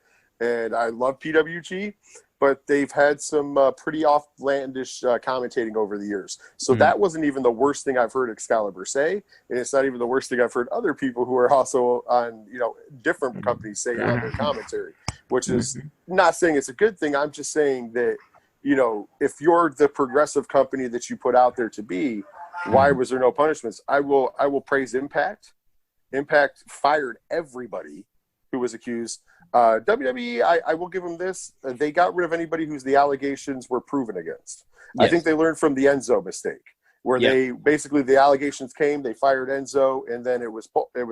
and I love PWG, but they've had some pretty outlandish commentating over the years. So that wasn't even the worst thing I've heard Excalibur say, and it's not even the worst thing I've heard other people who are also on different companies say on their commentary, which is not saying it's a good thing. I'm just saying that, if you're the progressive company that you put out there to be, why was there no punishments? I will praise Impact. Impact fired everybody who was accused. WWE, I will give them this. They got rid of anybody whose the allegations were proven against. Yes. I think they learned from the Enzo mistake, where they basically, the allegations came, they fired Enzo, and then it was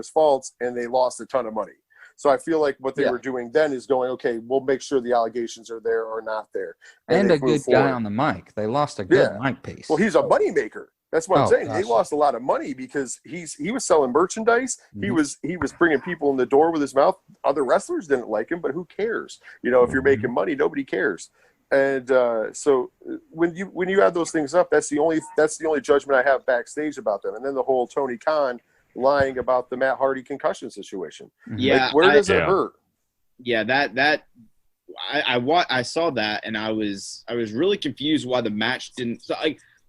false, and they lost a ton of money. So I feel like what they were doing then is going, okay, we'll make sure the allegations are there or not there. And a good guy on the mic. They lost a good mic piece. Well, he's a money maker. That's what I'm saying. Gosh. They lost a lot of money because he was selling merchandise. He was bringing people in the door with his mouth. Other wrestlers didn't like him, but who cares? If you're making money, nobody cares. And so when you add those things up, that's the only judgment I have backstage about them. And then the whole Tony Khan lying about the Matt Hardy concussion situation. Yeah, where does it hurt? Yeah, I saw that, and I was really confused why the match didn't. So,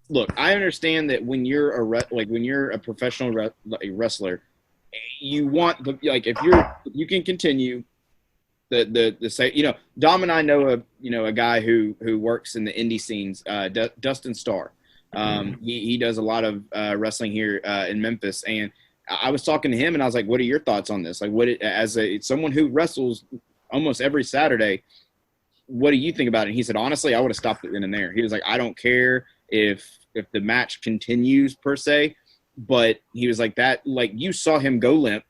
look, I understand that when you're a professional wrestler, you want if you can continue the say, Dom and I know a guy who works in the indie scenes, Dustin Starr. He does a lot of wrestling here in Memphis, and I was talking to him, and I was like, "What are your thoughts on this? As someone who wrestles almost every Saturday, what do you think about it?" And he said, "Honestly, I would have stopped it then and there." He was like, "I don't care if the match continues per se, but he was like that. You saw him go limp,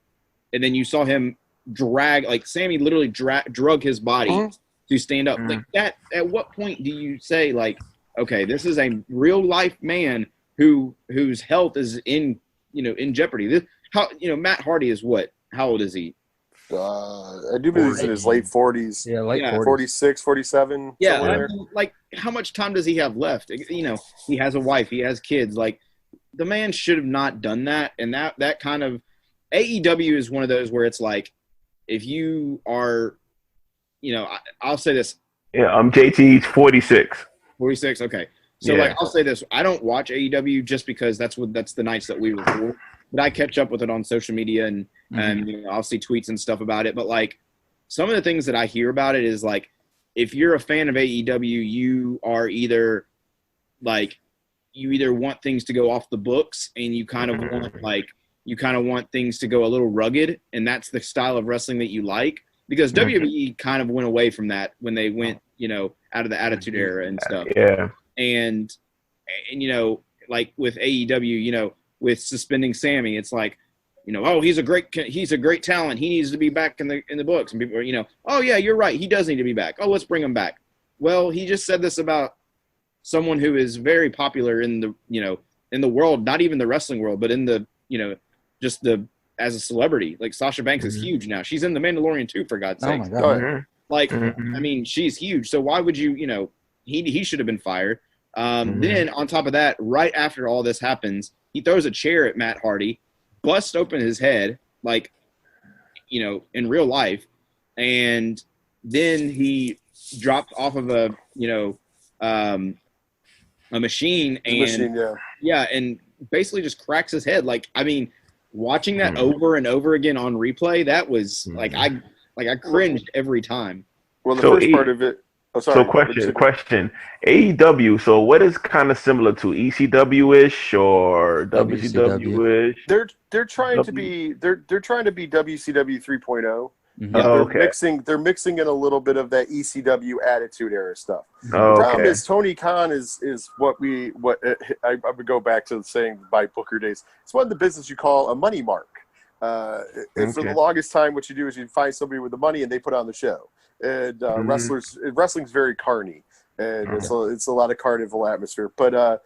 and then you saw him drag. Sammy literally drug his body to stand up. Like that. At what point do you say okay, this is a real life man whose health is in jeopardy? Matt Hardy is what? How old is he? I do believe he's in his late 40s. Yeah, late 40s. 46, 47. Yeah, I mean, how much time does he have left? He has a wife, he has kids. The man should have not done that. And that kind of AEW is one of those where it's if you are, I'll say this. Yeah, JT's 46. 46. Okay. So I'll say this. I don't watch AEW just because that's the nights that we record. But I catch up with it on social media and I'll see tweets and stuff about it. But some of the things that I hear about it is if you're a fan of AEW, you are either you either want things to go off the books and you kind of want things to go a little rugged, and that's the style of wrestling that you like, because WWE kind of went away from that when they went out of the Attitude Era and stuff. Yeah. And like with AEW, you know, with suspending Sammy, it's like, you know, oh, he's a great talent. He needs to be back in the books. And people are, you know, oh yeah, you're right. He does need to be back. Oh, let's bring him back. Well, he just said this about someone who is very popular in the, you know, in the world, not even the wrestling world, but in the, you know, just as a celebrity. Like Sasha Banks is huge now. She's in The Mandalorian too, for God's sake. Oh my God. Like, I mean, she's huge. So why would you know, he should have been fired. Then on top of that, right after all this happens, he throws a chair at Matt Hardy, busts open his head, like, you know, in real life. And then he dropped off of a, you know, a machine and and basically just cracks his head. Like, I mean, watching that over and over again on replay, that was like, I cringed every time. Well, the first part of it. Oh, sorry. So question. AEW. So what is kind of similar to ECW-ish or WCW-ish? They're trying to be WCW 3.0. They're mixing in a little bit of that ECW attitude era stuff. The problem is Tony Khan is what I would go back to saying by Booker days. It's one of the business you call a money mark. For the longest time, what you do is you find somebody with the money and they put on the show. And wrestling's very carny, and it's a lot of carnival atmosphere. But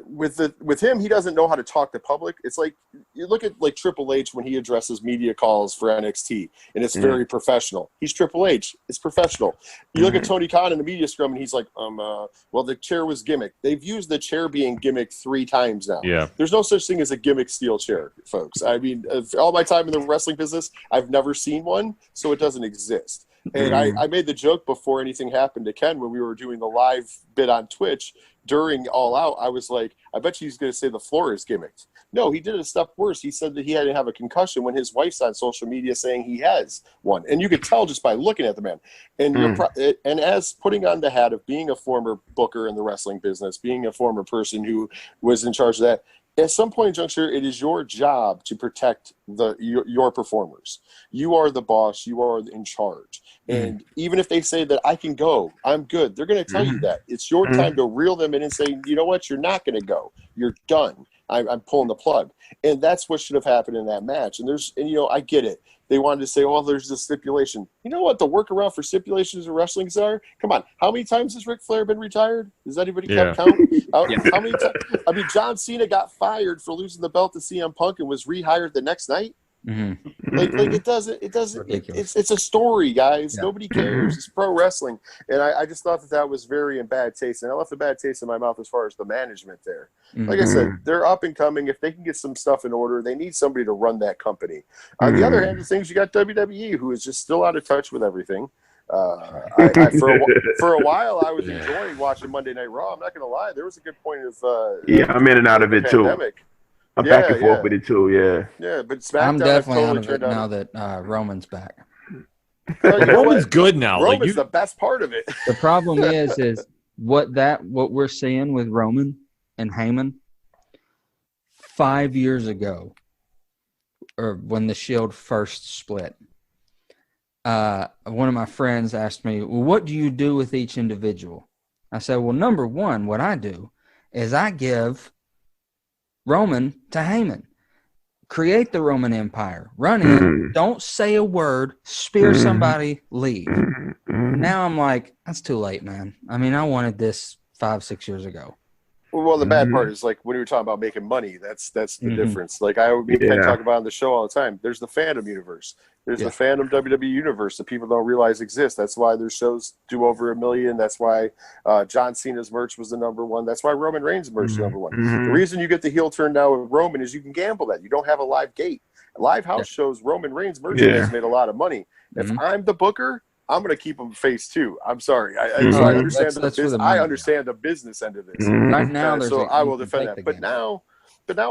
with him, he doesn't know how to talk to public. It's like you look at like Triple H when he addresses media calls for NXT, and it's very professional. He's Triple H. It's professional. You look at Tony Khan in the media scrum, and he's like, well, the chair was gimmick. They've used the chair being gimmick 3 times now. Yeah. There's no such thing as a gimmick steel chair, folks. I mean, all my time in the wrestling business, I've never seen one, so it doesn't exist. And I made the joke before anything happened to Ken when we were doing the live bit on Twitch during All Out. I was like, I bet you he's going to say the floor is gimmicked. No, he did a step worse. He said that he had to have a concussion when his wife's on social media saying he has one. And you could tell just by looking at the man. And and as putting on the hat of being a former booker in the wrestling business, being a former person who was in charge of that, at some point in juncture, it is your job to protect your performers. You are the boss. You are in charge. And even if they say that I can go, I'm good, they're going to tell you that. It's your time to reel them in and say, you know what, you're not going to go. You're done. I'm pulling the plug. And that's what should have happened in that match. And you know, I get it. They wanted to say, oh, there's a stipulation. You know what the workaround for stipulations in wrestling are? Come on. How many times has Ric Flair been retired? Does anybody keep count? How many times? I mean, John Cena got fired for losing the belt to CM Punk and was rehired the next night. Like it doesn't it's a story, guys. Nobody cares. It's pro wrestling. And I just thought that was very in bad taste, and I left a bad taste in my mouth as far as the management there. Like I said, they're up and coming. If they can get some stuff in order, they need somebody to run that company. On the other hand of things, you got WWE, who is just still out of touch with everything. For a while I was enjoying watching Monday Night Raw. I'm not gonna lie, there was a good point of I'm in and out of it pandemic. Too. I'm back and forth with it too, yeah. But SmackDown, I'm definitely out of it now that Roman's back. Roman's good now. Roman's the best part of it. The problem is what we're seeing with Roman and Heyman 5 years ago, or when the Shield first split. One of my friends asked me, well, what do you do with each individual? I said, well, number one, what I do is I give Roman to Heyman. Create the Roman Empire. Run in. Don't say a word. Spear somebody. Leave. Now I'm like, that's too late, man. I mean, I wanted this 5-6 years ago. Well, the bad part is, like, when we were talking about making money, that's the difference. Like, I talk about on the show all the time. There's the fandom universe. There's the fandom WWE universe that people don't realize exists. That's why their shows do over 1 million. That's why John Cena's merch was the number one. That's why Roman Reigns' merch is number one. The reason you get the heel turn now with Roman is you can gamble that. You don't have a live gate. Live house shows, Roman Reigns' merch has made a lot of money. If I'm the booker, I'm going to keep them face too. I'm sorry. I understand I understand the business end of this. Right now, so I will defend that. But now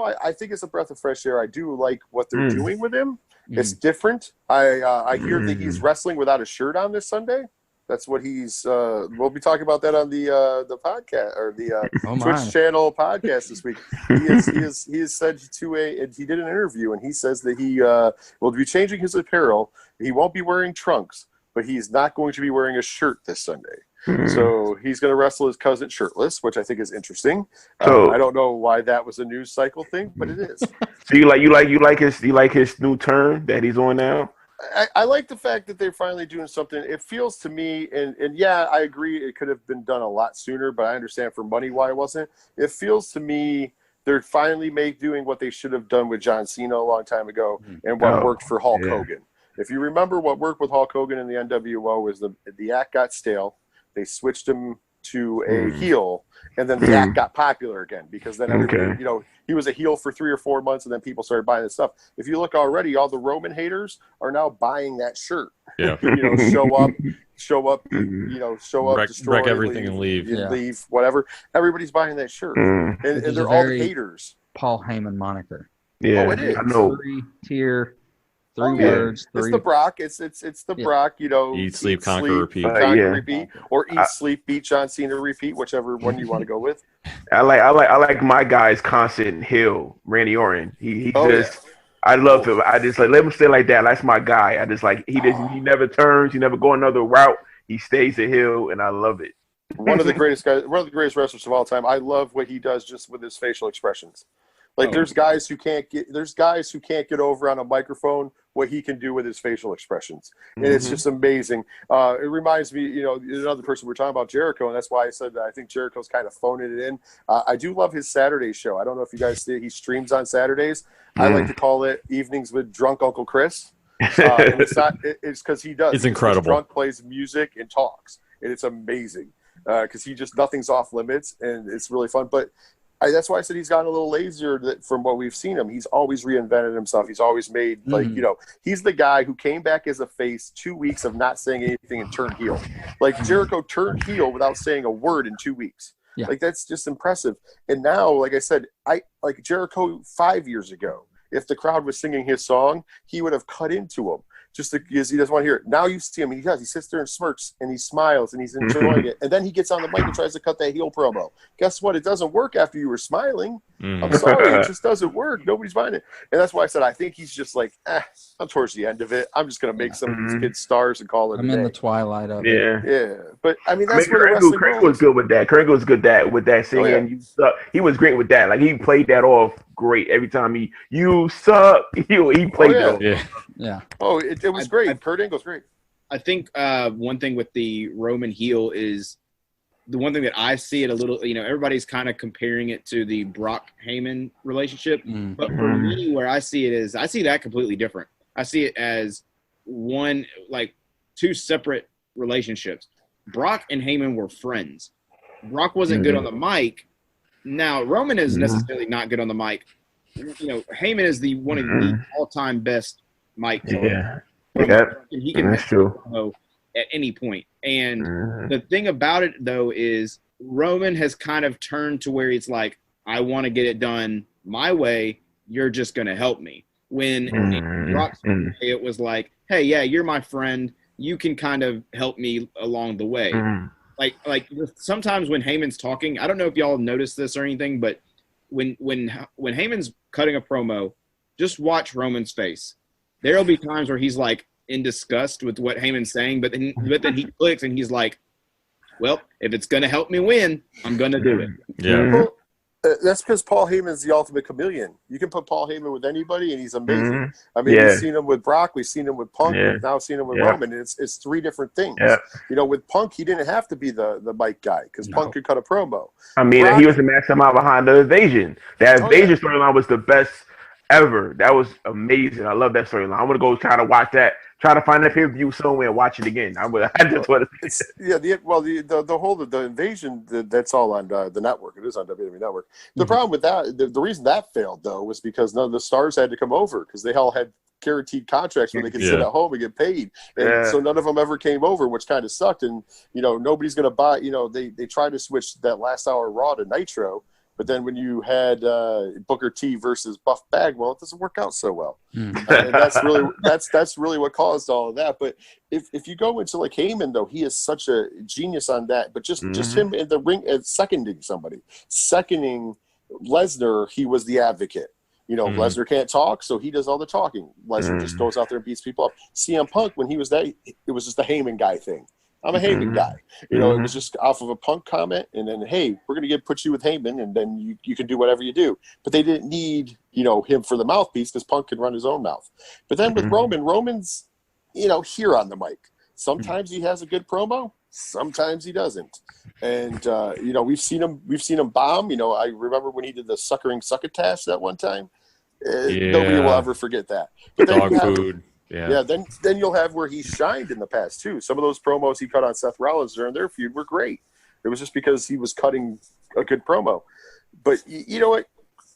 I think it's a breath of fresh air. I do like what they're doing with him. It's different. I hear that he's wrestling without a shirt on this Sunday. That's what he's. We'll be talking about that on the podcast or the Twitch channel podcast this week. He has said he did an interview and he says that he will be changing his apparel. He won't be wearing trunks, but he's not going to be wearing a shirt this Sunday. So he's going to wrestle his cousin shirtless, which I think is interesting. So- I don't know why that was a news cycle thing, but it is. So you like his new turn that he's on now? I like the fact that they're finally doing something. It feels to me, and yeah, I agree, it could have been done a lot sooner, but I understand for money why it wasn't. It feels to me they're finally doing what they should have done with John Cena a long time ago, and what worked for Hulk Hogan. If you remember, what worked with Hulk Hogan in the NWO was the act got stale. They switched him to a heel, and then the act got popular again, because then everybody, he was a heel for 3 or 4 months, and then people started buying this stuff. If you look already, all the Roman haters are now buying that shirt. Yeah. show up, destroy, wreck everything and leave. Leave, whatever. Everybody's buying that shirt, and they're all haters. Paul Heyman moniker. Yeah, it is. I know. 3-tier, 3 words. It's the Brock. It's the Brock. Eat, sleep, conquer, repeat. Repeat, or eat, sleep, beat John Cena, repeat, whichever one you want to go with. I like my guy's constant heel, Randy Orton. I love him. I just let him stay like that. That's my guy. I just he never turns. He never go another route. He stays a heel, and I love it. One of the greatest wrestlers of all time. I love what he does just with his facial expressions. There's guys who can't get over on a microphone what he can do with his facial expressions, and it's just amazing. It reminds me, another person we're talking about, Jericho, and that's why I said that I think Jericho's kind of phoning it in. I do love his Saturday show. I don't know if you guys see it. He streams on Saturdays. I like to call it Evenings with Drunk Uncle Chris. And it's because he does. It's incredible. Drunk plays music and talks, and it's amazing because nothing's off limits, and it's really fun. But that's why I said he's gotten a little lazier from what we've seen him. He's always reinvented himself. He's always made he's the guy who came back as a face 2 weeks of not saying anything and turned heel. Jericho turned heel without saying a word in 2 weeks. Yeah. That's just impressive. And now, like I said, Jericho 5 years ago, if the crowd was singing his song, he would have cut into him just because he doesn't want to hear it. Now you see him, he sits there and smirks and he smiles and he's enjoying it. And then he gets on the mic and tries to cut that heel promo. Guess what? It doesn't work after you were smiling. I'm sorry, it just doesn't work. Nobody's buying it. And that's why I said I think he's just I'm towards the end of it. I'm just going to make some of these kids stars and call it I'm in the twilight of it. Yeah. But I mean, that's where Craig was good with that. Craig was good with that singing. You suck. He was great with that. He played that off great every time you suck. He played it off. Yeah. Oh, it was great. Kurt Angle's great. I think one thing with the Roman heel is the one thing that I see it a little, everybody's kind of comparing it to the Brock Heyman relationship. But for me, where I see it is, I see that completely different. I see it as two separate relationships. Brock and Heyman were friends. Brock wasn't good on the mic. Now, Roman is necessarily not good on the mic. Heyman is one of the all-time best mic. Yeah. He can That's true. At any point. And the thing about it, though, is Roman has kind of turned to where it's like, I want to get it done my way. You're just going to help me. When Brock's it was like, hey, yeah, you're my friend. You can kind of help me along the way. Like sometimes when Heyman's talking, I don't know if y'all noticed this or anything, but when Heyman's cutting a promo, just watch Roman's face. There'll be times where he's in disgust with what Heyman's saying, but then he clicks and he's like, well, if it's going to help me win, I'm going to do it. Yeah. Well, that's because Paul Heyman's the ultimate chameleon. You can put Paul Heyman with anybody, and he's amazing. I mean, we've seen him with Brock, we've seen him with Punk, we've now seen him with Roman. And it's three different things. With Punk, he didn't have to be the mic guy because Punk could cut a promo. I mean, Brock, he was the mastermind behind the Invasion. That Invasion storyline was the best ever. That was amazing. I love that storyline. I'm gonna go try to watch that. Try to find a pay-per-view somewhere and watch it again. The Invasion, that's all on the network. It is on WWE Network. The problem with that, the reason that failed, though, was because none of the stars had to come over because they all had guaranteed contracts where they could sit at home and get paid. And so none of them ever came over, which kind of sucked. And, nobody's going to buy, they tried to switch that last hour Raw to Nitro. But then when you had Booker T versus Buff Bagwell, it doesn't work out so well. And that's really what caused all of that. But if you go into Heyman, though, he is such a genius on that. But just him in the ring seconding Lesnar, he was the advocate. Lesnar can't talk, so he does all the talking. Lesnar just goes out there and beats people up. CM Punk, when he was that, it was just a Heyman guy thing. I'm a Heyman guy. You know, it was just off of a Punk comment, and then, hey, we're going to put you with Heyman, and then you can do whatever you do. But they didn't need, you know, him for the mouthpiece because Punk can run his own mouth. But then with Roman's, you know, here on the mic. Sometimes he has a good promo, sometimes he doesn't. And you know, we've seen him bomb. You know, I remember when he did the suckering succotash that one time. Nobody will ever forget that. But then Dog food. Yeah. Then you'll have where he shined in the past too. Some of those promos he cut on Seth Rollins during their feud were great. It was just because he was cutting a good promo. But you know what?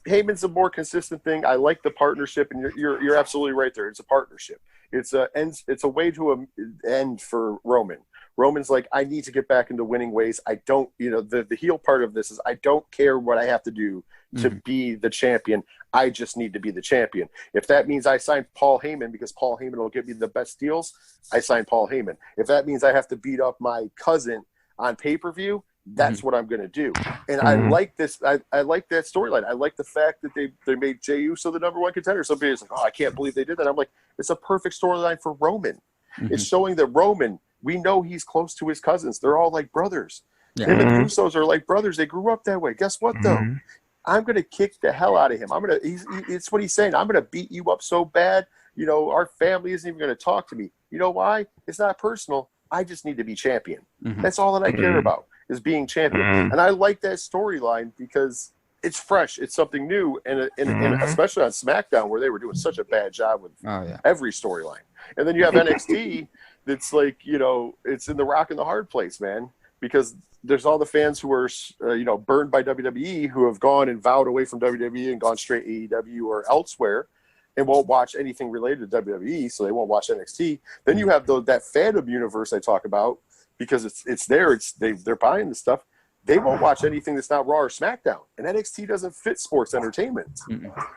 Heyman's a more consistent thing. I like the partnership, and you're absolutely right there. It's a partnership. It's a way to end for Roman. Roman's like, I need to get back into winning ways. I don't, you know, the heel part of this is I don't care what I have to do to be the champion. I just need to be the champion. If that means I sign Paul Heyman because Paul Heyman will give me the best deals, I sign Paul Heyman. If that means I have to beat up my cousin on pay-per-view, that's what I'm going to do. And I like this. I like that storyline. I like the fact that they made Jey Uso the number one contender. Somebody's like, oh, I can't believe they did that. I'm like, it's a perfect storyline for Roman. It's showing that Roman, we know he's close to his cousins. They're all like brothers. Him and the Usos are like brothers. They grew up that way. Guess what, though? I'm going to kick the hell out of him. It's what he's saying. I'm going to beat you up so bad, you know, our family isn't even going to talk to me. You know why? It's not personal. I just need to be champion. That's all that I care about, is being champion. And I like that storyline because it's fresh. It's something new. And especially on SmackDown, where they were doing such a bad job with every storyline. And then you have NXT that's like, you know, it's in the rock and the hard place, man, because there's all the fans who are, you know, burned by WWE, who have gone and vowed away from WWE and gone straight AEW or elsewhere and won't watch anything related to WWE, so they won't watch NXT. Then you have that fandom universe I talk about, because it's there. They're buying the stuff. They won't watch anything that's not Raw or SmackDown. And NXT doesn't fit sports entertainment.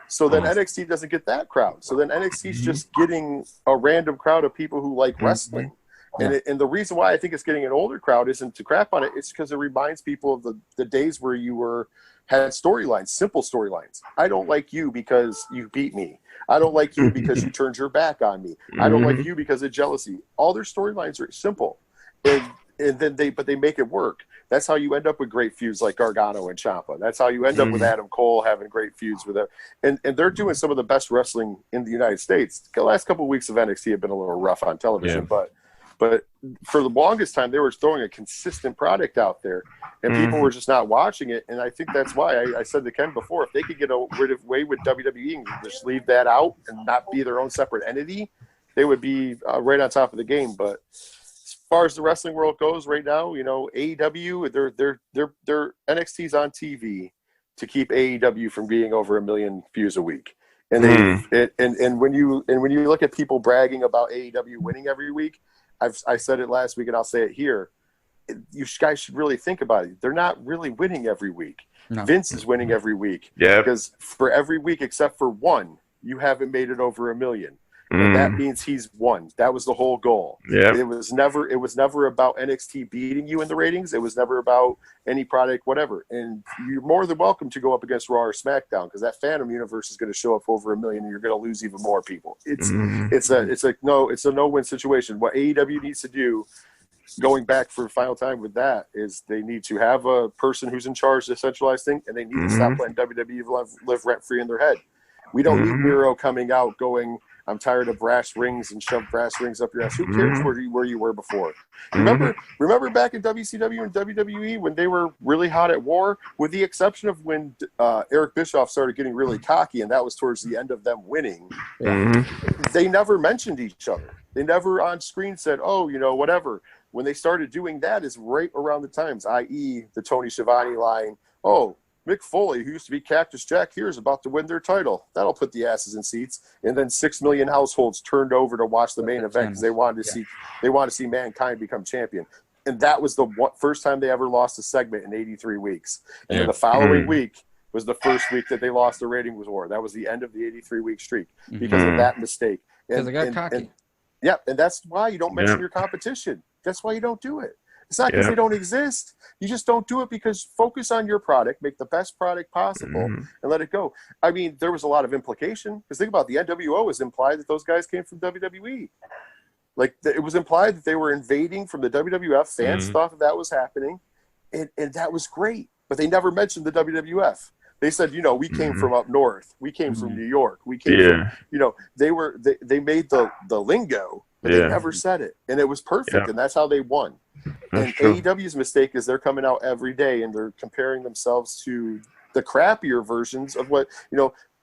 So then NXT doesn't get that crowd. So then NXT's just getting a random crowd of people who like wrestling. And the reason why I think it's getting an older crowd isn't to crap on it. It's because it reminds people of the days where you had storylines, simple storylines. I don't like you because you beat me. I don't like you because you turned your back on me. I don't like you because of jealousy. All their storylines are simple. And then they make it work. That's how you end up with great feuds like Gargano and Ciampa. That's how you end up with Adam Cole having great feuds with it. And they're doing some of the best wrestling in the United States. The last couple of weeks of NXT have been a little rough on television, but for the longest time, they were throwing a consistent product out there, and people were just not watching it. And I think that's why I said to Ken before, if they could get away with WWE and just leave that out and not be their own separate entity, they would be right on top of the game. But as far as the wrestling world goes right now, you know, AEW, their NXT's on TV to keep AEW from being over 1 million views a week. And and when you look at people bragging about AEW winning every week, I said it last week and I'll say it here. You guys should really think about it. They're not really winning every week. No. Vince is winning every week. Yeah. Because for every week except for one, you haven't made it over 1 million. And that means he's won. That was the whole goal. Yeah. It was never about NXT beating you in the ratings. It was never about any product, whatever. And you're more than welcome to go up against Raw or SmackDown, because that Phantom universe is going to show up over 1 million, and you're going to lose even more people. It's a no-win situation. What AEW needs to do, going back for the final time with that, is they need to have a person who's in charge of the centralized thing, and they need to stop letting WWE live rent-free in their head. We don't need Miro coming out going, I'm tired of brass rings and shove brass rings up your ass. Who cares where you were before? Remember back in WCW and WWE when they were really hot at war, with the exception of when Eric Bischoff started getting really cocky, and that was towards the end of them winning. They never mentioned each other. They never on screen said, oh, you know, whatever. When they started doing that is right around the times, i.e. the Tony Schiavone line, oh, Mick Foley, who used to be Cactus Jack here, is about to win their title. That'll put the asses in seats. And then 6 million households turned over to watch the main event because they wanted to see Mankind become champion. And that was the first time they ever lost a segment in 83 weeks. And then the following week was the first week that they lost the ratings war. That was the end of the 83-week streak because of that mistake. Because they got cocky. And that's why you don't mention your competition. That's why you don't do it. It's not because they don't exist. You just don't do it because focus on your product, make the best product possible, and let it go. I mean, there was a lot of implication. Because think about it, the NWO was implied that those guys came from WWE. Like it was implied that they were invading from the WWF. Fans thought that was happening, and that was great. But they never mentioned the WWF. They said, we came from up north. We came from New York. We came from, they made the lingo, but they never said it. And it was perfect, and that's how they won. And AEW's mistake is they're coming out every day, and they're comparing themselves to the crappier versions of what,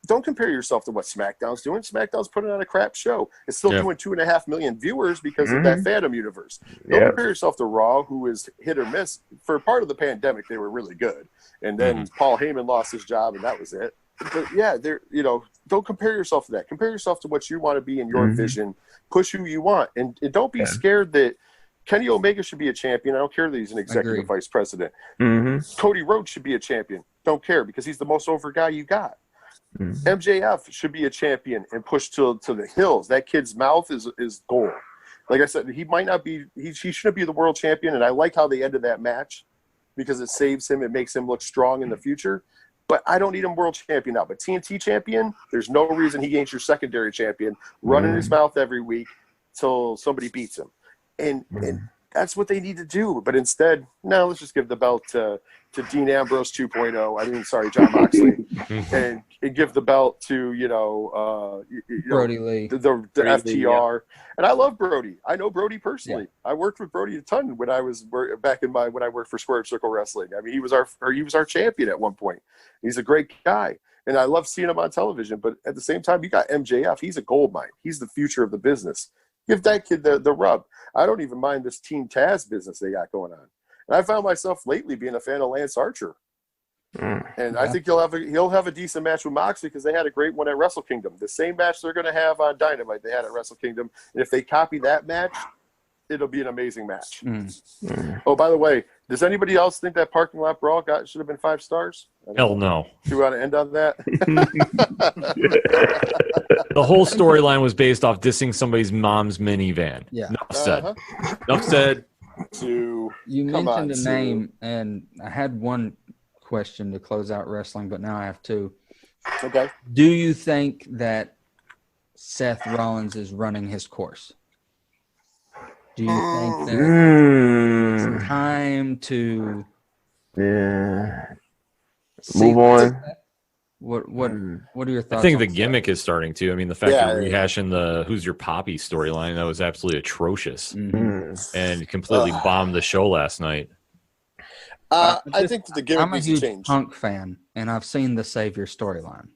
don't compare yourself to what SmackDown's doing. SmackDown's putting on a crap show. It's still doing 2.5 million viewers because of that Phantom universe. Don't compare yourself to Raw, who is hit or miss. For part of the pandemic, they were really good. And then Paul Heyman lost his job, and that was it. But yeah, don't compare yourself to that. Compare yourself to what you want to be in your vision. Push who you want. And don't be scared that Kenny Omega should be a champion. I don't care that he's an executive vice president. Cody Rhodes should be a champion. Don't care because he's the most over guy you got. MJF should be a champion and push to the hills. That kid's mouth is gold. Like I said, he might not be. He shouldn't be the world champion. And I like how they ended that match because it saves him. It makes him look strong in the future. But I don't need him world champion now. But TNT champion, there's no reason he ain't your secondary champion. Running his mouth every week till somebody beats him, and that's what they need to do. But instead, no, let's just give the belt to Dean Ambrose 2.0. John Moxley, and give the belt to Brody Lee, the FTR. And I love Brody. I know Brody personally. I worked with Brody a ton when I was when I worked for Squared Circle Wrestling. I mean, he was our champion at one point. He's a great guy, and I love seeing him on television. But at the same time, you got MJF. He's a gold mine. He's the future of the business. Give that kid the rub. I don't even mind this Team Taz business they got going on. And I found myself lately being a fan of Lance Archer. And I think he'll have a decent match with Moxley because they had a great one at Wrestle Kingdom. The same match they're going to have on Dynamite they had at Wrestle Kingdom. And if they copy that match, it'll be an amazing match. Oh, by the way, does anybody else think that parking lot brawl should have been 5 stars? Hell no. Do you want to end on that? The whole storyline was based off dissing somebody's mom's minivan. Yeah. Enough said. You mentioned a name, and I had one question to close out wrestling, but now I have 2. Okay. Do you think that Seth Rollins is running his course? Do you think that it's time to move on? What are your thoughts? I think the gimmick is starting to. I mean, the fact that rehashing the "Who's Your Poppy" storyline, that was absolutely atrocious and completely bombed the show last night. I think that the gimmick needs to change. I'm a huge Punk fan, and I've seen the Savior storyline.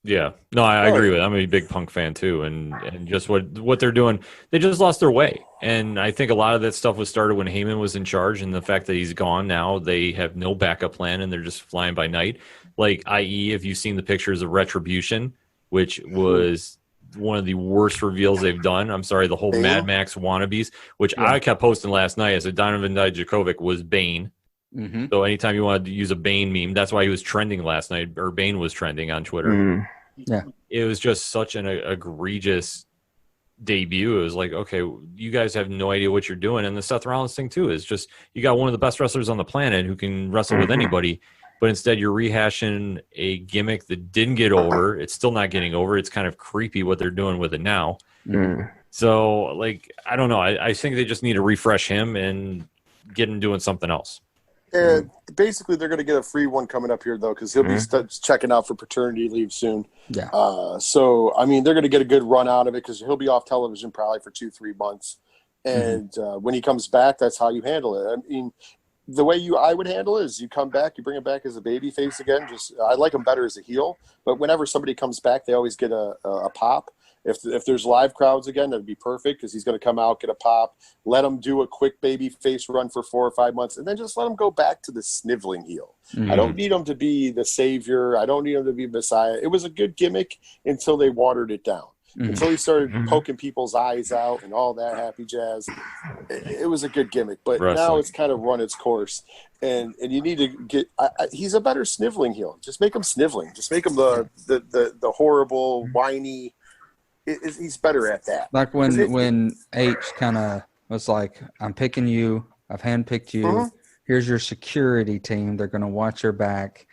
Yeah, no, I agree with it. I'm a big Punk fan too, and just what they're doing, they just lost their way. And I think a lot of that stuff was started when Heyman was in charge, and the fact that he's gone now, they have no backup plan, and they're just flying by night. Like, i.e., if you've seen the pictures of Retribution, which was one of the worst reveals they've done. I'm sorry, the whole Mad Max wannabes, which I kept posting last night as a Donovan Dijakovic was Bane. So anytime you wanted to use a Bane meme, that's why he was trending last night, or Bane was trending on Twitter. Yeah, it was just such an egregious debut. It was like, okay, you guys have no idea what you're doing. And the Seth Rollins thing too is just, you got one of the best wrestlers on the planet who can wrestle with anybody, but instead you're rehashing a gimmick that didn't get over. It's still not getting over. It's kind of creepy what they're doing with it now. So, like, I don't know. I think they just need to refresh him and get him doing something else. And basically, they're going to get a free one coming up here, though, because he'll be checking out for paternity leave soon. Yeah. So, I mean, they're going to get a good run out of it because he'll be off television probably for 2-3 months. And when he comes back, that's how you handle it. I mean, the way I would handle it is you come back, you bring him back as a baby face again. I like him better as a heel, but whenever somebody comes back, they always get a pop. If there's live crowds again, that'd be perfect because he's going to come out, get a pop, let him do a quick baby face run for 4 or 5 months, and then just let him go back to the sniveling heel. I don't need him to be the savior. I don't need him to be Messiah. It was a good gimmick until they watered it down. Until he started poking people's eyes out and all that happy jazz. It was a good gimmick, but now it's kind of run its course. And you need to get he's a better sniveling heel. Just make him sniveling. Just make him the horrible, whiny. He's better at that. Like when H kind of was like, I'm picking you. I've handpicked you. Here's your security team. They're going to watch your back.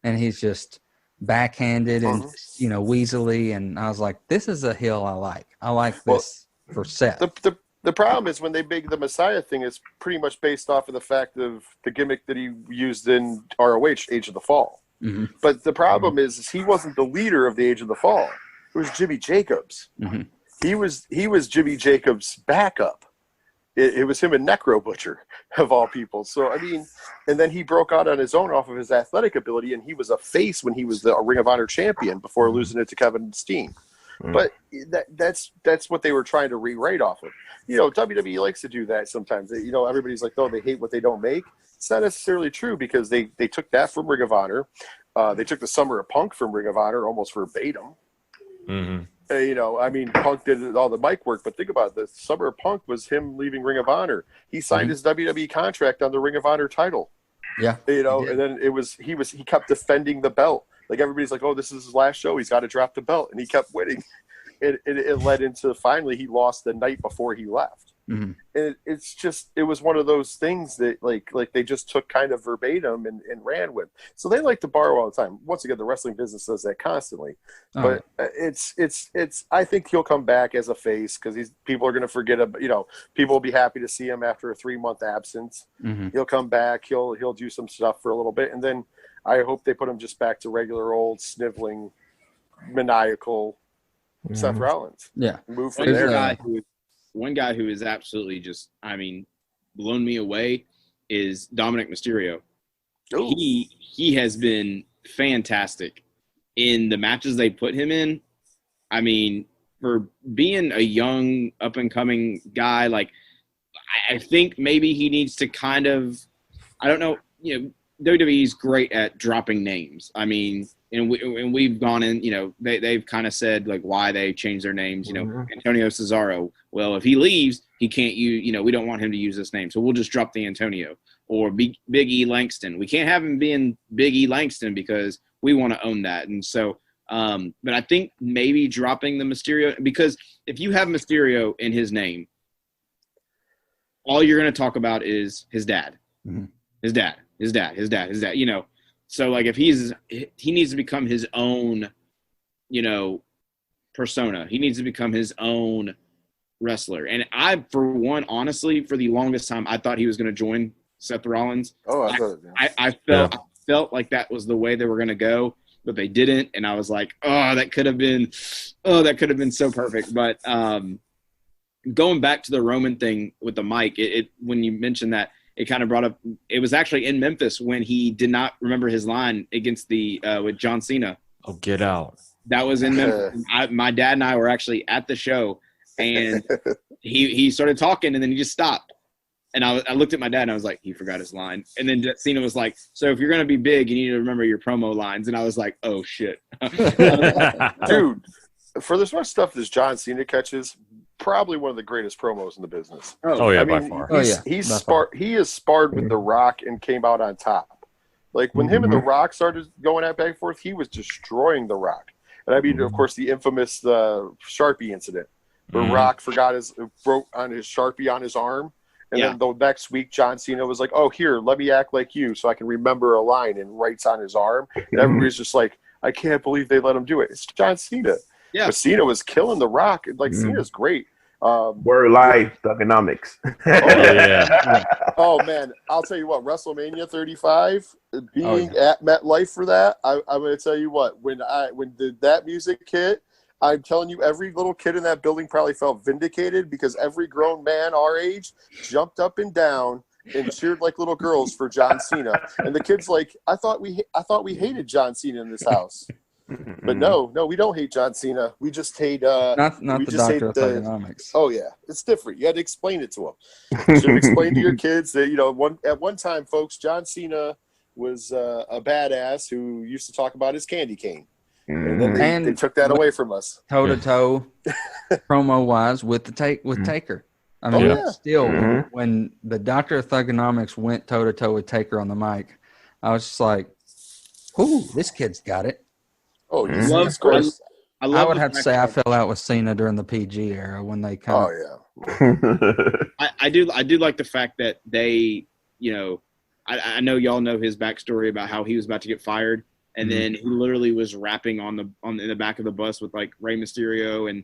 And he's just backhanded and, weaselly. And I was like, this is a heel I like. I like this. for Seth. The problem is when they make the Messiah thing, it's pretty much based off of the fact of the gimmick that he used in ROH, Age of the Fall. Mm-hmm. But the problem is he wasn't the leader of the Age of the Fall. It was Jimmy Jacobs. Mm-hmm. He was Jimmy Jacobs' backup. It was him and Necro Butcher, of all people. So, I mean, and then he broke out on his own off of his athletic ability, and he was a face when he was the Ring of Honor champion before losing it to Kevin Steen. But that's what they were trying to rewrite off of. You know, WWE likes to do that sometimes. You know, everybody's like, oh, they hate what they don't make. It's not necessarily true because they took that from Ring of Honor. They took the Summer of Punk from Ring of Honor almost verbatim. Mm-hmm. You know, I mean, Punk did all the mic work, but think about it. The Summer of Punk was him leaving Ring of Honor. He signed his WWE contract on the Ring of Honor title. Yeah. You know, and then he kept defending the belt. Like everybody's like, oh, this is his last show. He's got to drop the belt. And he kept winning. It led into finally he lost the night before he left. Mm-hmm. And it was one of those things that like they just took kind of verbatim and ran with. So they like to borrow all the time. Once again, the wrestling business does that constantly. But it's I think he'll come back as a face because people are going to forget about, you know, people will be happy to see him after a 3-month absence. Mm-hmm. He'll come back. He'll do some stuff for a little bit. And then I hope they put him just back to regular old sniveling, maniacal Seth Rollins. Yeah. Move from there. One guy who is absolutely just, I mean, blown me away is Dominic Mysterio. Ooh. He has been fantastic in the matches they put him in. I mean, for being a young up and coming guy, like I think maybe he needs to kind of, I don't know, you know, WWE's great at dropping names. I mean, and we've gone in, you know, they've kind of said like why they changed their names. You know, Antonio Cesaro. Well, if he leaves, he can't use. You know, we don't want him to use this name, so we'll just drop the Antonio or Big E Langston. We can't have him being Big E Langston because we want to own that. And so, but I think maybe dropping the Mysterio, because if you have Mysterio in his name, all you're going to talk about is his dad, his dad. You know. So, like, if he needs to become his own, you know, persona. He needs to become his own wrestler. And I, for one, honestly, for the longest time, I thought he was going to join Seth Rollins. Oh, I felt like that was the way they were going to go, but they didn't. And I was like, that could have been so perfect. But going back to the Roman thing with the mic, when you mentioned that, it kind of brought up, it was actually in Memphis when he did not remember his line against with John Cena. Oh, get out. That was in Memphis. My dad and I were actually at the show, and he started talking, and then he just stopped. And I looked at my dad, and I was like, he forgot his line. And then Cena was like, so if you're going to be big, you need to remember your promo lines. And I was like, oh, shit. Dude, for the sort of stuff that John Cena catches, probably one of the greatest promos in the business. Oh yeah, I mean, by far. He has sparred with The Rock and came out on top. Like when him and The Rock started going at back and forth, he was destroying The Rock. And I mean, of course, the infamous Sharpie incident, where Rock wrote on his Sharpie on his arm, and then the next week John Cena was like, "Oh, here, let me act like you, so I can remember a line," and writes on his arm. And everybody's just like, "I can't believe they let him do it." It's John Cena. Yeah. But Cena was killing The Rock. Like, Cena's great. Word life, thugonomics. Oh, man. I'll tell you what, WrestleMania 35, being at MetLife for that, I'm going to tell you what, when that music hit, I'm telling you, every little kid in that building probably felt vindicated because every grown man our age jumped up and down and cheered like little girls for John Cena. And the kids like, I thought we hated John Cena in this house. But no, we don't hate John Cena. We just hate not the doctor of thugonomics. Oh yeah, it's different. You had to explain it to them. You should explain to your kids that at one time, folks, John Cena was a badass who used to talk about his candy cane, and then they took that away from us. Toe to toe, promo wise with Taker. I mean, still when the doctor of thugonomics went toe to toe with Taker on the mic, I was just like, "Ooh, this kid's got it." Oh, of course. I would have to say I fell out with Cena during the PG era when they kind of. I do like the fact that they, I know y'all know his backstory about how he was about to get fired, and then he literally was rapping in the back of the bus with like Rey Mysterio, and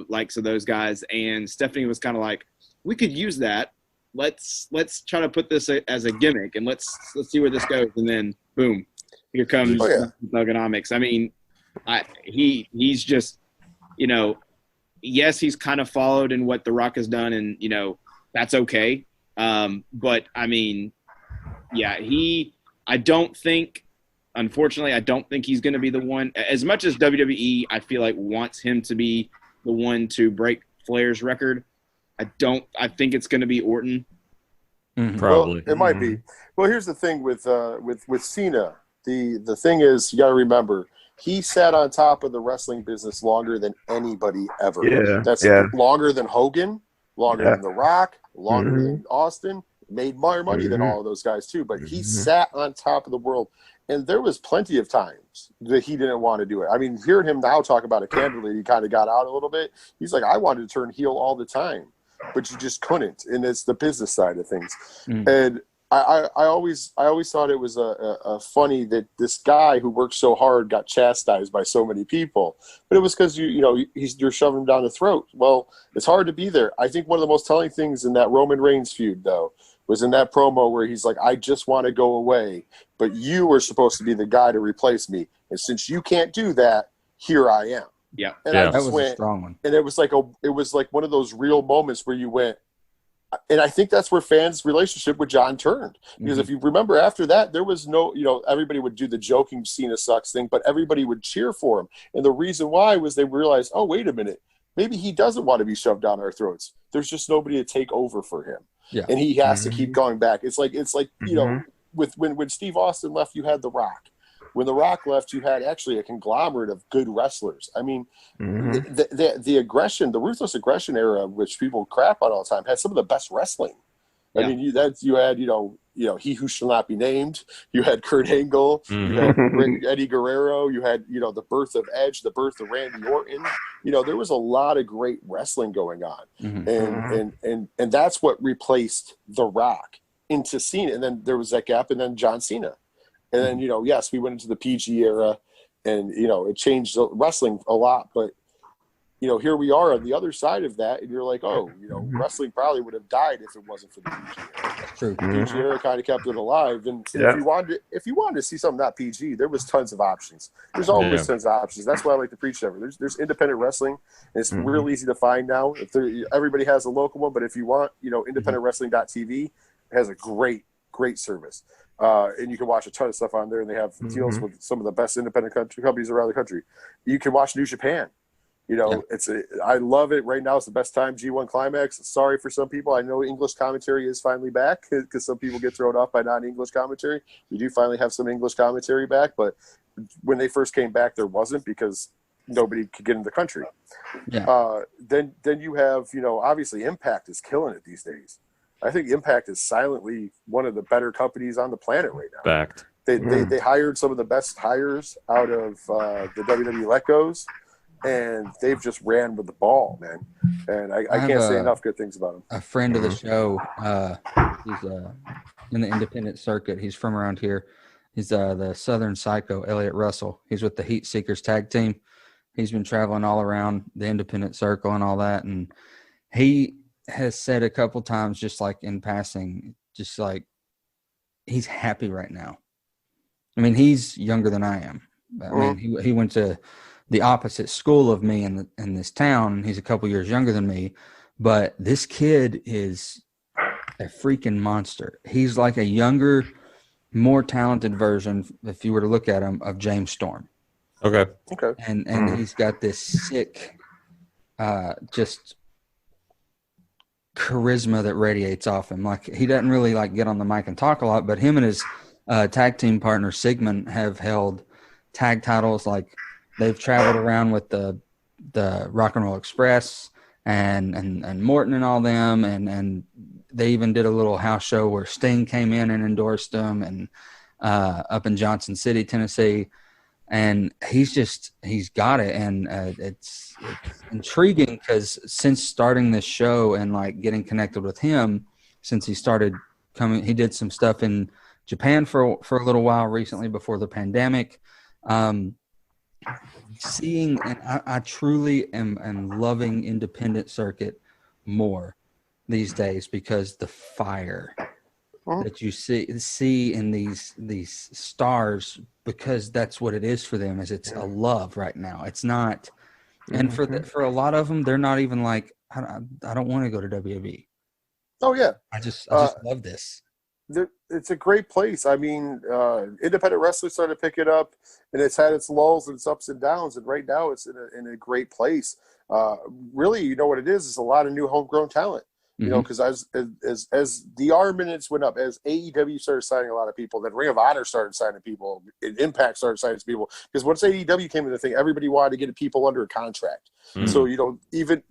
likes of those guys. And Stephanie was kind of like, we could use that. Let's try to put this as a gimmick, and let's see where this goes. And then boom, here comes Thugonomics. I mean, he's just, yes, he's kind of followed in what The Rock has done, and that's okay. But I mean, yeah, unfortunately, I don't think he's going to be the one. As much as WWE, I feel like, wants him to be the one to break Flair's record, I think it's going to be Orton. Mm-hmm. Probably. Well, it might be. Well, here's the thing with Cena. The thing is, you got to remember, he sat on top of the wrestling business longer than anybody ever. Yeah. That's longer than Hogan, longer than The Rock, longer than Austin. Made more money than all of those guys too. But he sat on top of the world. And there was plenty of times that he didn't want to do it. I mean, hearing him now talk about it candidly, he kind of got out a little bit. He's like, I wanted to turn heel all the time, but you just couldn't. And it's the business side of things. And I always thought it was a funny that this guy who worked so hard got chastised by so many people. But it was because you're shoving him down the throat. Well, it's hard to be there. I think one of the most telling things in that Roman Reigns feud, though, was in that promo where he's like, I just want to go away, but you were supposed to be the guy to replace me. And since you can't do that, here I am. Yeah. And I that just was a strong one. And it was like one of those real moments where you went, and I think that's where fans' relationship with John turned. Because if you remember after that, there was no, everybody would do the joking Cena sucks thing, but everybody would cheer for him. And the reason why was they realized, oh, wait a minute, maybe he doesn't want to be shoved down our throats. There's just nobody to take over for him. Yeah. And he has to keep going back. It's like when Steve Austin left, you had The Rock. When The Rock left, you had actually a conglomerate of good wrestlers. I mean, the aggression, the ruthless aggression era, which people crap on all the time, had some of the best wrestling. I mean, you had He Who Shall Not Be Named. You had Kurt Angle. You had Eddie Guerrero. You had the birth of Edge, the birth of Randy Orton. There was a lot of great wrestling going on, and that's what replaced The Rock into Cena. And then there was that gap, and then John Cena, and then yes, we went into the PG era, and it changed wrestling a lot, but. Here we are on the other side of that, and you're like, oh, wrestling probably would have died if it wasn't for the PG era. True. The PG era kind of kept it alive, and if you wanted to see something not PG, there was tons of options. There's always tons of options. That's why I like to preach ever. There's independent wrestling, and it's real easy to find now. Everybody has a local one, but if you want, independentwrestling.tv has a great service. And you can watch a ton of stuff on there, and they have deals with some of the best independent companies around the country. You can watch New Japan. I love it. Right now, it's the best time. G1 Climax. Sorry for some people. I know English commentary is finally back because some people get thrown off by non-English commentary. We do finally have some English commentary back, but when they first came back, there wasn't because nobody could get in the country. Yeah. Then you have, obviously Impact is killing it these days. I think Impact is silently one of the better companies on the planet right now. Fact. They hired some of the best hires out of the WWE Let Go's. And they've just ran with the ball, man. And I can't say enough good things about them. A friend of the show, he's in the independent circuit. He's from around here. He's the Southern Psycho, Elliot Russell. He's with the Heat Seekers tag team. He's been traveling all around the independent circle and all that. And he has said a couple times, just like in passing, just like he's happy right now. I mean, he's younger than I am. I mean, he went to the opposite school of me in this town. He's a couple years younger than me, but this kid is a freaking monster. He's like a younger, more talented version, if you were to look at him, of James Storm. Okay. And he's got this sick, just charisma that radiates off him. Like, he doesn't really get on the mic and talk a lot, but him and his tag team partner Sigmund have held tag titles. Like, they've traveled around with the Rock and Roll Express and Morton and all them, and they even did a little house show where Sting came in and endorsed them, and up in Johnson City, Tennessee. And he's got it, and it's intriguing because since starting this show and getting connected with him, since he started coming, he did some stuff in Japan for a little while recently before the pandemic. seeing, and I truly am loving independent circuit more these days, because the fire that you see in these stars, because that's what it is for them, is it's a love right now. It's not, and for a lot of them, they're not even like, I don't want to go to WWE. Oh yeah, I just love this. It's a great place. I mean, independent wrestling started to pick it up, and it's had its lulls and its ups and downs. And right now, it's in a great place. Really, you know what it is? It's a lot of new homegrown talent. You know, because as the armaments went up, as AEW started signing a lot of people, then Ring of Honor started signing people, and Impact started signing people. Because once AEW came into the thing, everybody wanted to get people under a contract. So, you know, even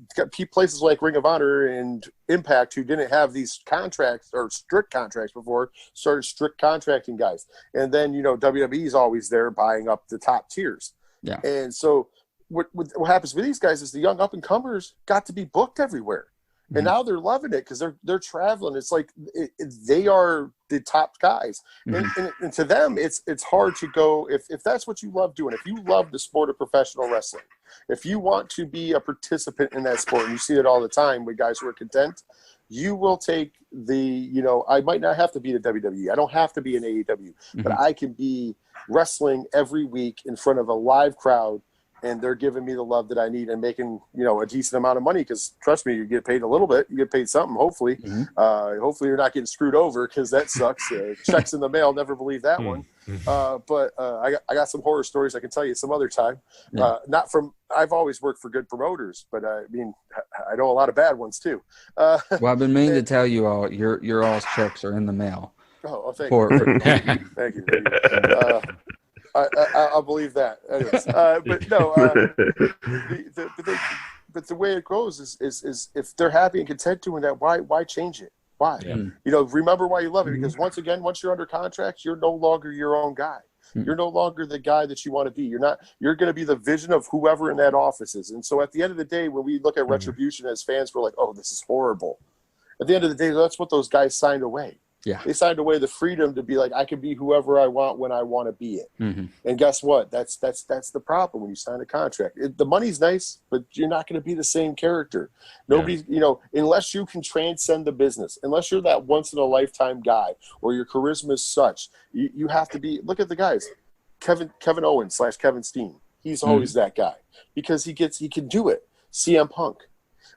places like Ring of Honor and Impact, who didn't have these contracts or strict contracts before, started strict contracting guys. And then, you know, WWE is always there buying up the top tiers. Yeah. And so what happens with these guys is the young up-and-comers got to be booked everywhere. And now they're loving it because they're traveling. It's like they are the top guys, and to them, it's hard to go if that's what you love doing. If you love the sport of professional wrestling, if you want to be a participant in that sport, and you see it all the time with guys who are content, you will take you know, I might not have to be the WWE. I don't have to be an AEW, but I can be wrestling every week in front of a live crowd. And they're giving me the love that I need and making, you know, a decent amount of money, because trust me, you get paid a little bit. You get paid something, hopefully. Hopefully you're not getting screwed over, because that sucks. Checks in the mail, never believe that one. But I got some horror stories I can tell you some other time. I've always worked for good promoters, but I mean, I know a lot of bad ones too. Well, I've been meaning to tell you all, your all's checks are in the mail. Thank you. Thank you. I'll believe that. Anyways, but no, but the way it goes is if they're happy and content doing that, why change it? Why? You know, remember why you love it, because once you're under contract, you're no longer your own guy. You're no longer the guy that you want to be. You're going to be the vision of whoever in that office is. And so at the end of the day, when we look at Retribution as fans, we're like, oh, this is horrible. At the end of the day, that's what those guys signed away. Yeah, they signed away the freedom to be like, I can be whoever I want when I want to be it. And guess what? That's the problem when you sign a contract. The money's nice, but you're not going to be the same character. Nobody's, you know, unless you can transcend the business, unless you're that once in a lifetime guy, or your charisma is such, you have to be. Look at the guys, Kevin Owens / Kevin Steen. He's always that guy because he can do it. CM Punk.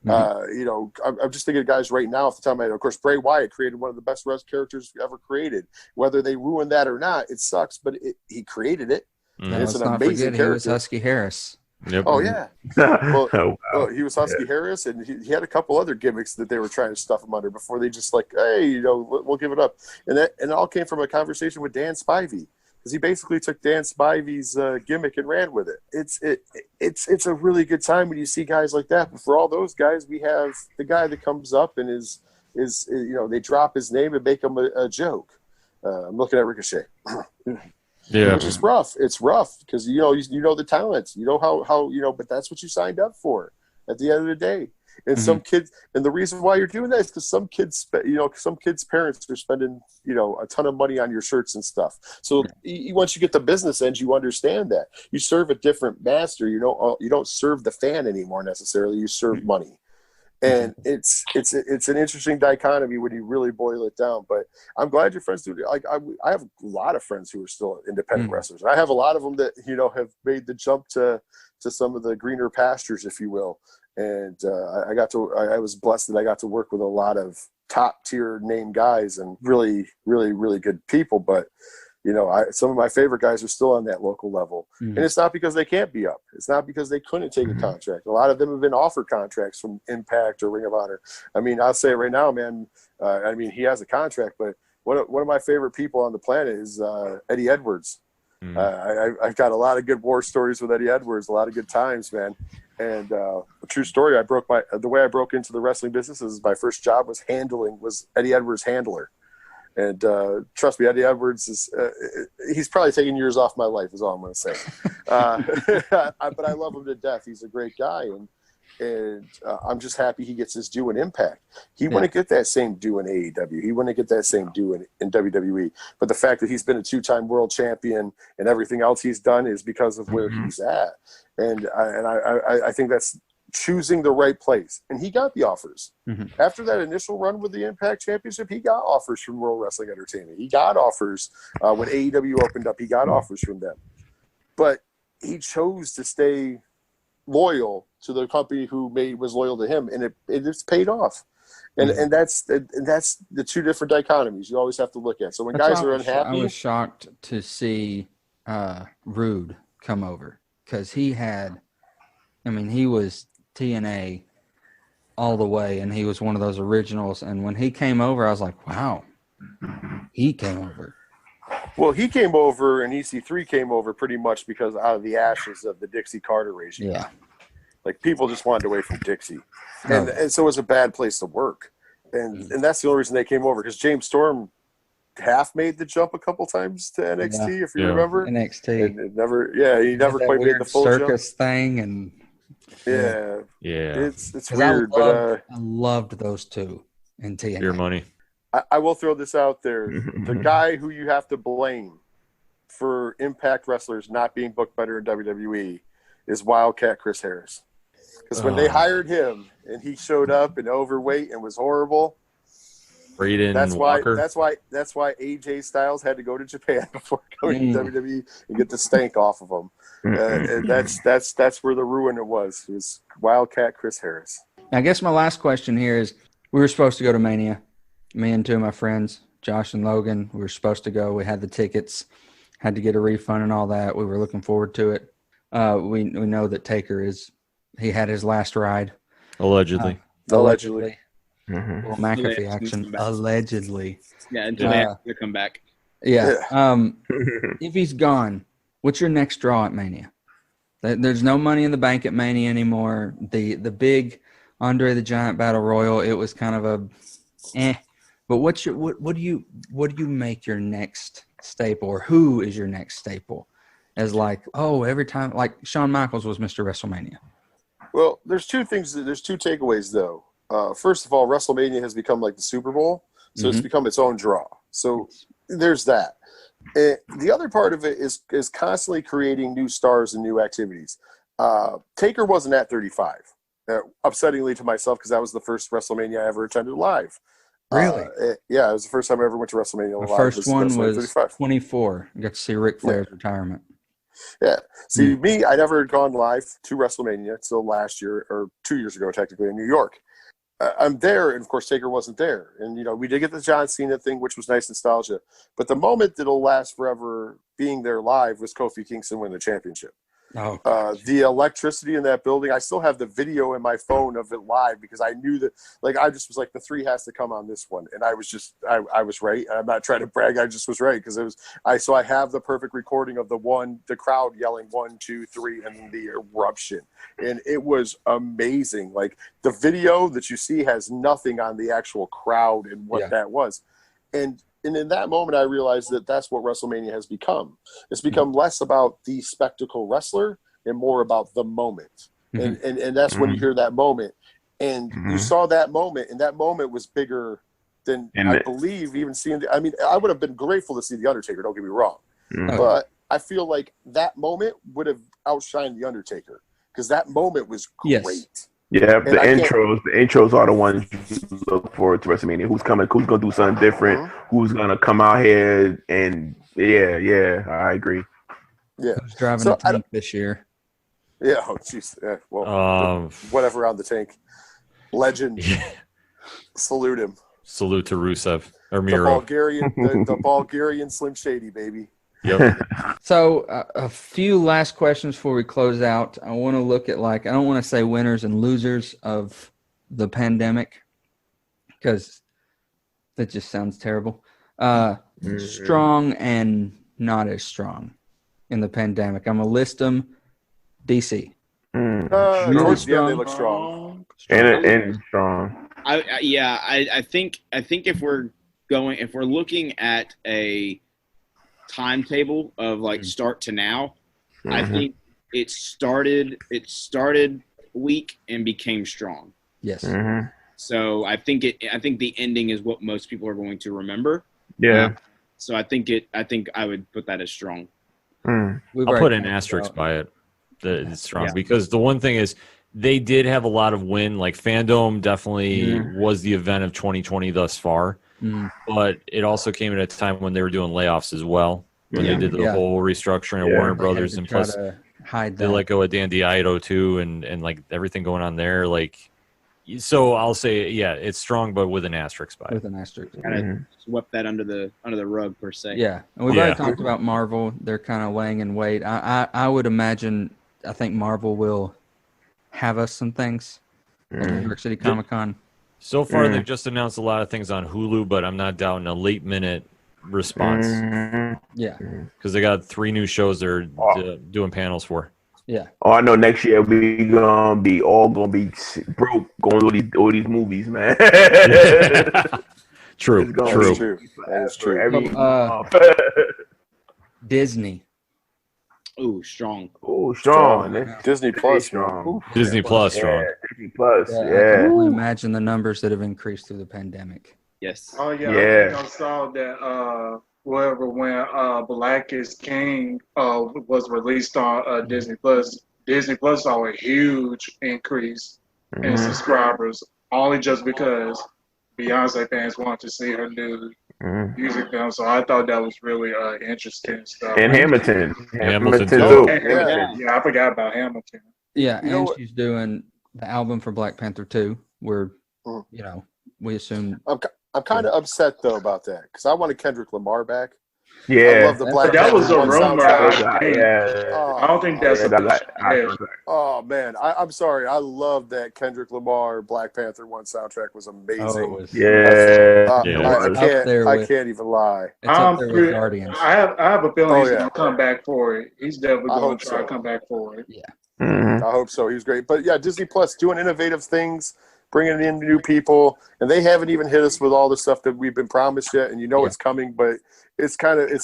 You know, I'm just thinking of guys right now off the top of my head. Of course, Bray Wyatt created one of the best characters ever created. Whether they ruined that or not, it sucks, but he created it. And it's an amazing character. He was Husky Harris. Yep. Oh, yeah. Well, he was Husky Harris, and he had a couple other gimmicks that they were trying to stuff him under before they just like, hey, you know, we'll give it up. And it all came from a conversation with Dan Spivey. Because he basically took Dan Spivey's gimmick and ran with it. It's a really good time when you see guys like that. But for all those guys, we have the guy that comes up and is you know, they drop his name and make him a joke. I'm looking at Ricochet. Yeah, which is rough. It's rough because you know the talents. You know how you know, but that's what you signed up for at the end of the day. And some kids, and the reason why you're doing that is because some kids' parents are spending, you know, a ton of money on your shirts and stuff. So once you get the business end, you understand that you serve a different master. You don't serve the fan anymore necessarily. You serve money, and it's an interesting dichotomy when you really boil it down. But I'm glad your friends do it. Like I have a lot of friends who are still independent wrestlers. I have a lot of them that, you know, have made the jump to some of the greener pastures, if you will. And I was blessed that I got to work with a lot of top tier name guys and really, really, really good people. But, you know, some of my favorite guys are still on that local level. And it's not because they can't be up. It's not because they couldn't take a contract. A lot of them have been offered contracts from Impact or Ring of Honor. I mean, I'll say it right now, man. I mean, he has a contract, but one of my favorite people on the planet is Eddie Edwards. I've got a lot of good war stories with Eddie Edwards, a lot of good times, man. And a true story, the way I broke into the wrestling business is my first job was Eddie Edwards' handler. And trust me, Eddie Edwards he's probably taking years off my life is all I'm going to say. But I love him to death. He's a great guy. And And I'm just happy he gets his due in Impact. He wouldn't get that same due in AEW. He wouldn't get that same due in WWE. But the fact that he's been a 2-time world champion and everything else he's done is because of where he's at. And I think that's choosing the right place. And he got the offers. After that initial run with the Impact Championship, he got offers from World Wrestling Entertainment. He got offers when AEW opened up. He got offers from them. But he chose to stay loyal to the company who was loyal to him, and it's paid off. And that's the two different dichotomies you always have to look at. So when guys are unhappy, I was shocked to see Rude come over because he was TNA all the way, and he was one of those originals. And when he came over, I was like, wow, he came over. Well, he came over, and EC3 came over pretty much because out of the ashes of the Dixie Carter regime. Yeah. Like, people just wanted away from Dixie. And so it was a bad place to work. And that's the only reason they came over, because James Storm half made the jump a couple times to NXT, if you remember. NXT. And it never, he never quite made the full circus jump. thing. And Yeah. It's weird. I loved those two in TNA. Your money. I will throw this out there. The guy who you have to blame for Impact wrestlers not being booked better in WWE is Wildcat Chris Harris. Because when they hired him and he showed up and overweight and was horrible, that's why AJ Styles had to go to Japan before going to WWE and get the stank off of him. And that's where the ruin it was. It was Wildcat Chris Harris. I guess my last question here is, we were supposed to go to Mania. Me and two of my friends, Josh and Logan, we were supposed to go. We had the tickets, had to get a refund and all that. We were looking forward to it. We know that Taker he had his last ride. Allegedly. Allegedly. McAfee action. Allegedly. Yeah, until they have to come back. Yeah. If he's gone, what's your next draw at Mania? There's no money in the bank at Mania anymore. The big Andre the Giant Battle Royal, it was kind of a But what do you make your next staple, or who is your next staple? As every time, like Shawn Michaels was Mr. WrestleMania. Well, there's two takeaways though. First of all, WrestleMania has become like the Super Bowl, so it's become its own draw. So there's that. The other part of it is constantly creating new stars and new activities. Taker wasn't at 35, upsettingly to myself, because that was the first WrestleMania I ever attended live. Really? It was the first time I ever went to WrestleMania live. My first one was 35. 24. I got to see Ric Flair's retirement. Yeah. See, me, I never had gone live to WrestleMania until last year, or 2 years ago, technically, in New York. I'm there, and of course, Taker wasn't there. And, we did get the John Cena thing, which was nice nostalgia. But the moment that'll last forever being there live was Kofi Kingston winning the championship. Oh, the electricity in that building, I still have the video in my phone of it live, because I knew that, I just was like, the 3 has to come on this one. And I was I was right. I'm not trying to brag. I just was right, because so I have the perfect recording of the crowd yelling 1, 2, 3, and the eruption. And it was amazing. Like, the video that you see has nothing on the actual crowd and what that was. And in that moment, I realized that that's what WrestleMania has become. It's become less about the spectacle wrestler and more about the moment. And that's when you hear that moment. And you saw that moment, and that moment was bigger than, I believe, even seeing I would have been grateful to see The Undertaker, don't get me wrong. But I feel like that moment would have outshined The Undertaker, because that moment was great. Yes. Yeah, the intros are the ones you look forward to WrestleMania. Who's coming? Who's gonna do something different? Who's gonna come out here? And I agree. Yeah, who's driving a tank this year? Yeah, oh jeez. Yeah, well, whatever on the tank. Legend. Salute him. Salute to Rusev or Miro. The Bulgarian Slim Shady, baby. Yep. So a few last questions before we close out. I want to look at, I don't want to say winners and losers of the pandemic, because that just sounds terrible. Strong and not as strong in the pandemic. I'm going to list them. DC. Towards the end, they look strong. And strong. I think if we're looking at a timetable of start to now, I think it started weak and became strong. Yes. Mhm. So I think the ending is what most people are going to remember. Yeah. So I think I would put that as strong. Mm. We've I'll already put an talked asterisk about- by it. That it's strong Yeah. because the one thing is they did have a lot of win. Like Fandom definitely was the event of 2020 thus far, but it also came at a time when they were doing layoffs as well. When they did the whole restructuring of Yeah. Warner They had Brothers, to and try plus to hide they that. let go of Dan DiIdo too, and like everything going on there. Like, so I'll say, yeah, it's strong, but with an asterisk by it. with an asterisk. Kind of swept that under the rug per se. Yeah, and we've Yeah. already talked about Marvel. They're kind of laying in wait. I would imagine. I think Marvel will have us some things at New York City Comic Con. So far, they've just announced a lot of things on Hulu, but I'm not doubting a late minute response Yeah, because they got 3 new shows they're doing panels for. yeah. Oh, I know next year we gonna be broke going to all these movies, man. True, It's gonna true. be True. That is true. Every Disney. Ooh, strong. oh, strong. Disney Plus, strong. man. Ooh. Disney Plus, strong. Yeah, Disney Plus. Yeah, I Yeah. can only imagine the numbers that have increased through the pandemic. Yes. Oh yeah, Yeah. I think I saw that when Black is King was released on Disney Plus. Disney Plus saw a huge increase in subscribers, only just because Beyonce fans want to see her new music film. So I thought that was really interesting stuff. And Hamilton. Hamilton, too. too. Yeah, I forgot about Hamilton. Yeah, You know and what- she's doing the album for Black Panther 2, where, we assume. I'm kind of upset though about that because I wanted Kendrick Lamar back. I Yeah. love the Black That was Panther a 1 rumor. soundtrack. Yeah. I don't think that's Oh man, I'm sorry. I love that Kendrick Lamar Black Panther 1 soundtrack was amazing. Oh, it was. Yeah. Yeah. I can't even lie. It's up there with Guardians. I have a feeling Oh, he's yeah. gonna come back for it. He's definitely I gonna hope try to so. come back for it. Mhm. I hope so. He was great. But yeah, Disney Plus doing innovative things, bringing in new people, and they haven't even hit us with all the stuff that we've been promised yet. And it's coming, but it's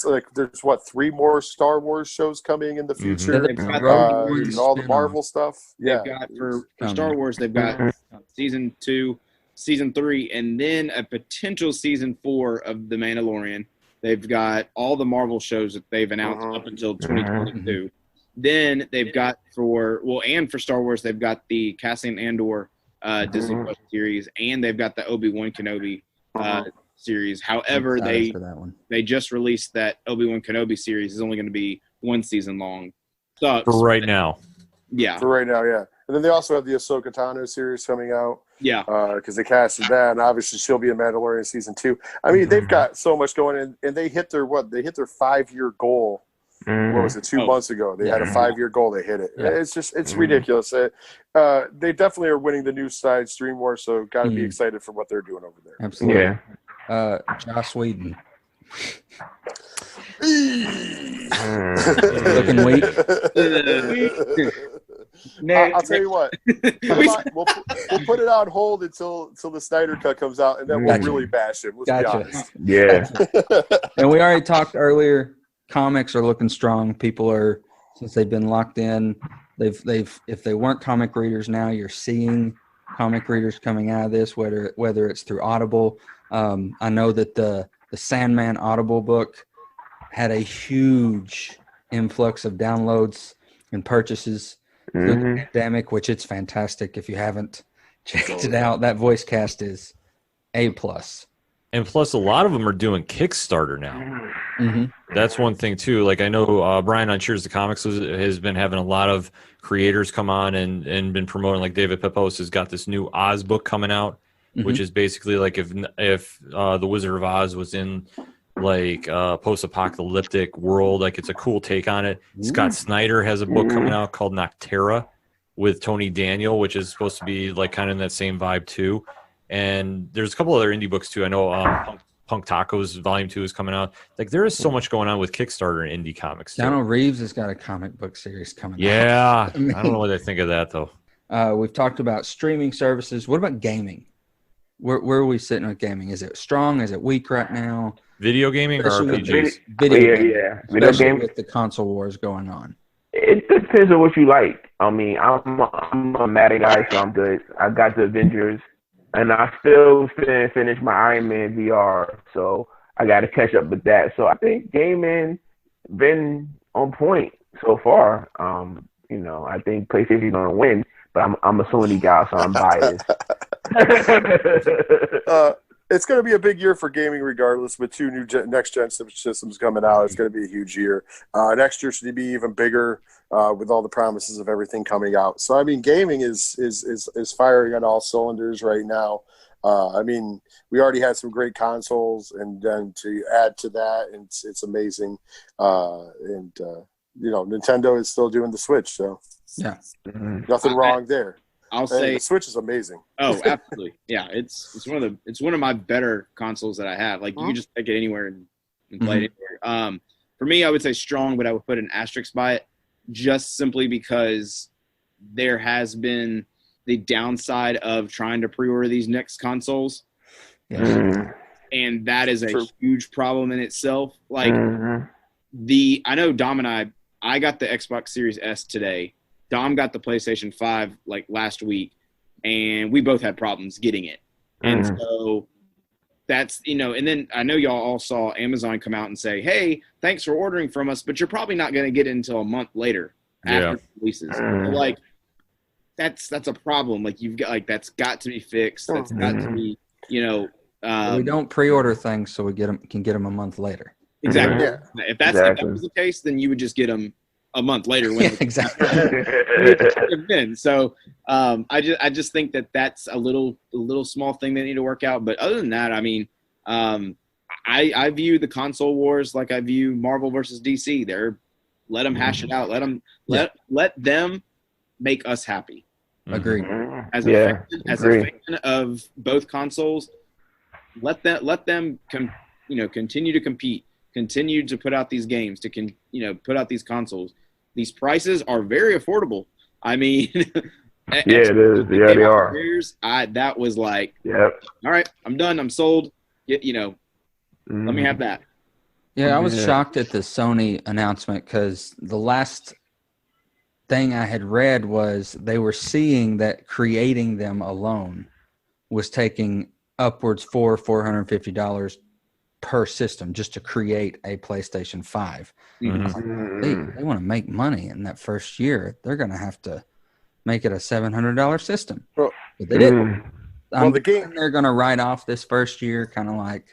like there's 3 more Star Wars shows coming in the future, They've got and all the spin-off. Marvel stuff. They've Yeah, got for Star Wars, they've got season 2, season 3, and then a potential season 4 of The Mandalorian. They've got all the Marvel shows that they've announced up until 2022. Then they've got for Star Wars, they've got the Cassian Andor Disney Plus series, and they've got the Obi-Wan Kenobi series. However, I'm excited for that one. they just released that Obi-Wan Kenobi series is only going to be 1 season long. Sucks. For right now. Yeah. for right now, yeah. And then they also have the Ahsoka Tano series coming out. Yeah. Because they casted that, and obviously she'll be in Mandalorian season 2. I mean, they've got so much going in, and they hit their 5-year goal. What was it, 2 months ago? They had a 5-year goal. They hit it. Yeah. It's ridiculous. They definitely are winning the new side Stream War, so got to be excited for what they're doing over there. Absolutely. Yeah. Joss Whedon. Looking weak. I'll tell you what. We'll put it on hold until the Snyder Cut comes out, and then we'll Gotcha. really bash it. Let's Gotcha. be honest. Yeah. And we already talked earlier. Comics are looking strong. People are, since they've been locked in, they've if they weren't comic readers now, you're seeing comic readers coming out of this, whether it's through Audible. I know that the Sandman Audible book had a huge influx of downloads and purchases through the pandemic, which it's fantastic. If you haven't checked it out, that voice cast is A+. And plus, a lot of them are doing Kickstarter now. Mm-hmm. That's one thing, too. Like, I know Brian on Cheers to Comics has been having a lot of creators come on and been promoting. Like, David Pepos has got this new Oz book coming out, which is basically like if The Wizard of Oz was in, like, post-apocalyptic world. Like, it's a cool take on it. Scott Snyder has a book coming out called Noctera with Tony Daniel, which is supposed to be, like, kind of in that same vibe, too. And there's a couple other indie books too. I know Punk Tacos Volume 2 is coming out. Like, there is so much going on with Kickstarter and indie comics too. Keanu Reeves has got a comic book series coming out. Yeah. I don't know what I think of that though. We've talked about streaming services. What about gaming? Where are we sitting with gaming? Is it strong? Is it weak right now? Video gaming or Especially with RPGs? Video gaming, Video especially game. with the console wars going on. It depends on what you like. I mean, I'm a Madden guy, so I'm good. I got the Avengers, and I still finish my Iron Man VR, so I got to catch up with that. So I think gaming been on point so far. I think PlayStation's gonna win, but I'm a Sony guy, so I'm biased. It's going to be a big year for gaming regardless, with two new next-gen systems coming out. It's going to be a huge year. Next year should be even bigger with all the promises of everything coming out. So, I mean, gaming is firing on all cylinders right now. I mean, we already had some great consoles, and then to add to that, it's amazing. Nintendo is still doing the Switch, so Yeah. nothing wrong there. I'll say the Switch is amazing. Oh, absolutely. Yeah, it's one of my better consoles that I have. Like you can just take it anywhere and play it anywhere. For me, I would say strong, but I would put an asterisk by it, just simply because there has been the downside of trying to pre-order these next consoles. Yes. And that is a True. huge problem in itself. Like I know Dom and I got the Xbox Series S today. Dom got the PlayStation 5 like last week, and we both had problems getting it. And so that's, and then I know y'all all saw Amazon come out and say, hey, thanks for ordering from us, but you're probably not going to get it until a month later after it releases. So, like, that's a problem. Like, you've got, like, that's got to be fixed. That's got to be, we don't pre-order things so we can get them a month later. Exactly. Yeah. If that was the case, then you would just get them a month later. When Exactly. So I just think that's a little small thing they need to work out. But other than that, I mean, I view the console wars like I view Marvel versus DC. Let them hash it out. Let them make us happy. Agreed. As a fan of both consoles, let them continue to compete, continue to put out these games, put out these consoles. These prices are very affordable. I mean, it is. Yeah, they are. That was like, yep. All right, I'm done. I'm sold. Let me have that. Yeah, I was shocked at the Sony announcement because the last thing I had read was they were seeing that creating them alone was taking upwards $450 per system just to create a PlayStation 5. They want to make money in that first year. They're going to have to make it a $700 system. But they didn't. They're going to write off this first year, kind of like,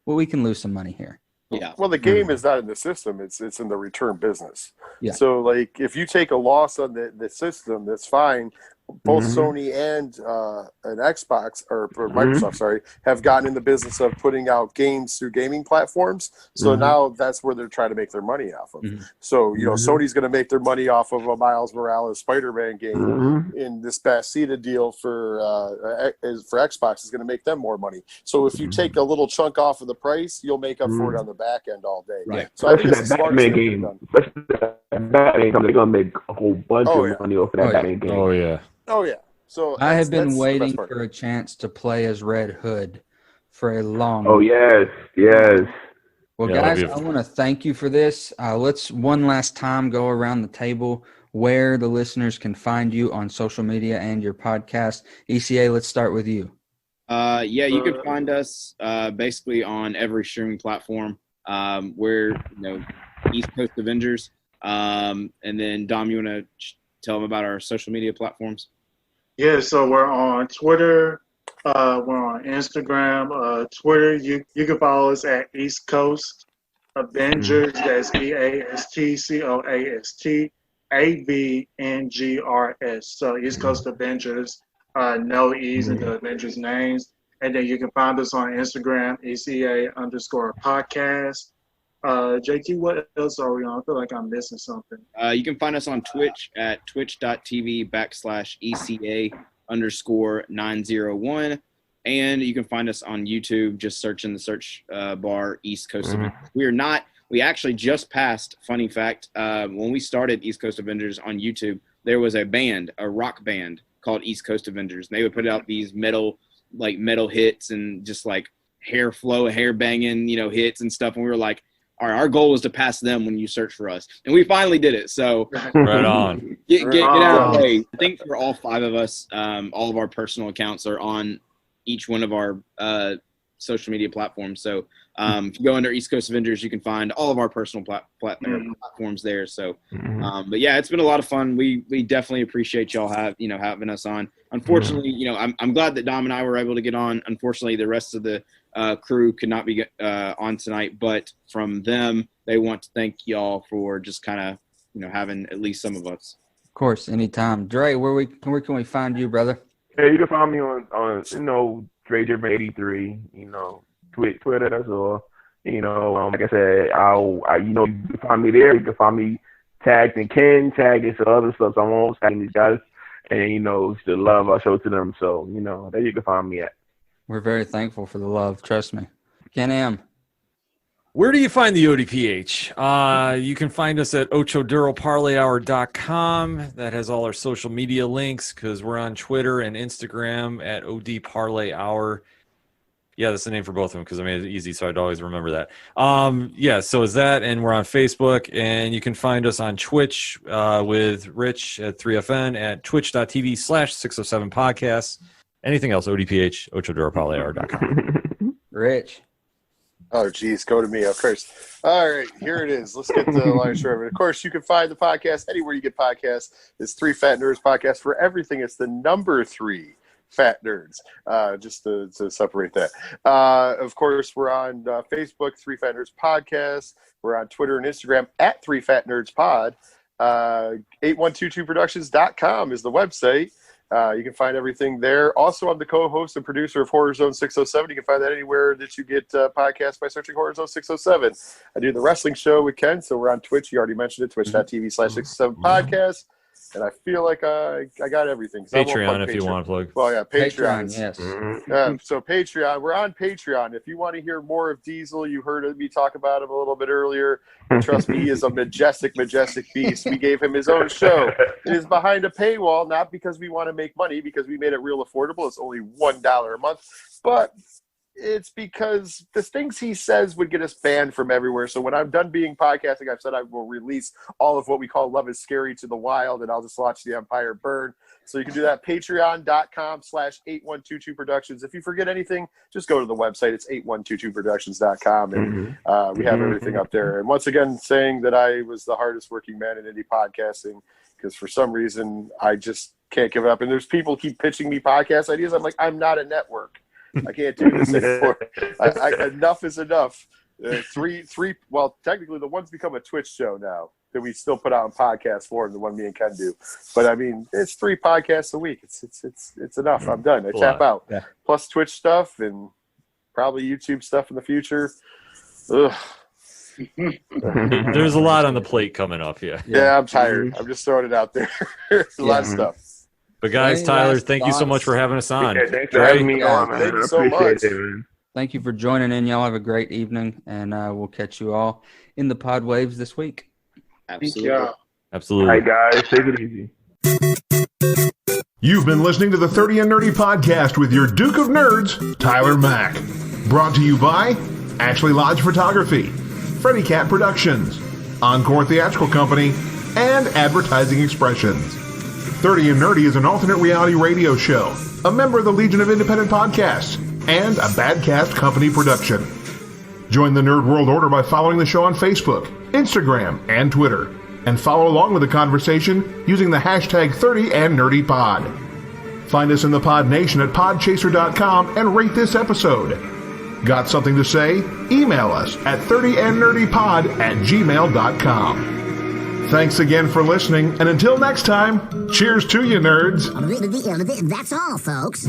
we can lose some money here. Yeah. Well, the game is not in the system; it's in the return business. Yeah. So, like, if you take a loss on the system, that's fine. Both Sony and Xbox or Microsoft, have gotten in the business of putting out games through gaming platforms. So now that's where they're trying to make their money off of. So Sony's going to make their money off of a Miles Morales Spider-Man game, in this Bethesda deal for Xbox is going to make them more money. So if you take a little chunk off of the price, you'll make up for it on the back end all day. Right. So I think it's the smartest thing they've done. Batman game, they're gonna make a whole bunch of money off of that Batman game. Oh yeah. Oh yeah. So I have been that's waiting the best part. for a chance to play as Red Hood for a long Oh yes. Well, Yeah, guys, I want to thank you for this. Let's one last time go around the table where the listeners can find you on social media and your podcast. ECA, let's start with you. You can find us basically on every streaming platform. We're East Coast Avengers. And then Dom, you want to tell them about our social media platforms? Yeah, so we're on Twitter. We're on Instagram. Twitter, you can follow us at East Coast Avengers. That's EastCoastAvengers. So East Coast Avengers. No E's in the Avengers names. And then you can find us on Instagram, ECA_podcast. JT, what else are we on? I feel like I'm missing something. You can find us on Twitch at twitch.tv/ECA_901. And you can find us on YouTube. Just search in the search bar East Coast Avengers. We actually just passed, funny fact, when we started East Coast Avengers on YouTube, there was a rock band called East Coast Avengers. And they would put out these metal hits and just like hair banging, hits and stuff. And we were like, our goal was to pass them when you search for us, and we finally did it. So Right on. get out of the way. I think for all 5 of us, all of our personal accounts are on each one of our social media platforms. So if you go under East Coast Avengers, you can find all of our personal platforms there. So, but yeah, it's been a lot of fun. We definitely appreciate y'all having us on. Unfortunately, I'm glad that Dom and I were able to get on. Unfortunately, the rest of the crew could not be on tonight, but from them, they want to thank y'all for just kind of, having at least some of us. Of course, anytime. Dre, where can we find you, brother? Yeah, you can find me on DreDriven 83, Twitter, that's all. Like I said, you can find me there. You can find me tagged in Ken, tagged in some other stuff. So I'm always tagging these guys, and it's the love I show to them. So there you can find me at. We're very thankful for the love. Trust me. Ken M. Where do you find the ODPH? You can find us at OchoDuralParlayHour.com. That has all our social media links because we're on Twitter and Instagram at ODParlayHour. Yeah, that's the name for both of them because I made it easy so I'd always remember that. So is that, and we're on Facebook, and you can find us on Twitch with Rich at 3FN at twitch.tv/607podcasts. Anything else, ODPH, OchoDuralParlayHour.com. Rich. Oh, geez, go to me, of course. All right, here it is. Let's get the line short of it. Of course, you can find the podcast anywhere you get podcasts. It's 3 Fat Nerds Podcast. For everything, it's the number 3 Fat Nerds, just to separate that. Of course, we're on Facebook, 3 Fat Nerds Podcast. We're on Twitter and Instagram at 3 Fat Nerds Pod. 8122productions.com is the website. You can find everything there. Also, I'm the co-host and producer of Horror Zone 607. You can find that anywhere that you get podcasts by searching Horror Zone 607. I do the wrestling show with Ken, so we're on Twitch. You already mentioned it, twitch.tv/607podcast. And I feel like I got everything. Patreon, if you want to plug. Well, yeah, Patreon. Yes. So Patreon, we're on Patreon. If you want to hear more of Diesel, you heard me talk about him a little bit earlier. Trust me, he is a majestic beast. We gave him his own show. It is behind a paywall, not because we want to make money, because we made it real affordable. It's only $1 a month. But it's because the things he says would get us banned from everywhere. So when I'm done being podcasting, I've said I will release all of what we call Love is Scary to the wild, and I'll just watch the empire burn. So you can do that, patreon.com/8122productions. If you forget anything, just go to the website. It's 8122productions.com, and we have everything up there. And once again, saying that I was the hardest working man in indie podcasting, because for some reason, I just can't give up. And there's people keep pitching me podcast ideas. I'm like, I'm not a network. I can't do this anymore. Enough is enough. Well, technically, the one's become a Twitch show now that we still put out in podcast form, the one me and Ken do. But I mean, it's 3 podcasts a week. It's enough. I'm done. I tap out. Yeah. Plus Twitch stuff and probably YouTube stuff in the future. Ugh. There's a lot on the plate coming up. Yeah, I'm tired. I'm just throwing it out there. There's a lot of stuff. But guys, Tyler, thank you so much for having us on. Yeah, thanks for having me on, man. Thank you so much. Thank you for joining in. Y'all have a great evening, and we'll catch you all in the pod waves this week. Absolutely. Absolutely. All right, guys, take it easy. You've been listening to the 30 and Nerdy podcast with your Duke of Nerds, Tyler Mack. Brought to you by Ashley Lodge Photography, Freddy Cat Productions, Encore Theatrical Company, and Advertising Expressions. 30 and Nerdy is an alternate reality radio show, a member of the Legion of Independent Podcasts, and a Badcast Company production. Join the Nerd World Order by following the show on Facebook, Instagram, and Twitter, and follow along with the conversation using the hashtag 30andNerdyPod. Find us in the PodNation at podchaser.com and rate this episode. Got something to say? Email us at 30andnerdypod@gmail.com. Thanks again for listening, and until next time, cheers to you, nerds. That's all, folks.